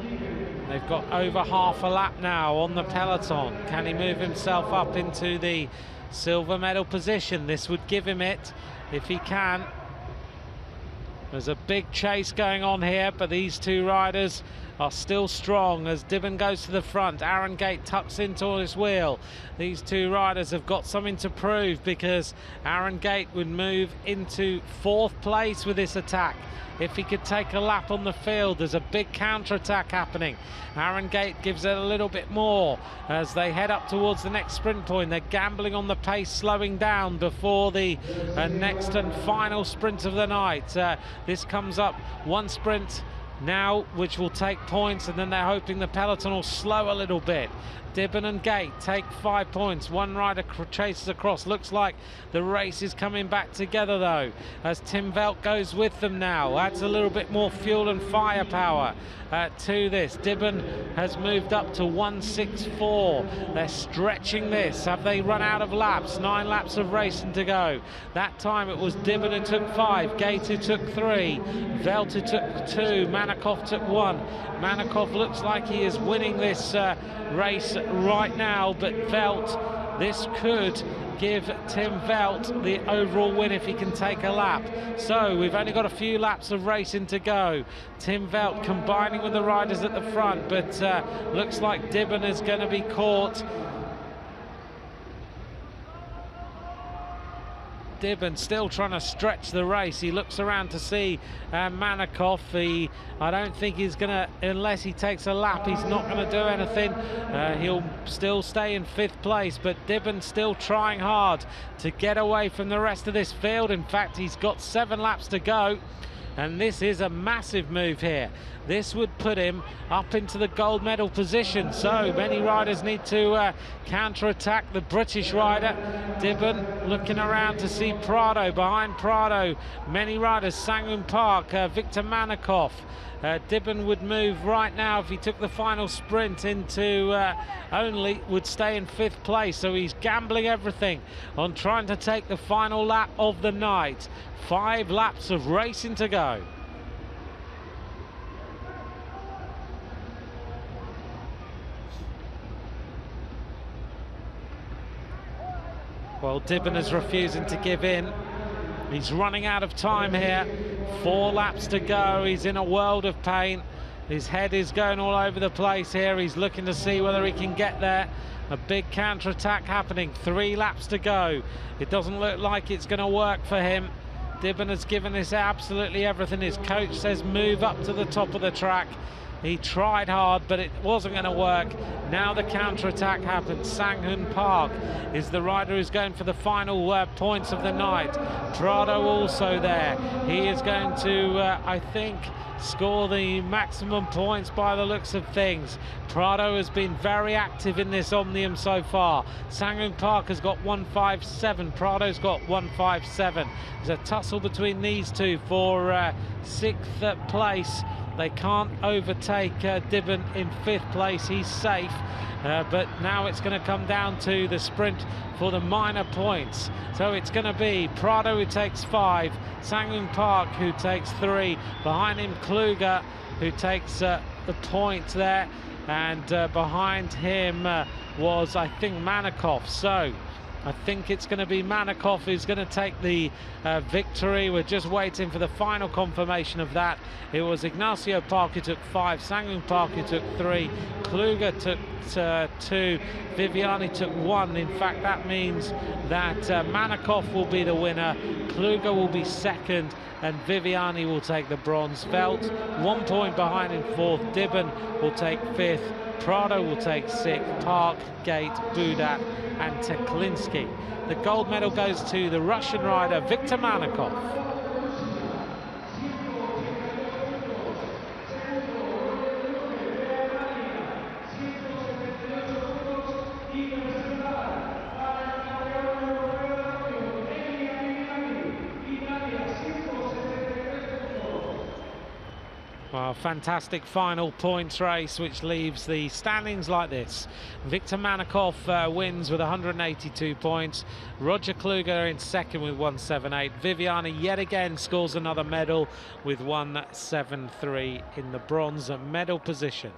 They've got over half a lap now on the peloton. Can he move himself up into the silver medal position? This would give him it if he can. There's a big chase going on here, but these two riders are still strong as Dibben goes to the front. Aaron Gate tucks into his wheel. These two riders have got something to prove, because Aaron Gate would move into 4th place with this attack. If he could take a lap on the field, there's a big counter-attack happening. Aaron Gate gives it a little bit more as they head up towards the next sprint point. They're gambling on the pace, slowing down before the next and final sprint of the night. This comes up one sprint now, which will take points, and then they're hoping the peloton will slow a little bit. Dibben and Gate take 5 points. One rider chases across. Looks like the race is coming back together though, as Tim Velt goes with them now. Adds a little bit more fuel and firepower to this. Dibben has moved up to 164. They're stretching this. Have they run out of laps? 9 laps of racing to go. That time it was Dibben who took 5, Gate who took 3, Velt who took 2, Manikov took 1. Manikov looks like he is winning this race right now, but Velt, this could give Tim Velt the overall win if he can take a lap. So we've only got a few laps of racing to go. Tim Velt combining with the riders at the front, but looks like Dibben is going to be caught. Dibben still trying to stretch the race. He looks around to see Manikov. I don't think he's going to, unless he takes a lap, he's not going to do anything. He'll still stay in 5th place, but Dibben still trying hard to get away from the rest of this field. In fact, he's got 7 laps to go, and this is a massive move here. This would put him up into the gold medal position. So many riders need to counter-attack the British rider. Dibben looking around to see Prado. Behind Prado, many riders, Sangun Park, Victor Manikov. Dibben would move right now, if he took the final sprint into only, would stay in 5th place. So he's gambling everything on trying to take the final lap of the night. 5 laps of racing to go. Well, Dibben is refusing to give in. He's running out of time here. 4 laps to go. He's in a world of pain. His head is going all over the place here. He's looking to see whether he can get there. A big counter-attack happening. 3 laps to go. It doesn't look like it's going to work for him. Dibben has given this absolutely everything. His coach says move up to the top of the track. He tried hard, but it wasn't going to work. Now the counter-attack happens. Sang-Hoon Park is the rider who's going for the final points of the night. Prado also there. He is going to, I think, score the maximum points by the looks of things. Prado has been very active in this Omnium so far. Sang-Hoon Park has got 157. Prado's got 157. There's a tussle between these two for 6th place. They can't overtake Dibben in 5th place. He's safe. But now it's going to come down to the sprint for the minor points. So it's going to be Prado who takes 5, Sang-Hoon Park who takes 3, behind him Kluger who takes the point there, and behind him was, I think, Manakov. So I think it's going to be Manakov who's going to take the victory. We're just waiting for the final confirmation of that. It was Ignacio Park who took 5, Sang-Hoon Park who took 3, Kluger took 2, Viviani took 1. In fact, that means that Manakov will be the winner, Kluger will be second, and Viviani will take the bronze. Velt 1 point behind in 4th, Dibben will take 5th, Prado will take 6th, Park, Gate, Budat and Teklinski. The gold medal goes to the Russian rider Viktor Manakov. Well, fantastic final points race, which leaves the standings like this. Viktor Manakov wins with 182 points. Roger Kluger in second with 178. Viviani yet again scores another medal with 173 in the bronze medal position.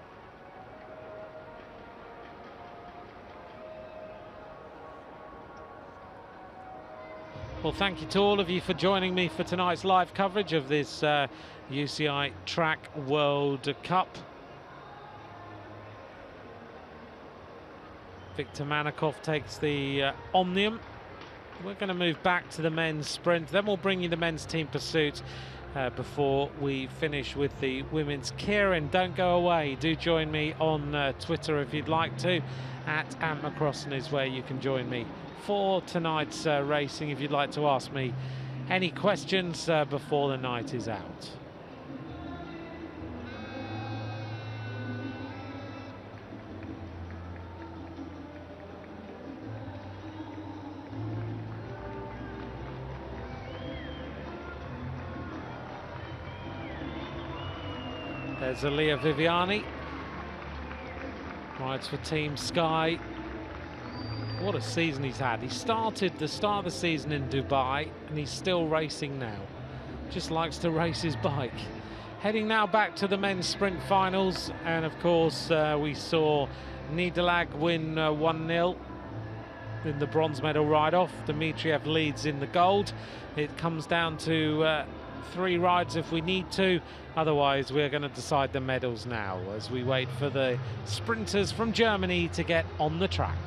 Well, thank you to all of you for joining me for tonight's live coverage of this UCI Track World Cup. Viktor Manakov takes the Omnium. We're going to move back to the men's sprint, then we'll bring you the men's team pursuit before we finish with the women's. Kieran, don't go away. Do join me on Twitter if you'd like to. At @McCrossan is where you can join me for tonight's racing if you'd like to ask me any questions before the night is out. There's Alia Viviani, rides for Team Sky. What a season he's had. He started the start of the season in Dubai and he's still racing now. Just likes to race his bike. Heading now back to the men's sprint finals, and of course we saw Niederlag win 1-0 in the bronze medal ride-off. Dmitriev leads in the gold. It comes down to 3 rides if we need to. Otherwise, we're going to decide the medals now as we wait for the sprinters from Germany to get on the track.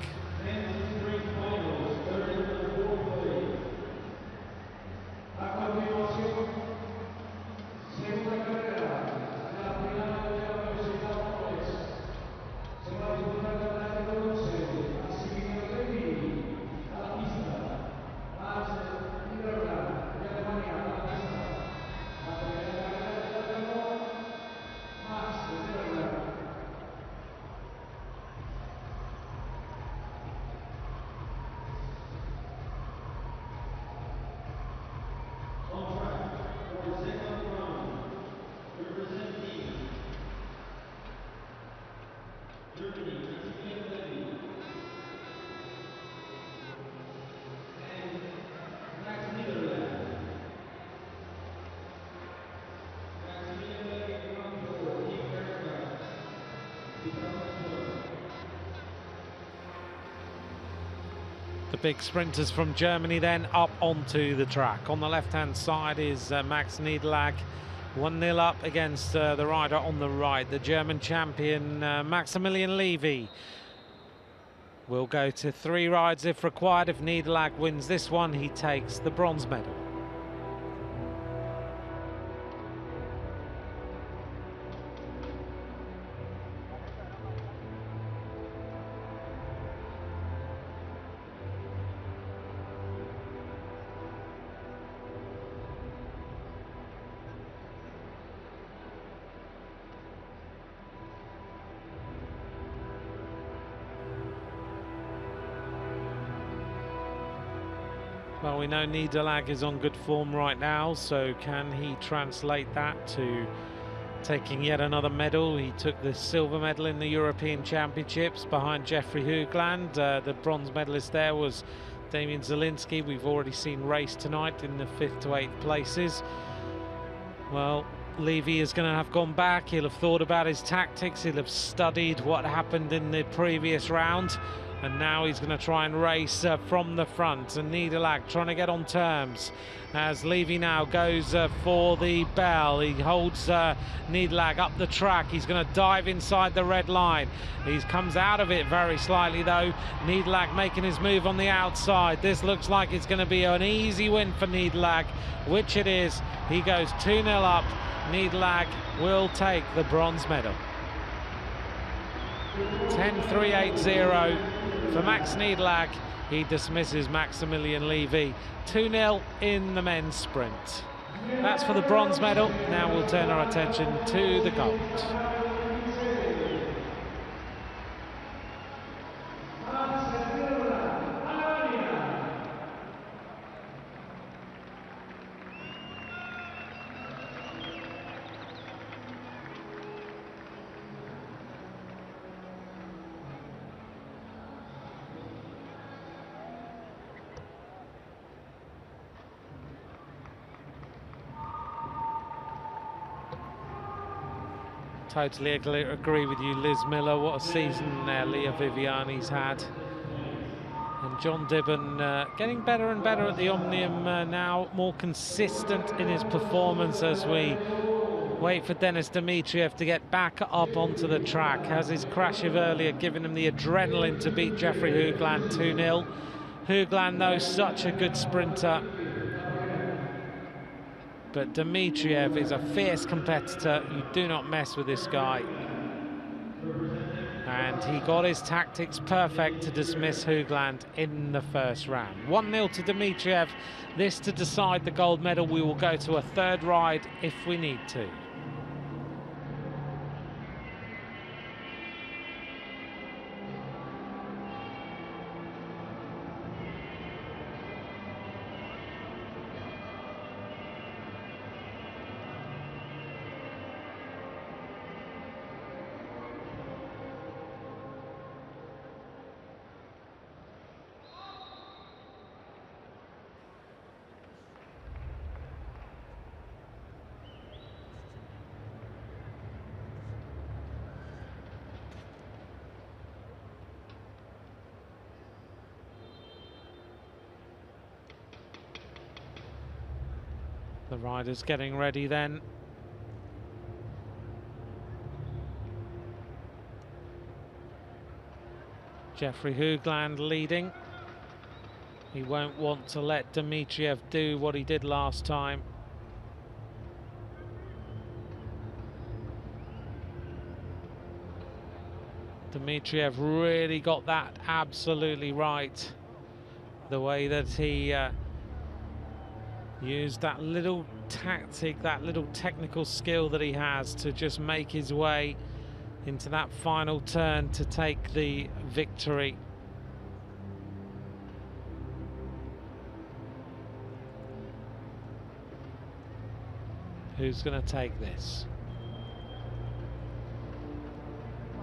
The big sprinters from Germany then up onto the track. On the left-hand side is Max Niederlag, 1-0 up against the rider on the right, the German champion Maximilian Levy. Will go to 3 rides if required. If Niederlag wins this one, he takes the bronze medal. Well, we know Niederlag is on good form right now, so can he translate that to taking yet another medal? He took the silver medal in the European Championships behind Jeffrey Hoogland. The bronze medalist there was Damian Zielinski. We've already seen race tonight in the 5th to 8th places. Well, Levy is going to have gone back. He'll have thought about his tactics. He'll have studied what happened in the previous round. And now he's going to try and race from the front. And Niederlag trying to get on terms as Levy now goes for the bell. He holds Niederlag up the track. He's going to dive inside the red line. He comes out of it very slightly though. Niederlag making his move on the outside. This looks like it's going to be an easy win for Niederlag, which it is. He goes 2-0 up. Niederlag will take the bronze medal. 10.380 for Max Niederlag. He dismisses Maximilian Levy. 2-0 in the men's sprint. That's for the bronze medal. Now we'll turn our attention to the gold. Totally agree with you, Liz Miller. What a season Leah Viviani's had. And John Dibben getting better and better at the Omnium now, more consistent in his performance as we wait for Denis Dimitriev to get back up onto the track. Has his crash of earlier given him the adrenaline to beat Jeffrey Hoogland 2-0. Hoogland, though, such a good sprinter. But Dimitriev is a fierce competitor. You do not mess with this guy. And he got his tactics perfect to dismiss Hoogland in the first round. 1-0 to Dimitriev. This to decide the gold medal. We will go to a 3rd ride if we need to. The riders getting ready then. Jeffrey Hoogland leading. He won't want to let Dimitriev do what he did last time. Dimitriev really got that absolutely right. The way that he used that little tactic, that little technical skill that he has to just make his way into that final turn to take the victory. Who's going to take this?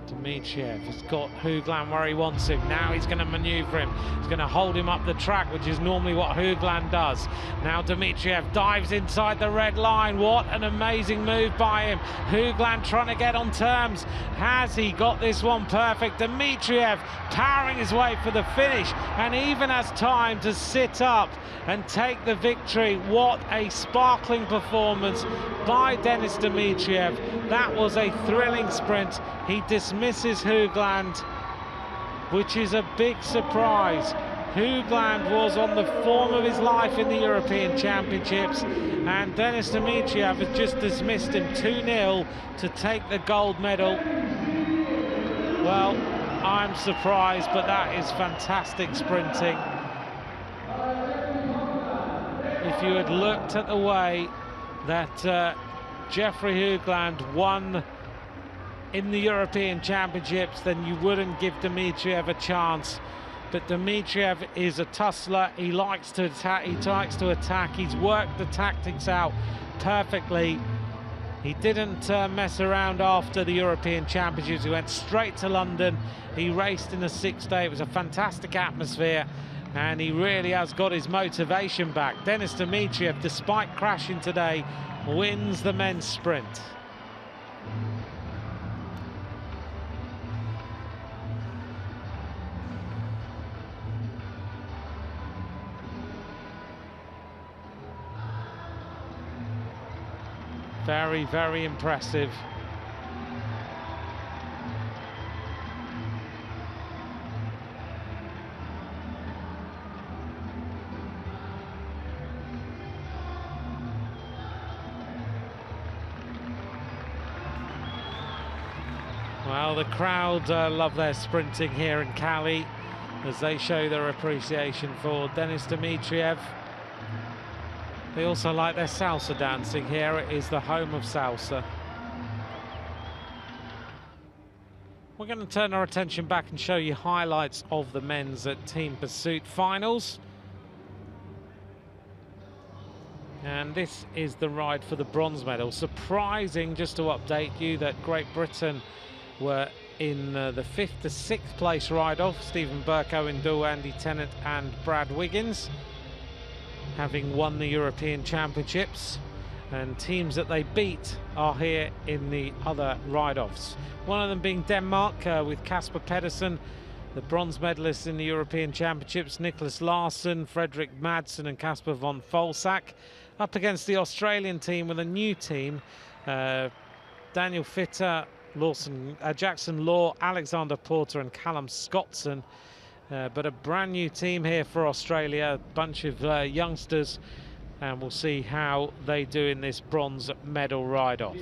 Dimitriev has got Hoogland where he wants him. Now he's going to manoeuvre him. He's going to hold him up the track, which is normally what Hoogland does. Now Dimitriev dives inside the red line. What an amazing move by him. Hoogland trying to get on terms. Has he got this one perfect? Dimitriev powering his way for the finish and even has time to sit up and take the victory. What a sparkling performance by Denis Dmitriev. That was a thrilling sprint. He dismisses Hoogland, which is a big surprise. Hoogland was on the form of his life in the European Championships, and Denis Dmitriev has just dismissed him 2-0 to take the gold medal. Well, I'm surprised, but that is fantastic sprinting. If you had looked at the way that Jeffrey Hoogland won in the European Championships, then you wouldn't give Dmitriev a chance. But Dmitriev is a tussler. He likes to attack. He's worked the tactics out perfectly. He didn't mess around after the European Championships. He went straight to London. He raced in a 6-day. It was a fantastic atmosphere, and he really has got his motivation back. Denis Dmitriev, despite crashing today, wins the men's sprint. Very, very impressive. Well, the crowd love their sprinting here in Cali as they show their appreciation for Denis Dmitriev. They also like their salsa dancing here. It is the home of salsa. We're going to turn our attention back and show you highlights of the men's team pursuit finals. And this is the ride for the bronze medal. Surprising, just to update you, that Great Britain were in the 5th to 6th place ride-off. Stephen Burke, Owen Doull, Andy Tennant and Brad Wiggins, having won the European Championships, and teams that they beat are here in the other ride-offs. One of them being Denmark with Kasper Pedersen, the bronze medalist in the European Championships, Nicholas Larsson, Fredrik Madsen and Kasper von Folsack, up against the Australian team with a new team, Daniel Fitter, Jackson Law, Alexander Porter and Callum Scottson. But a brand new team here for Australia, a bunch of youngsters, and we'll see how they do in this bronze medal ride-off.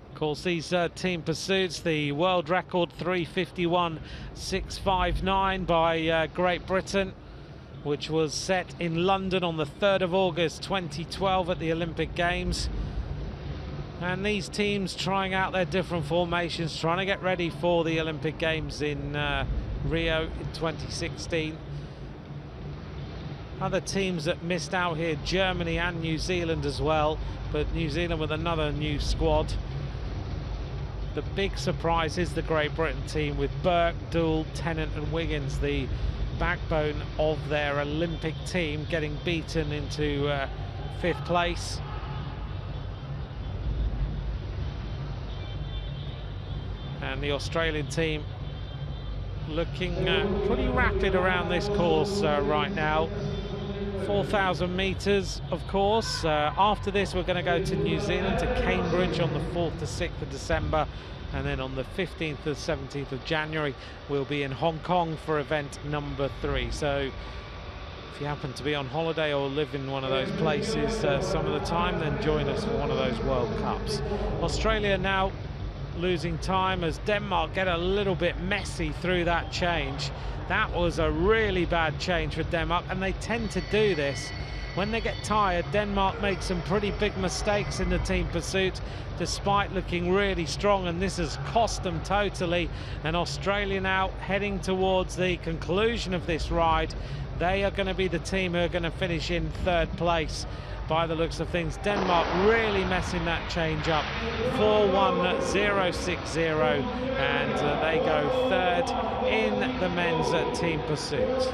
Of course, these team pursuits, the world record 3:51.659 by Great Britain, which was set in London on the 3rd of August 2012 at the Olympic Games. And these teams trying out their different formations, trying to get ready for the Olympic Games in Rio in 2016. Other teams that missed out here, Germany and New Zealand as well, but New Zealand with another new squad. The big surprise is the Great Britain team with Burke, Doull, Tennant and Wiggins, the backbone of their Olympic team, getting beaten into 5th place. And the Australian team looking pretty rapid around this course right now. 4,000 metres, of course. After this, we're going to go to New Zealand, to Cambridge on the 4th to 6th of December. And then on the 15th to 17th of January, we'll be in Hong Kong for event number 3. So if you happen to be on holiday or live in one of those places some of the time, then join us for one of those World Cups. Australia now losing time as Denmark get a little bit messy through that change. That was a really bad change for Denmark, and they tend to do this. When they get tired, Denmark makes some pretty big mistakes in the team pursuit, despite looking really strong, and this has cost them totally. And Australia now heading towards the conclusion of this ride. They are going to be the team who are going to finish in 3rd place by the looks of things. Denmark really messing that change up. 4-1-0-6-0, and they go 3rd in the men's team pursuit.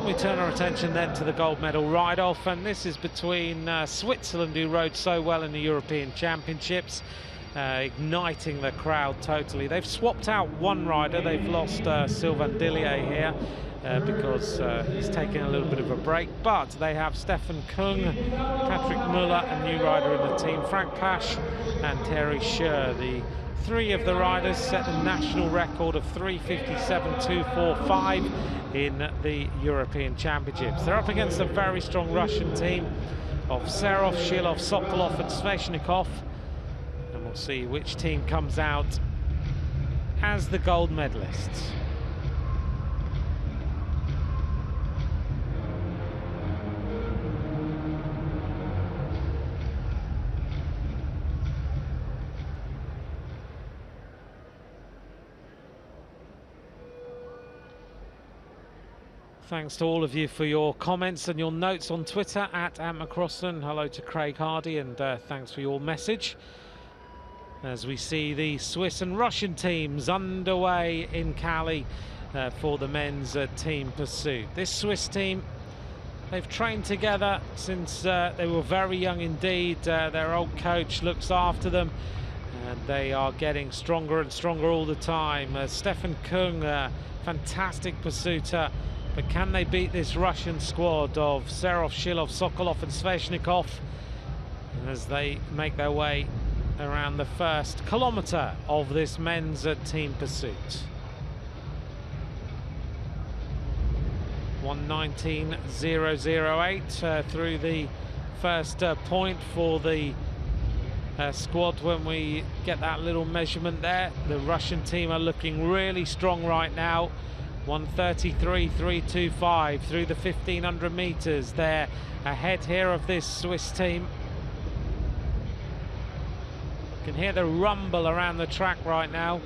we turn our attention then to the gold medal ride-off, and this is between Switzerland, who rode so well in the European Championships, igniting the crowd totally. They've swapped out one rider. They've lost Sylvain Dillier here because he's taking a little bit of a break, but they have Stefan Kung, Patrick Muller, a new rider in the team, Frank Pasch and Thierry Scher. The three of the riders set the national record of 3:57.245 in the European Championships. They're up against a very strong Russian team of Serov, Shilov, Sokolov and Sveshnikov, and we'll see which team comes out as the gold medalists. Thanks to all of you for your comments and your notes on Twitter at @McCrossan. Hello to Craig Hardy, and thanks for your message. As we see the Swiss and Russian teams underway in Cali for the men's team pursuit. This Swiss team, they've trained together since they were very young indeed. Their old coach looks after them, and they are getting stronger and stronger all the time. Stefan Kung, fantastic pursuiter. But can they beat this Russian squad of Serov, Shilov, Sokolov and Sveshnikov as they make their way around the first kilometre of this men's team pursuit? 1:19.008 through the first point for the squad when we get that little measurement there. The Russian team are looking really strong right now. 1:33.325 through the 1500 meters. They're ahead here of this Swiss team. You can hear the rumble around the track right now.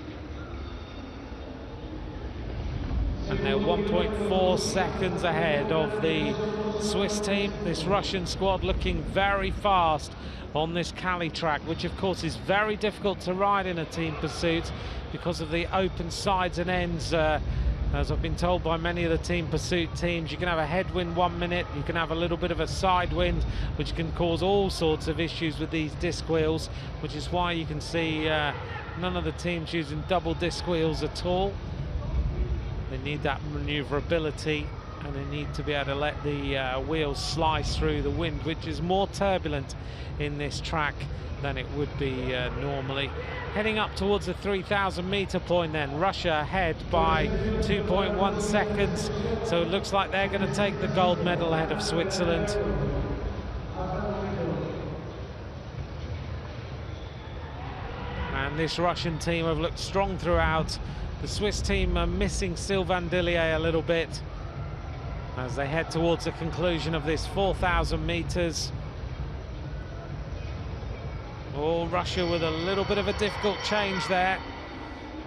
And they're 1.4 seconds ahead of the Swiss team. This Russian squad looking very fast on this Cali track, which of course is very difficult to ride in a team pursuit because of the open sides and ends. As I've been told by many of the team pursuit teams, you can have a headwind 1 minute, you can have a little bit of a side wind, which can cause all sorts of issues with these disc wheels, which is why you can see none of the teams using double disc wheels at all. They need that maneuverability, and they need to be able to let the wheels slice through the wind, which is more turbulent in this track than it would be normally. Heading up towards the 3,000 meter point then. Russia ahead by 2.1 seconds. So it looks like they're going to take the gold medal ahead of Switzerland. And this Russian team have looked strong throughout. The Swiss team are missing Sylvain Dillier a little bit as they head towards the conclusion of this 4,000 meters. Oh, Russia with a little bit of a difficult change there,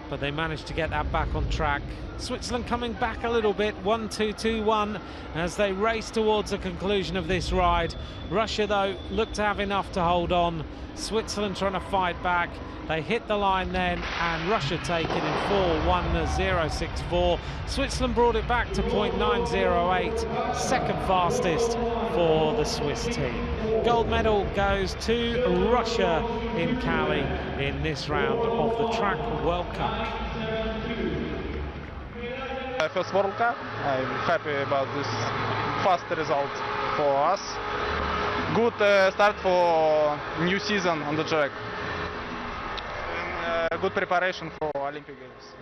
but they managed to get that back on track. Switzerland coming back a little bit, 1:2.21 as they race towards the conclusion of this ride. Russia, though, looked to have enough to hold on. Switzerland trying to fight back. They hit the line then, and Russia take it in 4:1.064. Switzerland brought it back to 0.908, second fastest for the Swiss team. Gold medal goes to Russia in Cali in this round of the Track World Cup. First World Cup. I'm happy about this fast result for us. Good start for new season on the track. And, good preparation for Olympic Games.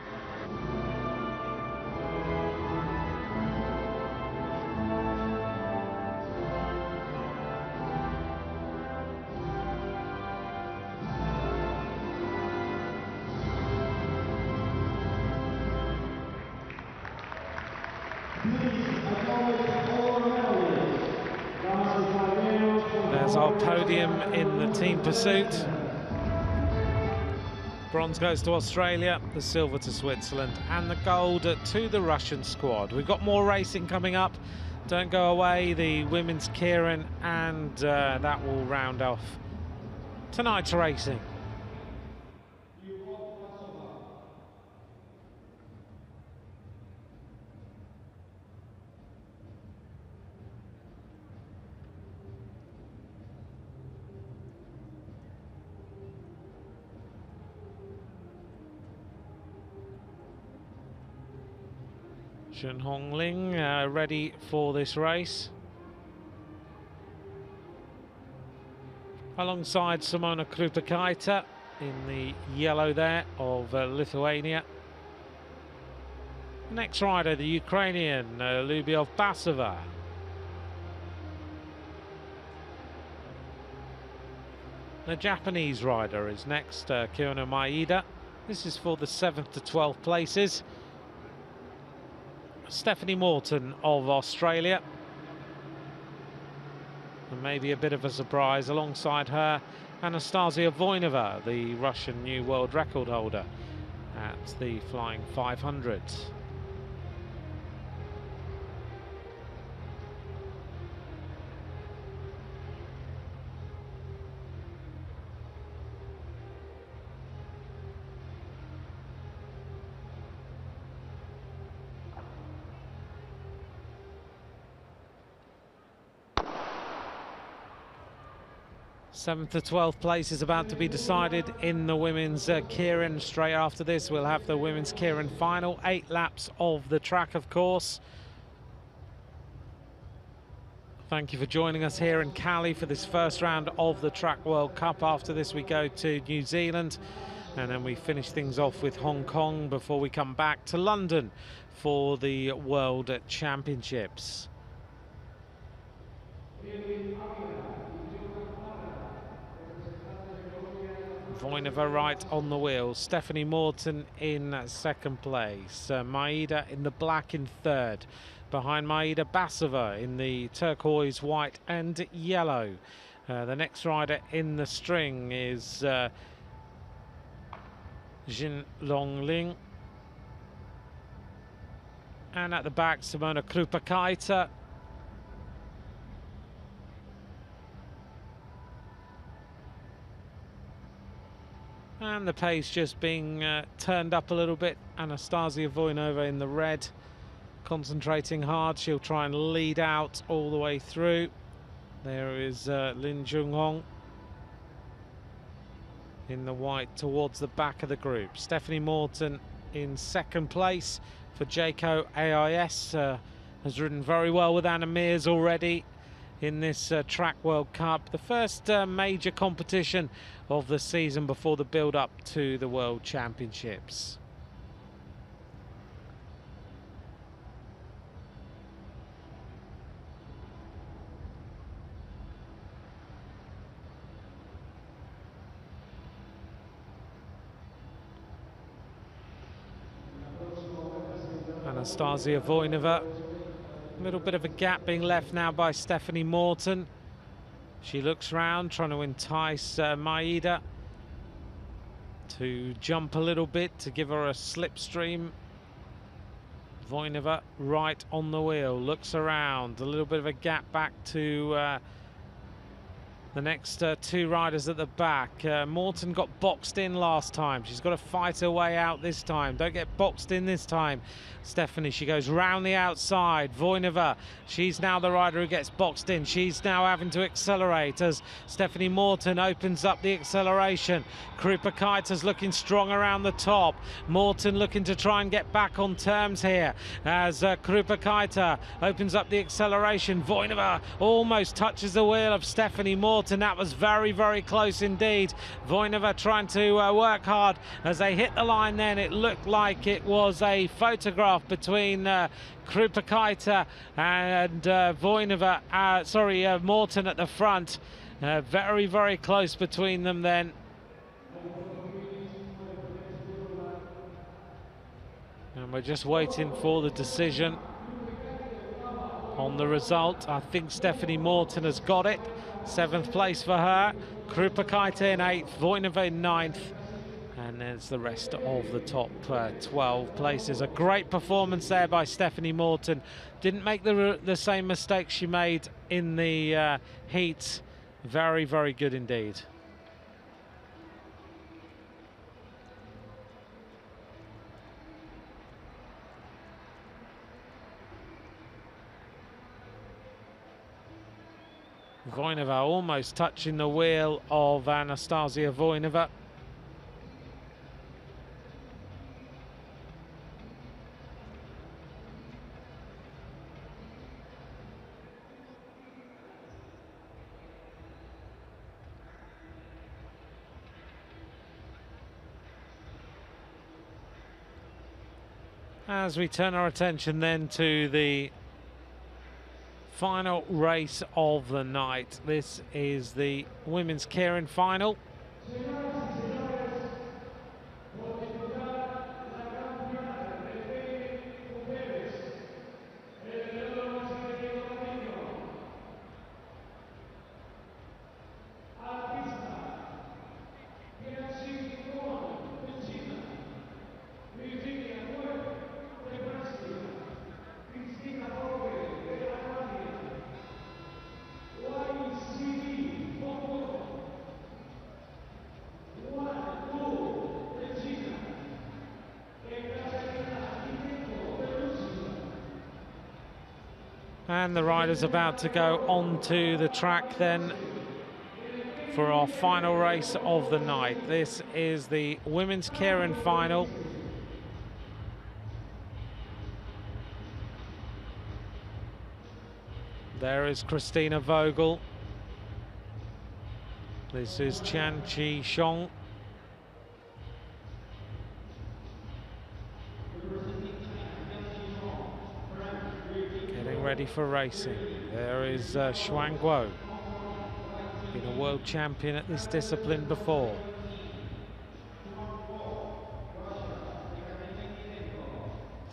There's our podium in the team pursuit. Bronze goes to Australia, the silver to Switzerland, and the gold to the Russian squad. We've got more racing coming up. Don't go away, the women's Kieran, and that will round off tonight's racing. Jun Hongling ready for this race. Alongside Simona Krupakaita in the yellow there of Lithuania. Next rider, the Ukrainian Lyubiov Basova. The Japanese rider is next, Kyono Maeda. This is for the 7th to 12th places. Stephanie Morton of Australia. And maybe a bit of a surprise alongside her, Anastasia Voinova, the Russian new world record holder at the flying 500. Seventh to 12th place is about to be decided in the women's keirin. Straight after this, we'll have the women's keirin final. 8 laps of the track, of course. Thank you for joining us here in Cali for this first round of the Track World Cup. After this, we go to New Zealand, and then we finish things off with Hong Kong before we come back to London for the World Championships. Voinova right on the wheel, Stephanie Morton in second place, Maeda in the black in third, behind Maeda Basova in the turquoise, white and yellow. The next rider in the string is Jin Longling, and at the back Simona Krupakaita. And the pace just being turned up a little bit. Anastasia Voinova in the red, concentrating hard. She'll try and lead out all the way through. There is Lin Junghong in the white towards the back of the group. Stephanie Morton in second place for Jayco AIS. Has ridden very well with Anna Mears already in this Track World Cup. The first major competition of the season before the build-up to the World Championships. Anastasia Voinova. A little bit of a gap being left now by Stephanie Morton. She looks round, trying to entice Maeda to jump a little bit, to give her a slipstream. Voinova right on the wheel, looks around, a little bit of a gap back to the next 2 riders at the back. Morton got boxed in last time. She's got to fight her way out this time. Don't get boxed in this time, Stephanie. She goes round the outside. Voinova, she's now the rider who gets boxed in. She's now having to accelerate as Stephanie Morton opens up the acceleration. Krupakaita's looking strong around the top. Morton looking to try and get back on terms here as Krupakaita opens up the acceleration. Voinova almost touches the wheel of Stephanie Morton. And that was very, very close indeed. Voinova trying to work hard as they hit the line then. It looked like it was a photograph between Krupakaita and Morton at the front. Very, very close between them then. And we're just waiting for the decision on the result. I think Stephanie Morton has got it. 7th place for her. Krupakaita in 8th, Voinova in 9th. And there's the rest of the top 12 places. A great performance there by Stephanie Morton. Didn't make the same mistake she made in the heats. Very, very good indeed. Voinova almost touching the wheel of Anastasia Voinova. As we turn our attention then to the final race of the night. This is the women's keirin final. And the rider's about to go onto the track then for our final race of the night. This is the women's keirin final. There is Christina Vogel. This is Chan Chi Xiong. Ready for racing. There is Xuan Guo, been a world champion at this discipline before.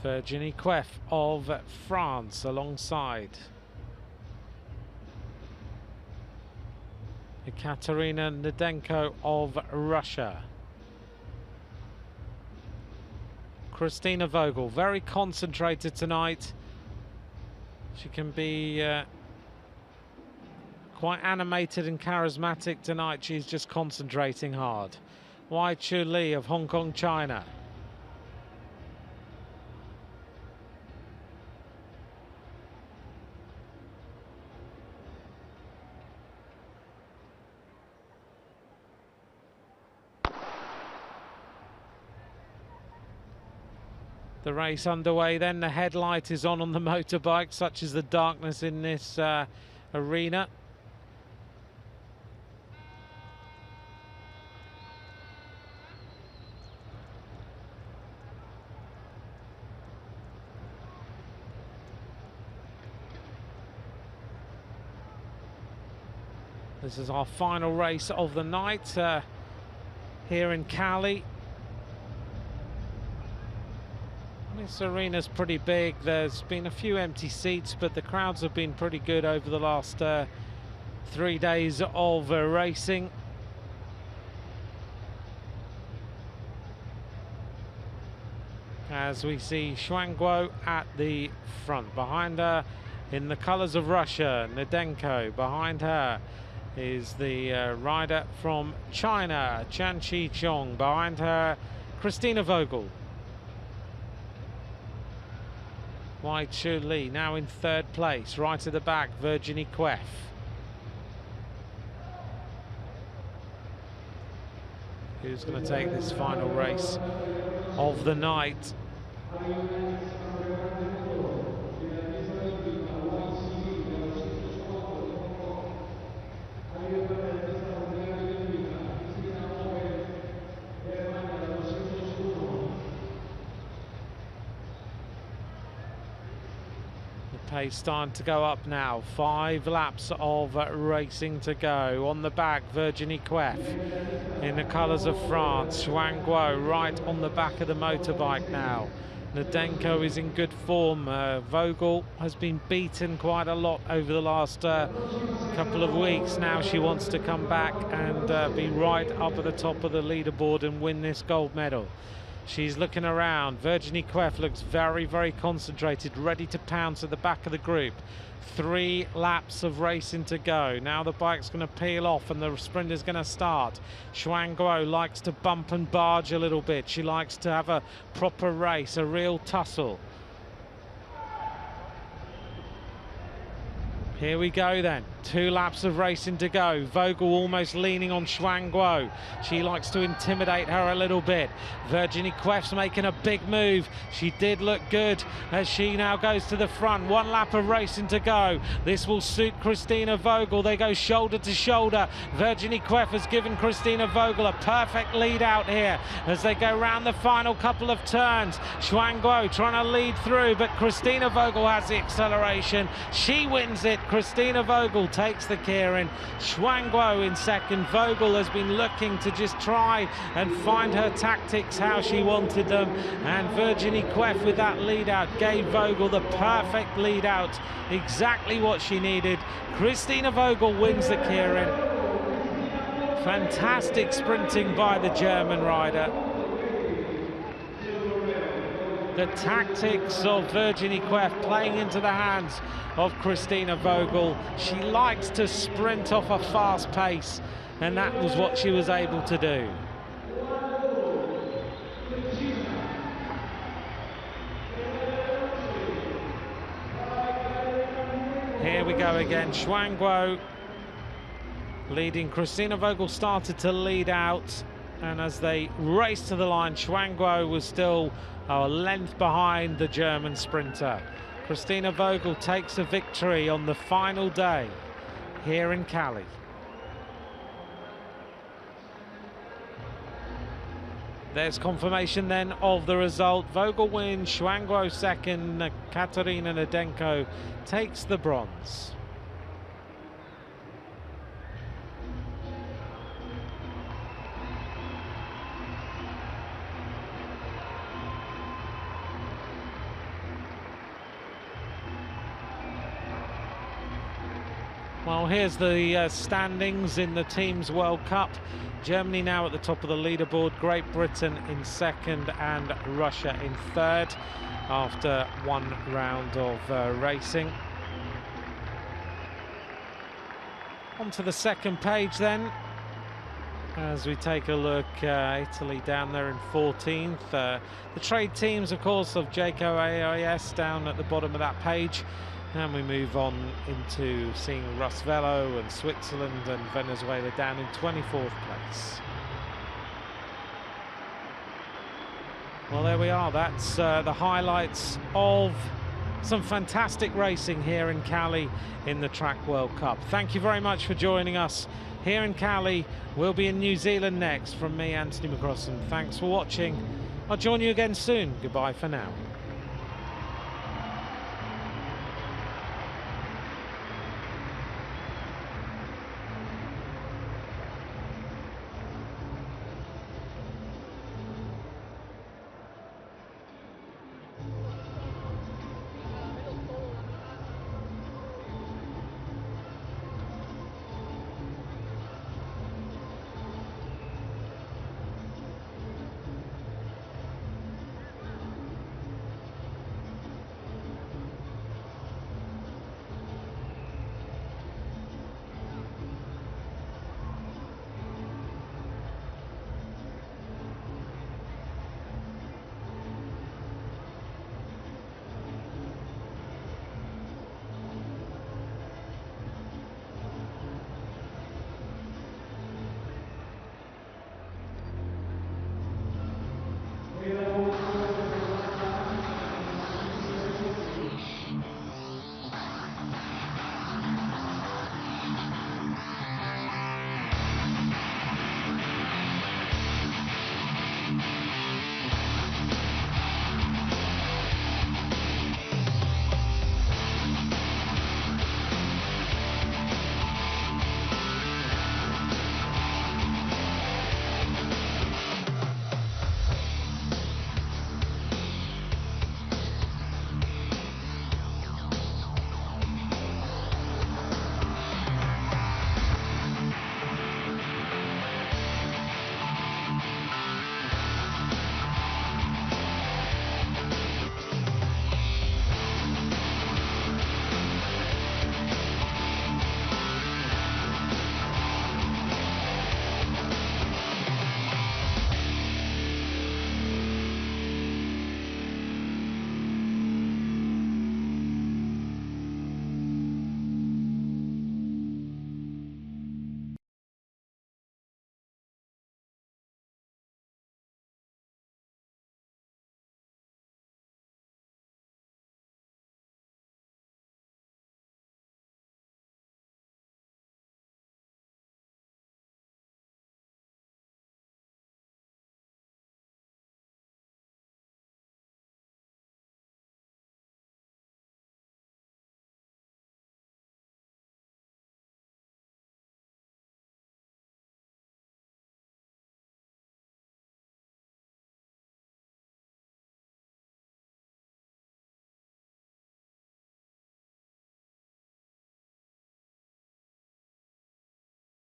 Virginie Queff of France alongside Ekaterina Nedenko of Russia. Christina Vogel, very concentrated tonight. She can be quite animated and charismatic tonight. She's just concentrating hard. Wai Chu Li of Hong Kong, China. The race underway then. The headlight is on the motorbike, such as the darkness in this arena. This is our final race of the night here in Cali. This arena's pretty big. There's been a few empty seats, but the crowds have been pretty good over the last 3 days of racing. As we see Xuan Guo at the front. Behind her, in the colours of Russia, Nedenko. Behind her is the rider from China, Chan Chi Xiong. Behind her, Christina Vogel. Wai Chu Li now in third place. Right at the back, Virginie Queff. Who's going to take this final race of the night? Pace starting to go up now. 5 laps of racing to go. On the back, Virginie Queff in the colours of France. Xuan Guo right on the back of the motorbike now. Nedenko is in good form. Vogel has been beaten quite a lot over the last couple of weeks. Now she wants to come back and be right up at the top of the leaderboard and win this gold medal. She's looking around. Virginie Queff looks very, very concentrated, ready to pounce at the back of the group. 3 laps of racing to go. Now the bike's going to peel off and the sprint is going to start. Xuan Guo likes to bump and barge a little bit. She likes to have a proper race, a real tussle. Here we go then, 2 laps of racing to go. Vogel almost leaning on Xuan Guo. She likes to intimidate her a little bit. Virginie Queff's making a big move. She did look good as she now goes to the front. 1 lap of racing to go. This will suit Christina Vogel. They go shoulder to shoulder. Virginie Queff has given Christina Vogel a perfect lead out here as they go round the final couple of turns. Xuan Guo trying to lead through, but Christina Vogel has the acceleration. She wins it. Christina Vogel takes the keirin. Xuan Guo in second. Vogel has been looking to just try and find her tactics how she wanted them, and Virginie Queff with that lead out gave Vogel the perfect lead out, exactly what she needed. Christina Vogel wins the keirin. Fantastic sprinting by the German rider. The tactics of Virginie Queff playing into the hands of Christina Vogel. She likes to sprint off a fast pace, and that was what she was able to do. Here we go again, Xuan Guo leading. Christina Vogel started to lead out, and as they raced to the line, Xuan Guo was still a length behind the German sprinter. Christina Vogel takes a victory on the final day here in Cali. There's confirmation then of the result. Vogel wins, Xuan Guo second, Katarina Nedenko takes the bronze. Well, here's the standings in the Teams World Cup. Germany now at the top of the leaderboard, Great Britain in second and Russia in third after 1 round of racing. On to the second page then, as we take a look, Italy down there in 14th. The trade teams, of course, of Jayco AIS down at the bottom of that page. And we move on into seeing Russ Velo and Switzerland and Venezuela down in 24th place. Well, there we are. That's the highlights of some fantastic racing here in Cali in the Track World Cup. Thank you very much for joining us here in Cali. We'll be in New Zealand next. From me, Anthony McCrossan. Thanks for watching. I'll join you again soon. Goodbye for now.